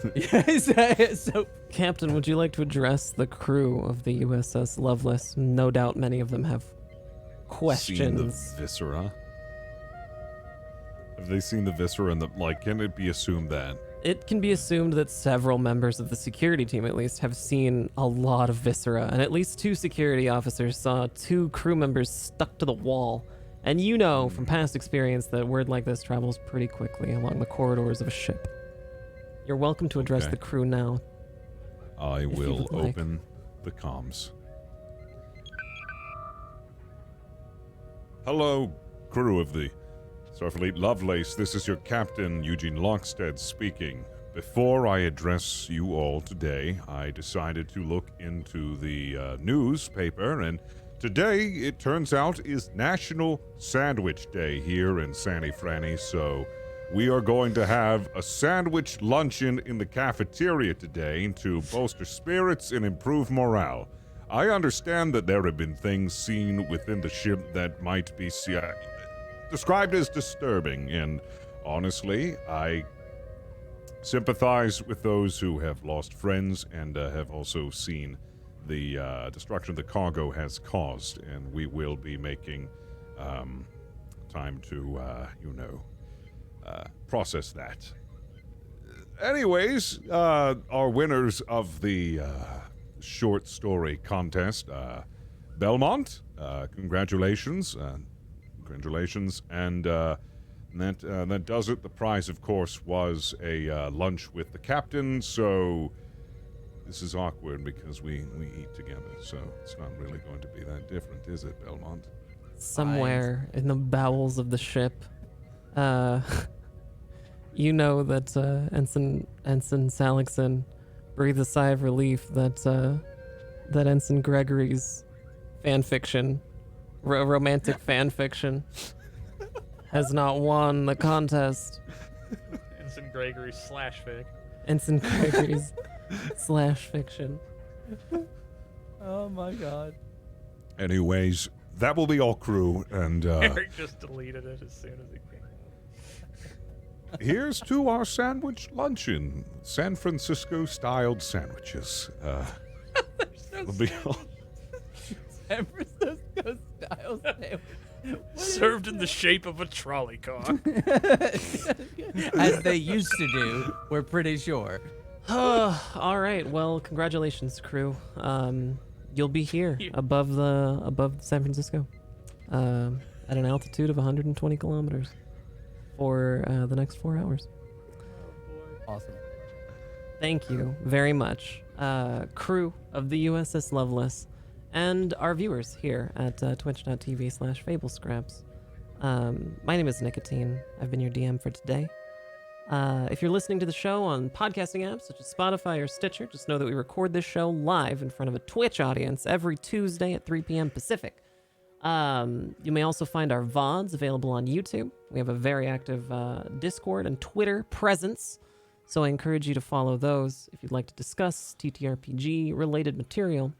still... so Captain, would you like to address the crew of the USS Lovelace? No doubt many of them have Seen questions. the viscera? Have they seen the viscera? And can it be assumed that? It can be assumed that several members of the security team, at least, have seen a lot of viscera, and at least 2 security officers saw 2 crew members stuck to the wall. And you know from past experience that word like this travels pretty quickly along the corridors of a ship. You're welcome to address Okay. the crew now. I you will would like. open the comms. Hello, crew of the Starfleet Lovelace. This is your captain, Eugene Lockstead, speaking. Before I address you all today, I decided to look into the newspaper, and today, it turns out, is National Sandwich Day here in Sandy Franny, so we are going to have a sandwich luncheon in the cafeteria today to bolster spirits and improve morale. I understand that there have been things seen within the ship that might be described as disturbing, and honestly, I sympathize with those who have lost friends and have also seen the destruction the cargo has caused, and we will be making time to, process that. Anyways, our winners of the short story contest, Belmont, congratulations. Congratulations, and that does it. The prize, of course, was a lunch with the captain, so this is awkward because we eat together, so it's not really going to be that different, is it, Belmont? Somewhere in the bowels of the ship, you know that Ensign Salikson breathed a sigh of relief that Ensign Gregory's fan fiction, romantic fan fiction, has not won the contest. Ensign Gregory /fic. Ensign Gregory's slash fiction. oh my god. Anyways, that will be all, crew, and Eric just deleted it as soon as he came. here's to our sandwich luncheon. San Francisco-styled sandwiches. Will be all. San Francisco style sandwich. Served in the shape of a trolley car. As they used to do, we're pretty sure. All right. Well, congratulations, crew. You'll be here above San Francisco, at an altitude of 120 kilometers for the next 4 hours. Awesome. Thank you very much, crew of the USS Lovelace, and our viewers here at twitch.tv/fablescraps. My name is Nicotine. I've been your DM for today. If you're listening to the show on podcasting apps such as Spotify or Stitcher, just know that we record this show live in front of a Twitch audience every Tuesday at 3 p.m. Pacific. You may also find our VODs available on YouTube. We have a very active Discord and Twitter presence, so I encourage you to follow those if you'd like to discuss TTRPG-related material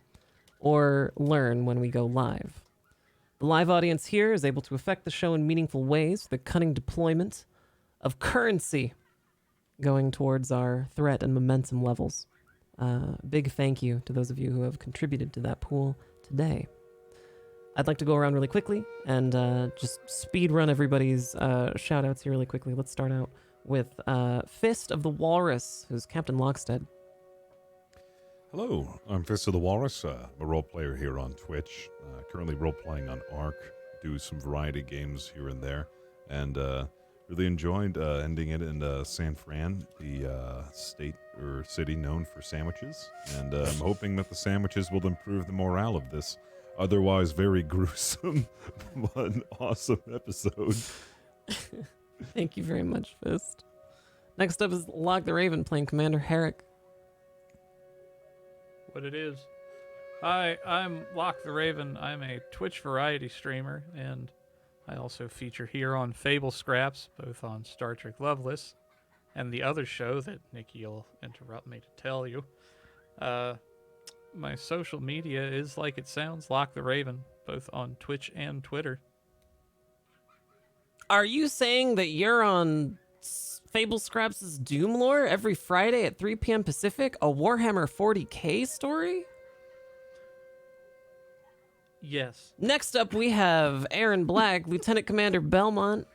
or learn when we go live. The live audience here is able to affect the show in meaningful ways with the cunning deployment of currency going towards our threat and momentum levels. Big thank you to those of you who have contributed to that pool today. I'd like to go around really quickly and just speed run everybody's shout outs here really quickly. Let's start out with Fist of the Walrus, who's Captain Lockstead. Hello, I'm Fist of the Walrus. I'm a role player here on Twitch. Currently role playing on Ark. Do some variety games here and there, and really enjoyed ending it in San Fran, the state or city known for sandwiches. And I'm hoping that the sandwiches will improve the morale of this otherwise very gruesome but awesome episode. Thank you very much, Fist. Next up is Lock the Raven playing Commander Herrick. What it is. Hi, I'm Lock the Raven. I'm a Twitch variety streamer, and I also feature here on Fable Scraps, both on Star Trek Lovelace and the other show that Nikki will interrupt me to tell you. My social media is like it sounds, Lock the Raven, both on Twitch and Twitter. Are you saying that you're on Fable Scraps' Doom Lore every Friday at 3 p.m. Pacific, a Warhammer 40k story? Yes. Next up, we have Aaron Black, Lieutenant Commander Belmont.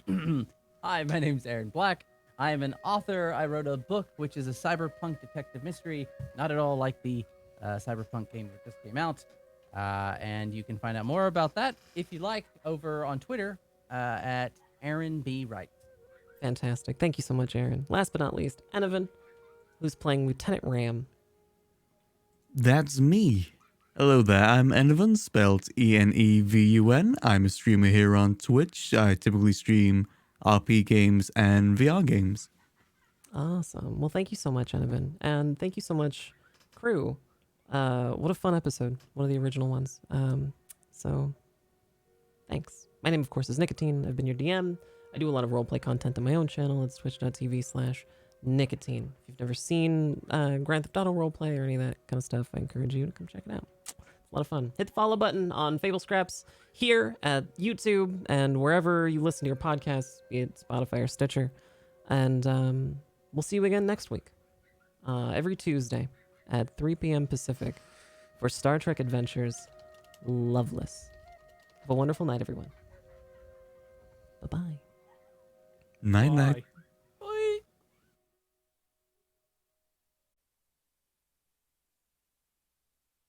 Hi, my name's Aaron Black. I am an author. I wrote a book, which is a cyberpunk detective mystery, not at all like the cyberpunk game that just came out. And you can find out more about that, if you like, over on Twitter at Aaron B. Wright. Fantastic. Thank you so much, Aaron. Last but not least, Enovan, who's playing Lieutenant Ram. That's me. Hello there, I'm Enovan, spelled Enevun. I'm a streamer here on Twitch. I typically stream RP games and VR games. Awesome. Well, thank you so much, Enovan. And thank you so much, crew. What a fun episode. One of the original ones. So, thanks. My name, of course, is Nicotine. I've been your DM. I do a lot of roleplay content on my own channel. It's twitch.tv/Nicotine. If you've never seen Grand Theft Auto roleplay or any of that kind of stuff, I encourage you to come check it out. It's a lot of fun. Hit the follow button on Fable Scraps here at YouTube and wherever you listen to your podcasts, be it Spotify or Stitcher. And we'll see you again next week, every Tuesday at 3 p.m. Pacific for Star Trek Adventures Lovelace. Have a wonderful night, everyone. Bye-bye. Night-night. Bye.